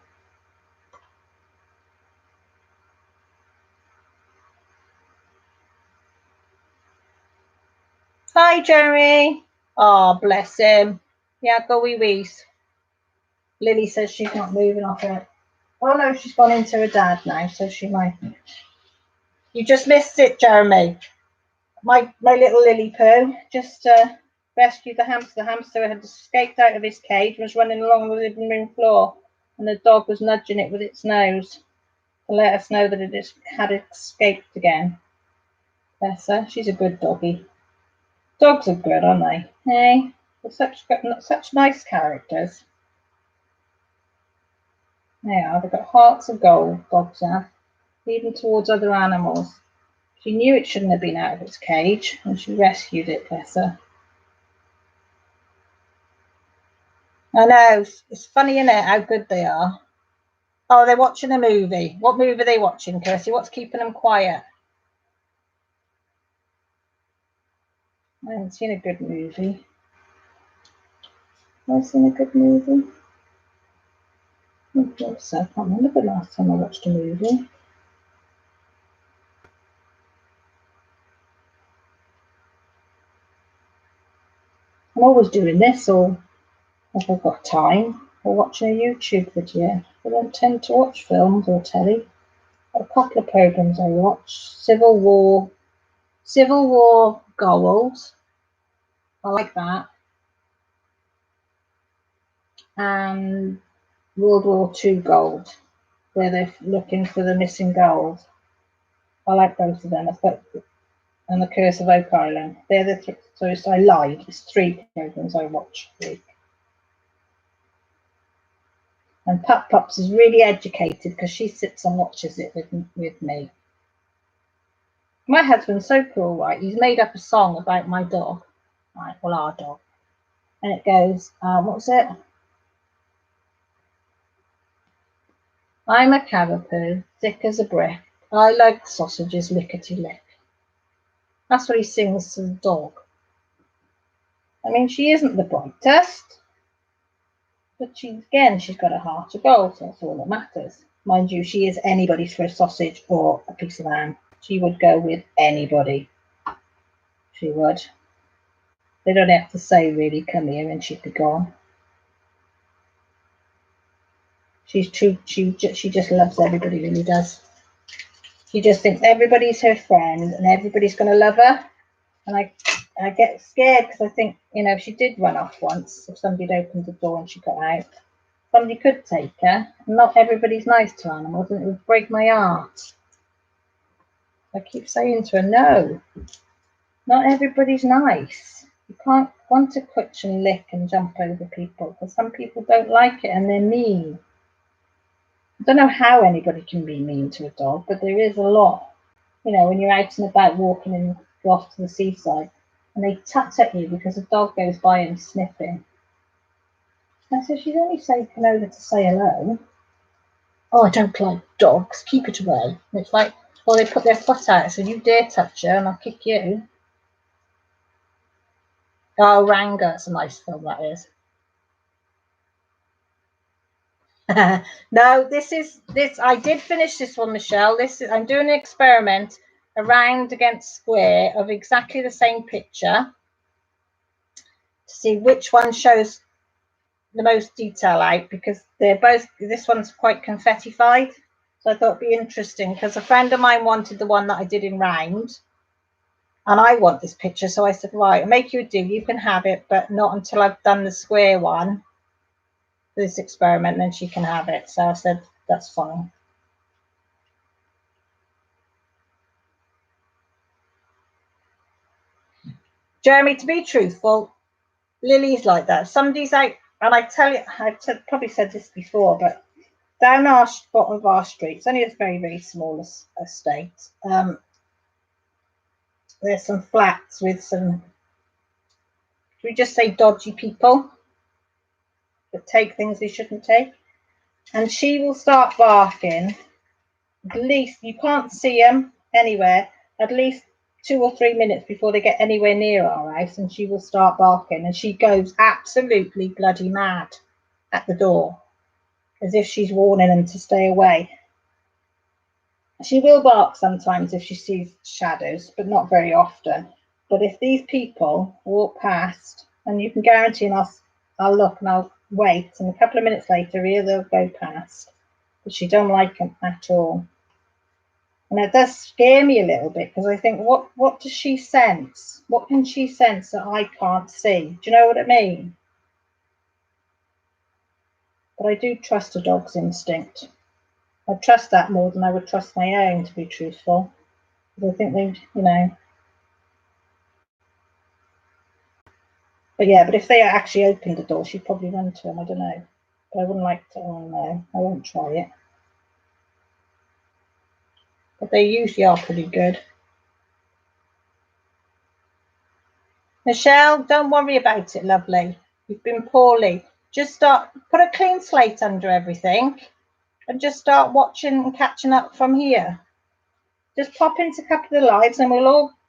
Hi, Jeremy. Oh, bless him. Yeah, go wee wees. Lily says she's not moving off it. Oh no, she's gone into her dad now, so she might. You just missed it, Jeremy. My little Lily poo just rescued the hamster. The hamster had escaped out of his cage, was running along the living room floor, and the dog was nudging it with its nose to let us know that it had escaped again. Bless her. She's a good doggy. Dogs are good, aren't they? Hey, they're such nice characters. They are. They've got hearts of gold, dogs have, even towards other animals. She knew it shouldn't have been out of its cage, and she rescued it, bless her. I know, it's funny, isn't it, how good they are? Oh, they're watching a movie. What movie are they watching, Kirsty? What's keeping them quiet? I haven't seen a good movie. Have I seen a good movie? I don't think so. I can't remember the last time I watched a movie. I'm always doing this, or if I've got time, or watching a YouTube video. I don't tend to watch films or telly. A couple of programs I watch. Civil War Gold. I like that. And World War II Gold, where they're looking for the missing gold. I like both of them. And The Curse of Oak Island. They're the three. So I lied. It's 3 programs I watch a week. And Pups is really educated because she sits and watches it with me. My husband's so cool, right? He's made up a song about my dog, right? Well, our dog. And it goes, what's it? I'm a cavapoo, thick as a brick. I like sausages lickety-lick. That's what he sings to the dog. I mean, she isn't the brightest, but she's got a heart of gold, so that's all that matters. Mind you, she is anybody's for a sausage or a piece of ham. She would go with anybody. She would. They don't have to say, really, come here, and she'd be gone. She's true. She just loves everybody, really does. She just thinks everybody's her friend and everybody's going to love her. And I get scared because I think, if she did run off once, if somebody had opened the door and she got out, somebody could take her. And not everybody's nice to animals, and it would break my heart. I keep saying to her, no, not everybody's nice. You can't want to clutch and lick and jump over people, because some people don't like it and they're mean. I don't know how anybody can be mean to a dog, but there is a lot. When you're out and about walking and go off to the seaside and they tut at you because a dog goes by and sniffing. I said, she's only taken over to say hello. Oh, I don't like dogs. Keep it away. And it's like, well, they put their foot out and said, you dare touch her and I'll kick you. Oh, Ranga. It's a nice film, that is. No, I did finish this one, Michelle. I'm doing an experiment, a round against square of exactly the same picture, to see which one shows the most detail out because they're both, this one's quite confetti-fied. So I thought it'd be interesting because a friend of mine wanted the one that I did in round. And I want this picture. So I said, right, I'll make you a deal. You can have it, but not until I've done the square one for this experiment. And then she can have it. So I said, that's fine. Jeremy, to be truthful, Lily's like that. Somebody's out, and I tell you, I've probably said this before, but down our bottom of our street, it's only a very, very small estate. There's some flats with some, we just say dodgy people that take things they shouldn't take. And she will start barking. At least, you can't see them anywhere, at least 2 or 3 minutes before they get anywhere near our house, and she will start barking, and she goes absolutely bloody mad at the door, as if she's warning them to stay away. She will bark sometimes if she sees shadows, but not very often. But if these people walk past, and you can guarantee, and I'll look and I'll wait, and a couple of minutes later, here they'll go past. But she don't like them at all. And it does scare me a little bit because I think, what does she sense? What can she sense that I can't see? Do you know what I mean? But I do trust a dog's instinct. I trust that more than I would trust my own, to be truthful. Because I think they, you know. But yeah, but if they actually opened the door, she'd probably run to them. I don't know. But I wouldn't like to, oh no, I won't try it. But they usually are pretty good. Michelle, don't worry about it, lovely. You've been poorly. Just put a clean slate under everything and just start watching and catching up from here. Just pop into a couple of the lives and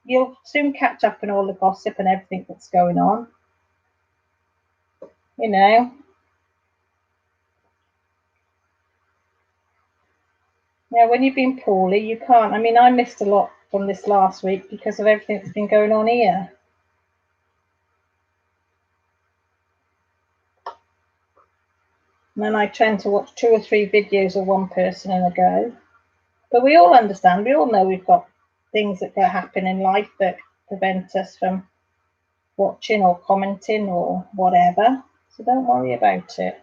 you'll soon catch up on all the gossip and everything that's going on. You know. Yeah, when you've been poorly, you can't. I mean, I missed a lot from this last week because of everything that's been going on here. And then I tend to watch 2 or 3 videos of one person in a go. But we all understand, we all know we've got things that happen in life that prevent us from watching or commenting or whatever. So don't worry about it.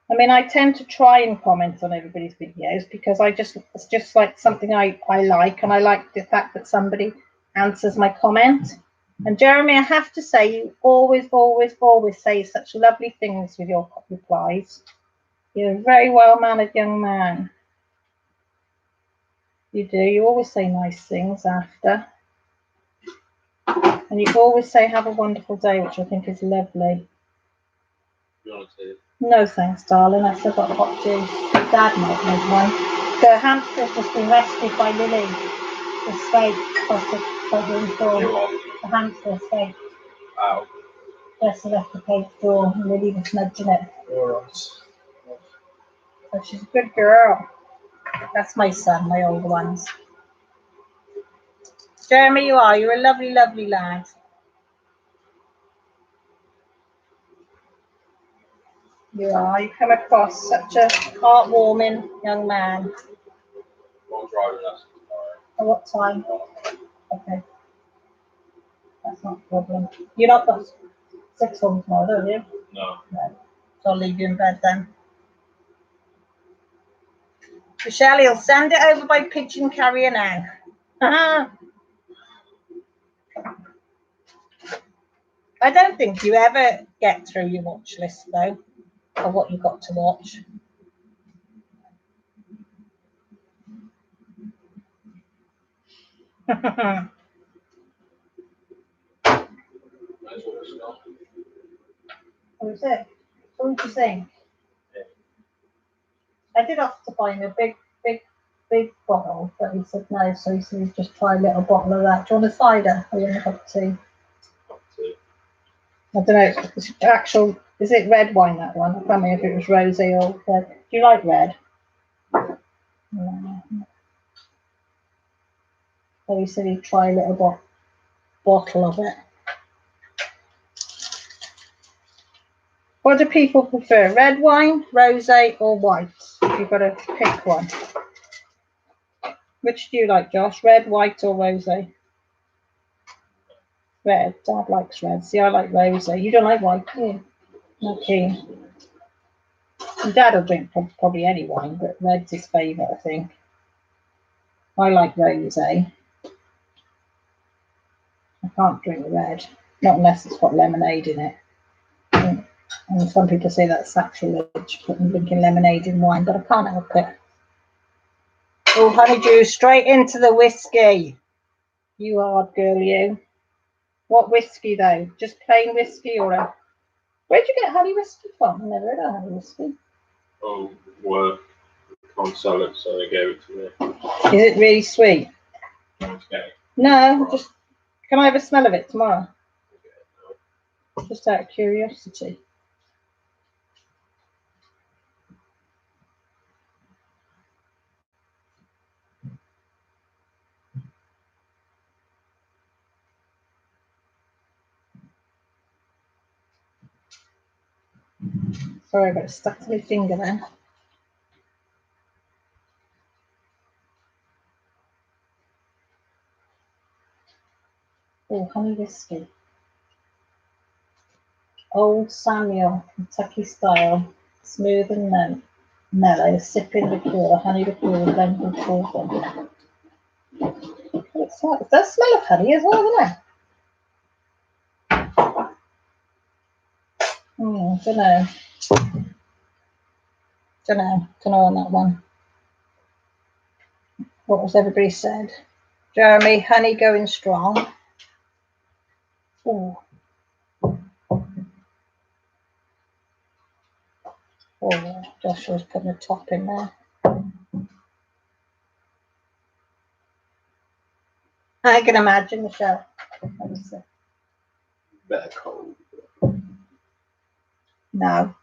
I mean, I tend to try and comment on everybody's videos because it's just like something I like, and I like the fact that somebody answers my comment. And Jeremy, I have to say, you always say such lovely things with your replies. You're a very well-mannered young man. You do. You always say nice things after. And you always say, have a wonderful day, which I think is lovely. You want to say? No thanks, darling. I've still got hot juice. Dad might make one. The hamster's just been rescued by Lily. Escaped across the bedroom door. The hamster escaped. Ow. Jessie left the cage door and Lily was nudging it. Alright. So she's a good girl. That's my son, my older ones. Jeremy, you're a lovely, lovely lad. You are. You come across such a heartwarming young man. One driving lesson tomorrow. At what time? Okay. That's not a problem. You're not got 6 home tomorrow, are you? No. No. So I'll leave you in bed then. Michelle, he'll send it over by pigeon carrier now. I don't think you ever get through your watch list though, or what you've got to watch. What is it? What do you think? I did have to buy him a big bottle, but he said no, so he said he'd just try a little bottle of that. Do you want a cider or you want a cup of tea? I don't know, it's actual, is it red wine, that one? I can't remember if it was rosé or red. Do you like red? No. So he said he'd try a little bottle of it. What do people prefer? Red wine, rosé, or white? You've got to pick one. Which do you like, Josh? Red, white, or rosé? Red. Dad likes red. See, I like rosé. You don't like white, do you? Okay. And Dad will drink probably any wine, but red's his favourite, I think. I like rosé. I can't drink red, not unless it's got lemonade in it. And some people say that's sacrilege, putting drinking lemonade in wine, but I can't help it. Oh, honeydew, straight into the whiskey. You hard girl, you. What whiskey though? Just plain whiskey or a... Where'd you get honey whiskey from? I never heard of honey whiskey. Oh, well, can't sell it, so they gave it to me. Is it really sweet? Okay. No, just... Can I have a smell of it tomorrow? Just out of curiosity. Sorry, I got it stuck to my finger then. Oh, honey whiskey. Old Samuel, Kentucky style, smooth and mellow, sipping liqueur, the honey liqueur with lemon bourbon. It does smell of honey as well, doesn't it? Don't know. Don't know on that one. What was everybody said? Jeremy, honey going strong. Oh. Oh, Joshua's putting a top in there. I can imagine, Michelle. Better cold. No.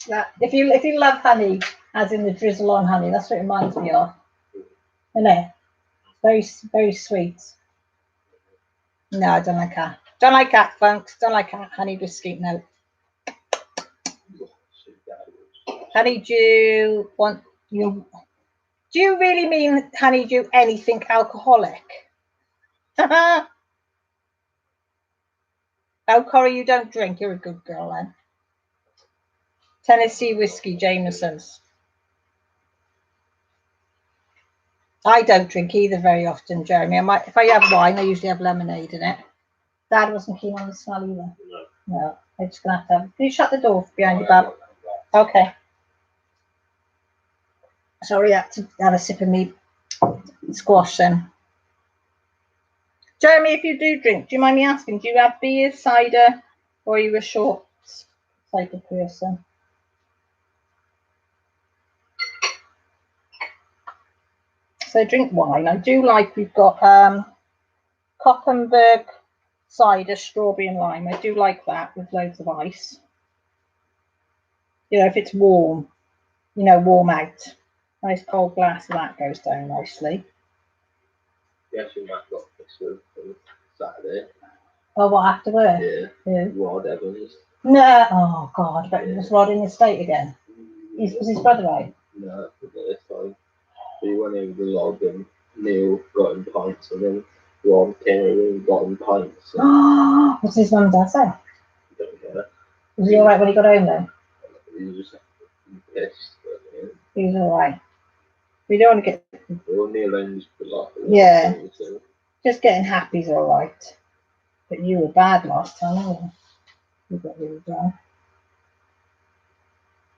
That, if you love honey, as in the drizzle on honey, that's what it reminds me of. Isn't it? Very, very sweet. No, I don't like that. Don't like that, folks. Don't like that honey whiskey. No. Honeydew. Want you? Do you really mean honeydew? Anything alcoholic? Oh, Corey, you don't drink. You're a good girl then. Tennessee whiskey, Jameson's. I don't drink either very often, Jeremy. If I have wine, I usually have lemonade in it. Dad wasn't keen on the smell either. No, I'm just gonna have to have. Can you shut the door behind your back? Okay. Sorry, I had to have a sip of me squash then. Jeremy, if you do drink, do you mind me asking, do you have beer, cider, or are you a short cider person? So drink wine. I do like, we've got Koppenberg cider, strawberry and lime. I do like that with loads of ice. You know, if it's warm, you know, warm out. Nice cold glass of that goes down nicely. Yes, you might got this for Saturday. Oh, what, after work? Yeah. Rod Evans. No. Oh, God. But he was Rod in the state again. Was his brother out? No, this time. He went in with the log and Neil got him pints and then Rod came in and got him pints. Oh, what's his mum and dad say? Don't care. Was he alright when he got home though? He was just pissed. But, He was alright. We don't want to get... Well, Neil owns the lot. Yeah. Just getting happy's alright. But you were bad last time, weren't you? You got really drunk.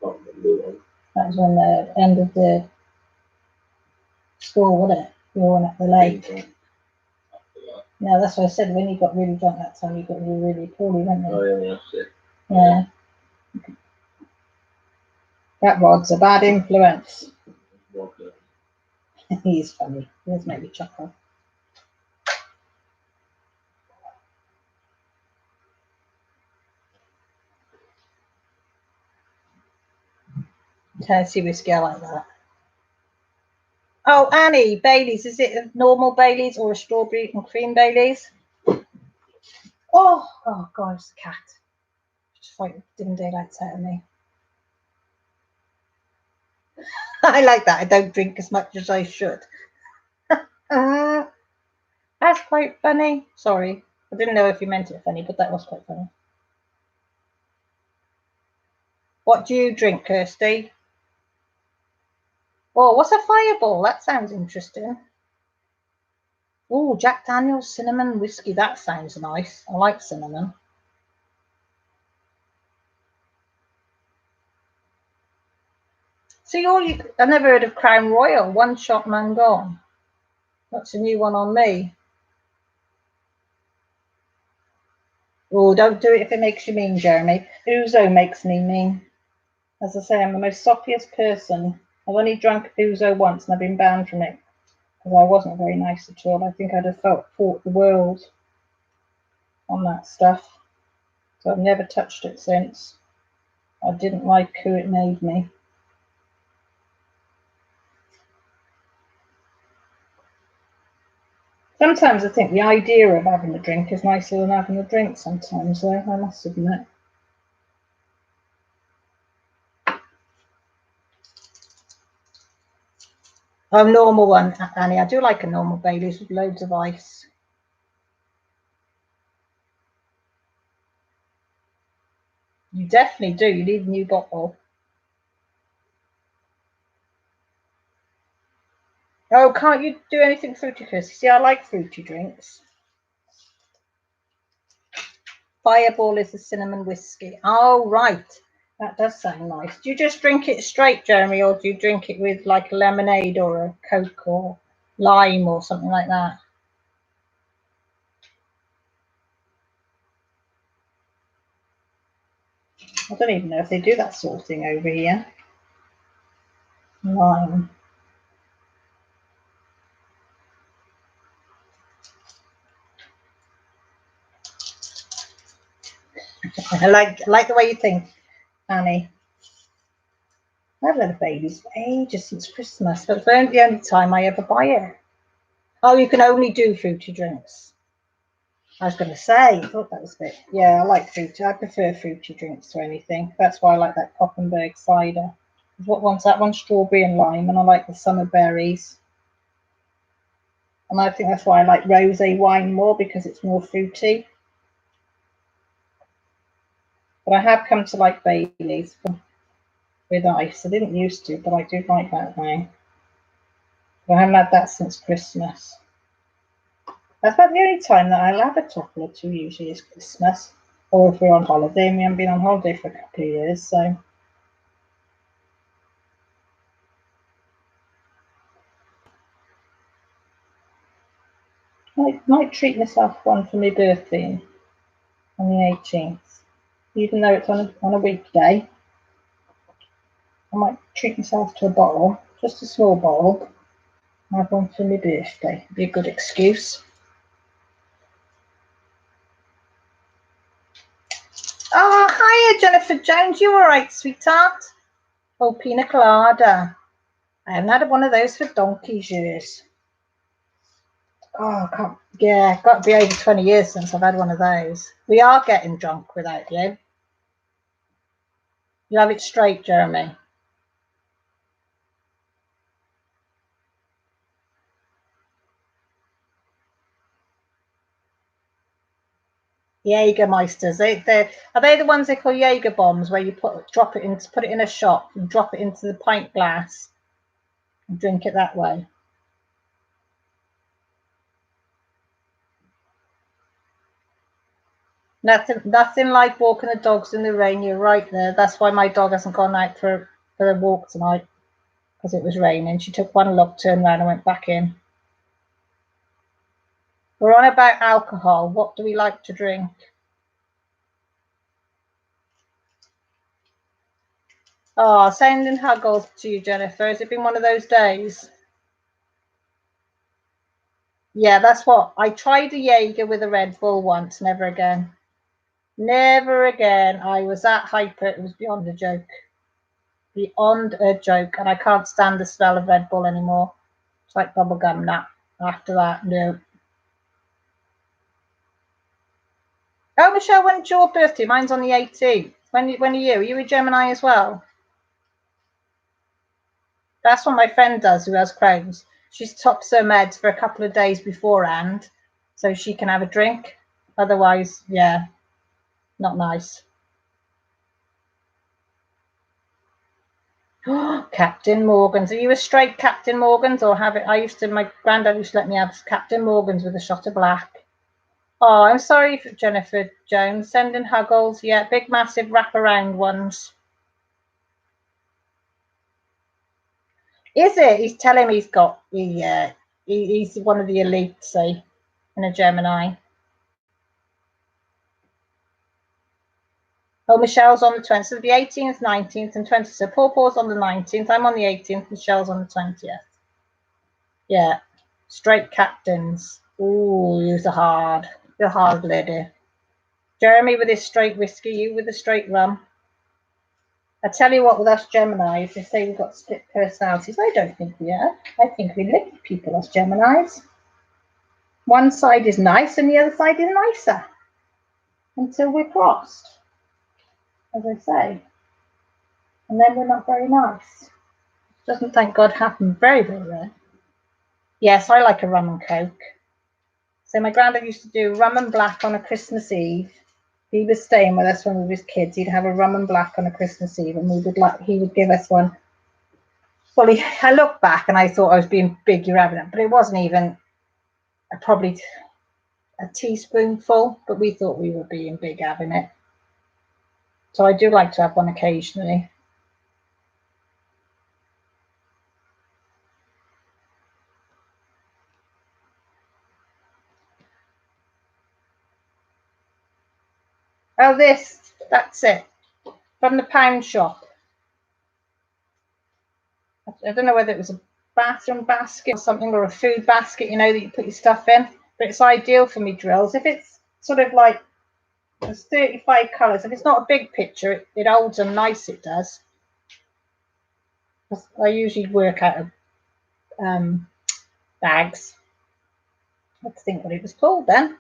Can't remember one. That was on the end of the school, wasn't it? You were on at the lake. No, that's what I said. When you got really drunk that time, you got really poorly, weren't you? Oh, yeah, that's it. Yeah. That Rod's a bad influence. He's funny. He does make me chuckle. Tennessee whiskey, I like that. Oh, Annie, Bailey's. Is it a normal Bailey's or a strawberry and cream Bailey's? Oh God, it's a cat. Just fight dim daylights out of me. I like that. I don't drink as much as I should. That's quite funny. Sorry. I didn't know if you meant it funny, but that was quite funny. What do you drink, Kirsty? Oh, what's a fireball? That sounds interesting. Oh, Jack Daniel's cinnamon whiskey. That sounds nice. I like cinnamon. See, I never heard of Crown Royal. One shot, man gone. That's a new one on me. Oh, don't do it if it makes you mean, Jeremy. Ouzo makes me mean. As I say, I'm the most soppiest person. I've only drunk Ouzo once and I've been banned from it because I wasn't very nice at all. I think I'd have fought the world on that stuff. So I've never touched it since. I didn't like who it made me. Sometimes I think the idea of having a drink is nicer than having a drink sometimes, though, I must admit. Oh, normal one, Annie. I do like a normal Baileys with loads of ice. You definitely do. You need a new bottle. Oh, can't you do anything fruity, Kirsty? See, I like fruity drinks. Fireball is a cinnamon whiskey. Oh, right. That does sound nice. Do you just drink it straight, Jeremy, or do you drink it with like a lemonade or a Coke or lime or something like that? I don't even know if they do that sort of thing over here. Lime. I like the way you think, Annie. I've had a Baileys for ages, since Christmas, but it's the only time I ever buy it. Oh, you can only do fruity drinks. I was going to say, I thought that was a bit. Yeah, I like fruity. I prefer fruity drinks to anything. That's why I like that Koppenberg cider. What one's that one? Strawberry and lime, and I like the summer berries. And I think that's why I like rosé wine more, because it's more fruity. But I have come to like Baileys with ice. I didn't used to, but I do like that now. But I haven't had that since Christmas. That's about the only time that I'll have a topple or two, usually is Christmas. Or if we're on holiday, and we haven't been on holiday for a couple of years, so. I might treat myself one for my birthday on the 18th. Even though it's on a weekday, I might treat myself to a bottle, just a small bottle. I have one for my birthday. It'd be a good excuse. Oh, hiya, Jennifer Jones. You all right, sweetheart? Oh, pina colada. I haven't had one of those for donkey's years. Oh, I can't. Yeah, got to be over 20 years since I've had one of those. We are getting drunk without you. You have it straight, Jeremy. Jägermeisters. Are they the ones they call Jaeger bombs, where you put it in a shot and drop it into the pint glass and drink it that way? Nothing like walking the dogs in the rain. You're right there. That's why my dog hasn't gone out for a walk tonight, because it was raining. She took one look, turned around and went back in. We're on about alcohol. What do we like to drink? Oh, sending huggles to you, Jennifer. Has it been one of those days? Yeah, that's what. I tried a Jaeger with a Red Bull once. Never again. Never again. I was that hyper. It was beyond a joke. Beyond a joke. And I can't stand the smell of Red Bull anymore. It's like bubblegum nut. After that, no. Oh, Michelle, when's your birthday? Mine's on the 18th. When are you? Are you a Gemini as well? That's what my friend does who has Crohn's. She stops her meds for a couple of days beforehand so she can have a drink. Otherwise, yeah, not nice. Captain Morgan's. Are you a straight Captain Morgan's or have it? My granddad used to let me have Captain Morgan's with a shot of black. Oh, I'm sorry for Jennifer Jones. Sending Huggles. Yeah, big, massive wraparound ones. Is it? He's telling me he's got he's one of the elite, say, in a Gemini. Oh, Michelle's on the 20th. So the 18th, 19th, and 20th. So Paul's on the 19th. I'm on the 18th. Michelle's on the 20th. Yeah. Straight captains. Ooh, you're hard. You're hard lady. Jeremy with his straight whiskey, you with the straight rum. I tell you what, with us Geminis, they say we've got split personalities. I don't think we are. I think we live with people as Geminis. One side is nice and the other side is nicer. Until we're crossed, as I say. And then we're not very nice. Doesn't, thank God, happen very, very rare. Yes, I like a rum and coke. So my granddad used to do rum and black on a Christmas Eve. He was staying with us when we were kids. He'd have a rum and black on a Christmas Eve, and he would give us one. Well, I look back and I thought I was being big, you're having it, but it wasn't even probably a teaspoonful, but we thought we were being big having it. So I do like to have one occasionally. Oh, that's it. From the pound shop. I don't know whether it was a bathroom basket or something, or a food basket, you know, that you put your stuff in. But it's ideal for me drills. If it's sort of like, there's 35 colours. If it's not a big picture, it holds them nice, it does. I usually work out of bags. Let's think what it was called then.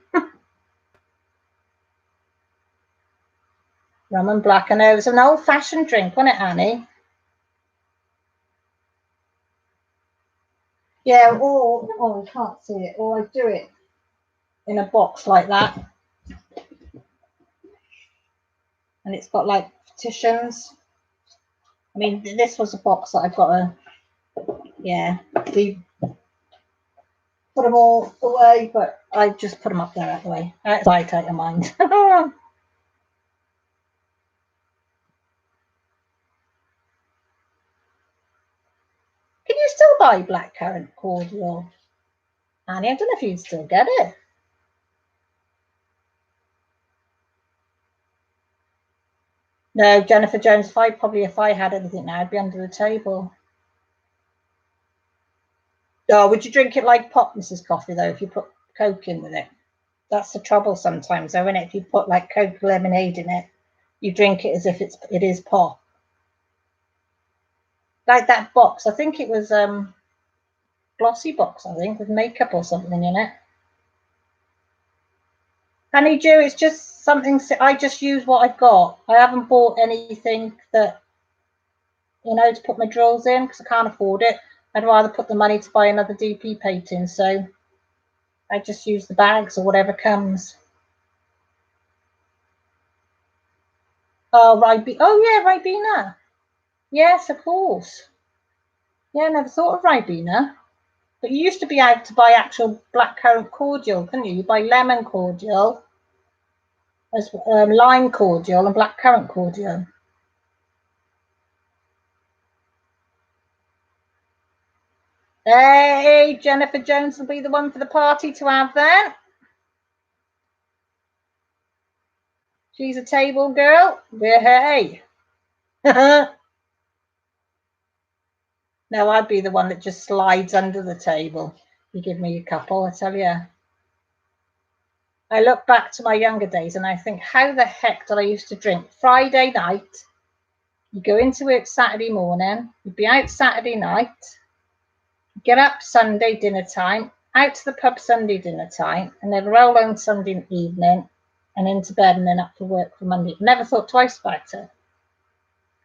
Rum and black. I know it was an old-fashioned drink, wasn't it, Annie? Yeah, or I can't see it, or I do it in a box like that. And it's got like petitions. I mean, this was a box that I got put them all away, but I just put them up there out the way. Outside, out of mind. Can you still buy blackcurrant cordial, Annie? I don't know if you'd still get it. No, Jennifer Jones, if I had anything now, I'd be under the table. Oh, would you drink it like pop, Mrs. Coffee, though, if you put Coke in with it? That's the trouble sometimes, though, isn't it? If you put like Coke lemonade in it, you drink it as if it is pop. Like that box, I think it was glossy box, I think, with makeup or something in it. Honeydew, it's just something, I just use what I've got. I haven't bought anything that, you know, to put my drills in because I can't afford it. I'd rather put the money to buy another DP painting, so I just use the bags or whatever comes. Oh, Ribena. Yes, of course. Yeah, I never thought of Ribena. But you used to be able to buy actual blackcurrant cordial, couldn't you? You buy lemon cordial, as lime cordial, and blackcurrant cordial. Hey, Jennifer Jones will be the one for the party to have then. She's a table girl. Hey. No, I'd be the one that just slides under the table. You give me a couple, I tell you. I look back to my younger days and I think, how the heck did I used to drink? Friday night, you go into work Saturday morning, you'd be out Saturday night, get up Sunday dinner time, out to the pub Sunday dinner time, and then roll home Sunday evening, and into bed and then up for work for Monday. Never thought twice about it.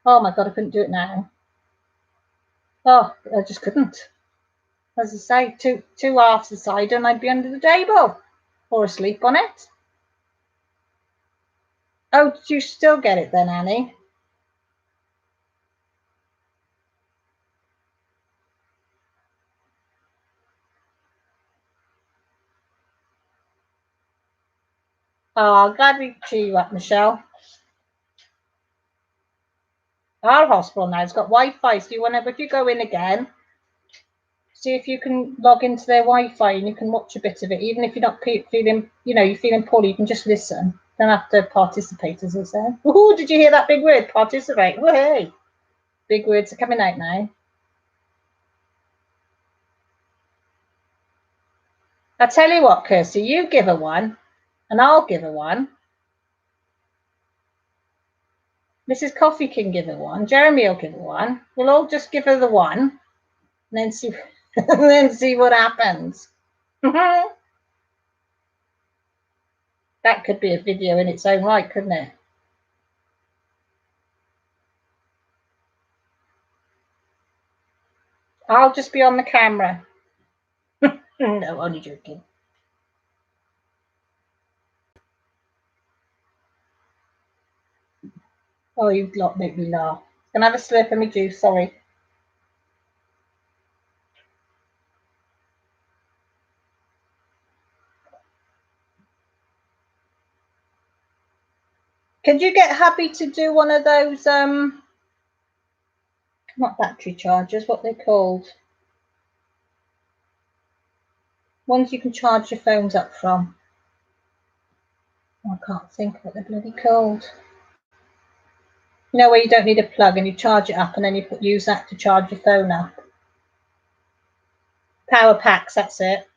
Oh my God, I couldn't do it now. Oh, I just couldn't. As I say, two halves aside and I'd be under the table or asleep on it. Oh, did you still get it then, Annie? Oh, glad we cheer you up, Michelle. Our hospital now has got Wi-Fi, so you want to, if you go in again, see if you can log into their Wi-Fi and you can watch a bit of it, even if you're not feeling, you're feeling poorly, you can just listen. Don't have to participate, as I said. Ooh, did you hear that big word? Participate. Oh, hey. Big words are coming out now. I tell you what, Kirsty, you give her one, and I'll give her one. Mrs. Coffee can give her one. Jeremy will give her one. We'll all just give her the one, and then see, and then see what happens. That could be a video in its own right, couldn't it? I'll just be on the camera. No, only joking. Oh, you lot make me laugh. Can I have a slurp of my juice? Sorry. Could you get hubby to do one of those, not battery chargers, what they're called? Ones you can charge your phones up from. I can't think what they're bloody called. Where you don't need a plug and you charge it up and then you use that to charge your phone up. Power packs, that's it.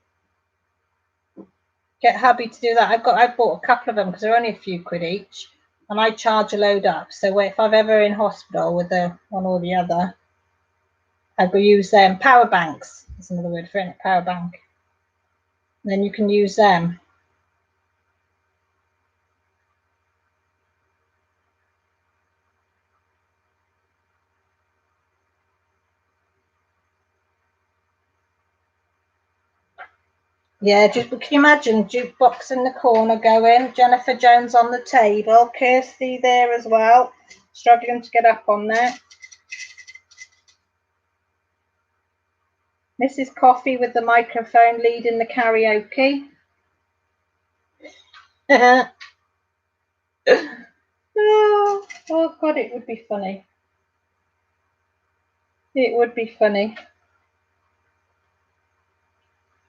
Get hubby to do that. I've bought a couple of them because they're only a few quid each, and I charge a load up. So if I'm ever in hospital with one or the other, I will use them. Power banks. That's another word for it. Power bank. And then you can use them. Yeah, can you imagine jukebox in the corner going, Jennifer Jones on the table, Kirsty there as well, struggling to get up on there. Mrs. Coffee with the microphone leading the karaoke. Oh God, it would be funny. It would be funny.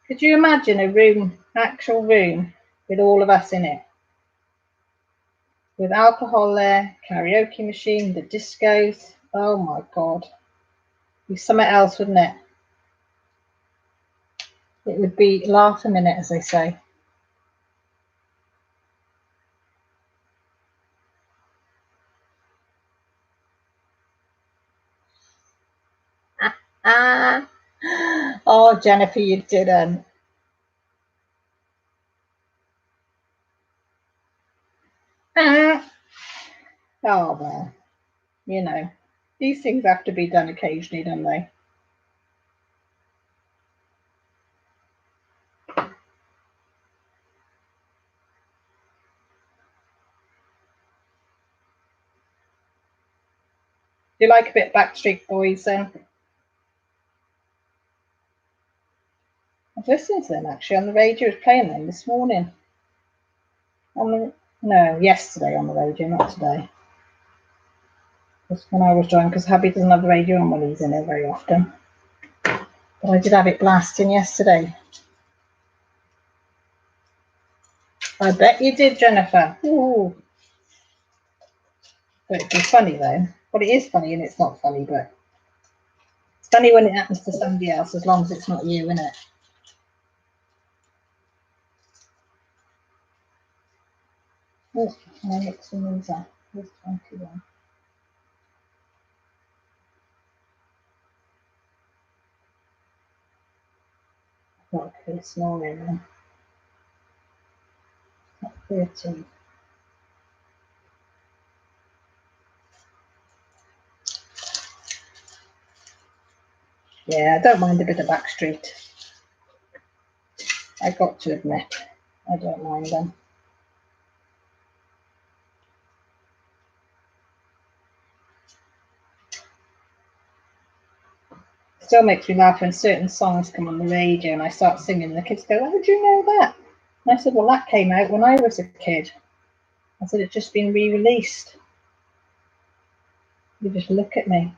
Could you imagine a room, actual room, with all of us in it? With alcohol there, karaoke machine, the discos. Oh my God. It'd be something else, wouldn't it? It would be laugh a minute, as they say. Oh, Jennifer, you didn't. Oh, well, these things have to be done occasionally, don't they? Do you like a bit Backstreet Boys then? I've listened to them actually on the radio. I was playing them this morning. No, yesterday on the radio, not today. Just when I was driving, because hubby doesn't have the radio on when he's in it very often. But I did have it blasting yesterday. I bet you did, Jennifer. Ooh. But it'd be funny though. Well, it is funny and it's not funny, but it's funny when it happens to somebody else, as long as it's not you, isn't it? Oh, my next one is that. There's 21. I've got a clear snoring then. 13. Yeah, I don't mind a bit of Backstreet. I got to admit, I don't mind them. Still makes me laugh when certain songs come on the radio and I start singing and the kids go, "How do you know that?" And I said, "Well, that came out when I was a kid." I said, "It's just been re-released." You just look at me.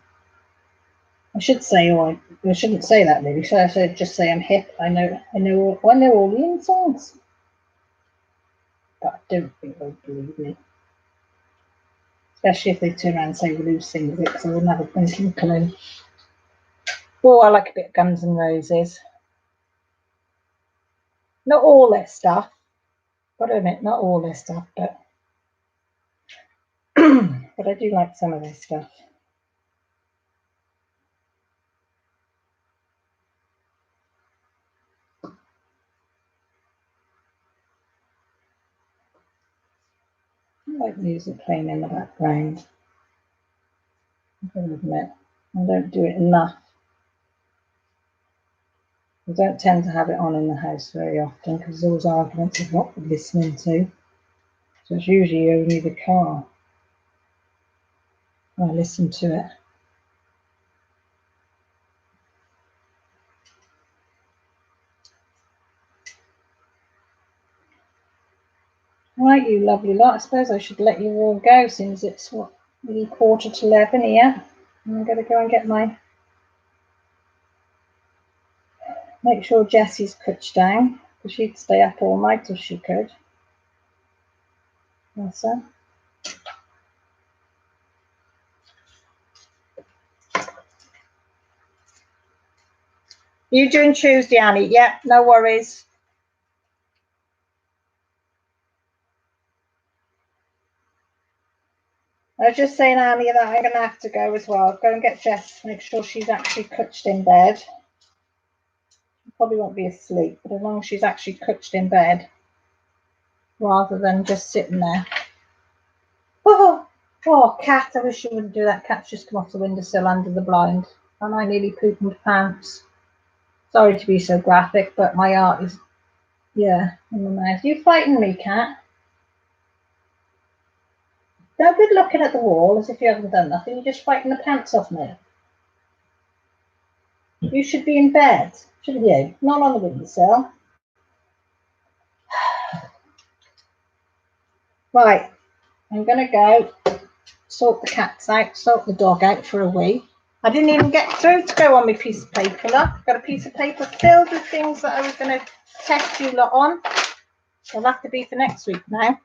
I should say, or I shouldn't say that really. So I should just say I'm hip. I know all the songs, but I don't think they'll believe me. Especially if they turn around and say, "Well, who sings it?" Because I wouldn't have a blinking clue. Oh, I like a bit of Guns N' Roses. Not all their stuff, got to admit, not all their stuff, but but I do like some of their stuff. I like music playing in the background. I gotta admit, I don't do it enough. I don't tend to have it on in the house very often because there's always arguments of what we're listening to. So it's usually only the car when I listen to it. Right, you lovely lot. I suppose I should let you all go since it's what, maybe 11:15 here. I'm going to go and get my. Make sure Jessie's cooked down because she'd stay up all night if she could. That's her. You doing Tuesday, Annie? Yep, no worries. I was just saying, Annie, that I'm going to have to go as well. Go and get Jess, make sure she's actually cooked in bed. She probably won't be asleep, but as long as she's actually cooked in bed, rather than just sitting there. Oh, cat, I wish you wouldn't do that. Cat's just come off the windowsill under the blind, and I nearly pooped my pants. Sorry to be so graphic, but my heart is, yeah, in the mouth. You frighten me, cat. Don't be looking at the wall as if you haven't done nothing. You just frighten the pants off me. You should be in bed, shouldn't you? Not on the windowsill. Right, I'm going to go sort the cats out, sort the dog out for a wee. I didn't even get through to go on my piece of paper. Look, I've got a piece of paper filled with things that I was going to test you lot on. It'll have to be for next week now.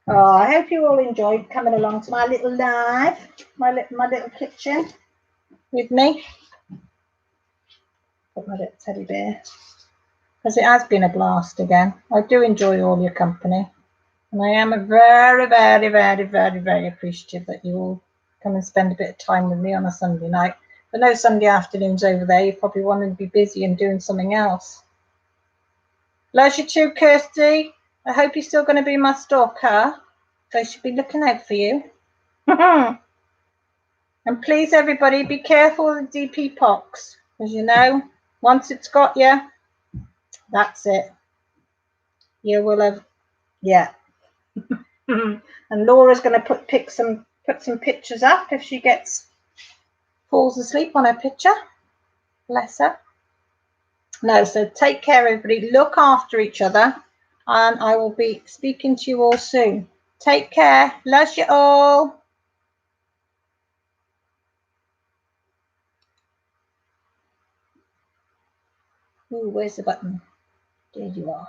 Oh, I hope you all enjoyed coming along to my little live, my little kitchen with me. Put my little teddy bear. Because it has been a blast again. I do enjoy all your company. And I am very, very, very, very, very appreciative that you all come and spend a bit of time with me on a Sunday night. But no Sunday afternoons over there. You probably wanted to be busy and doing something else. Loves you too, Kirsty. I hope you're still going to be my stalker. So I should be looking out for you. And please, everybody, be careful with DP pox. Because you know, once it's got you, that's it. You will have, yeah. And Laura's going to put some pictures up if she falls asleep on her picture. Bless her. No, so take care, everybody. Look after each other, and I will be speaking to you all soon. Take care. Love you all. Ooh, where's the button? There you are.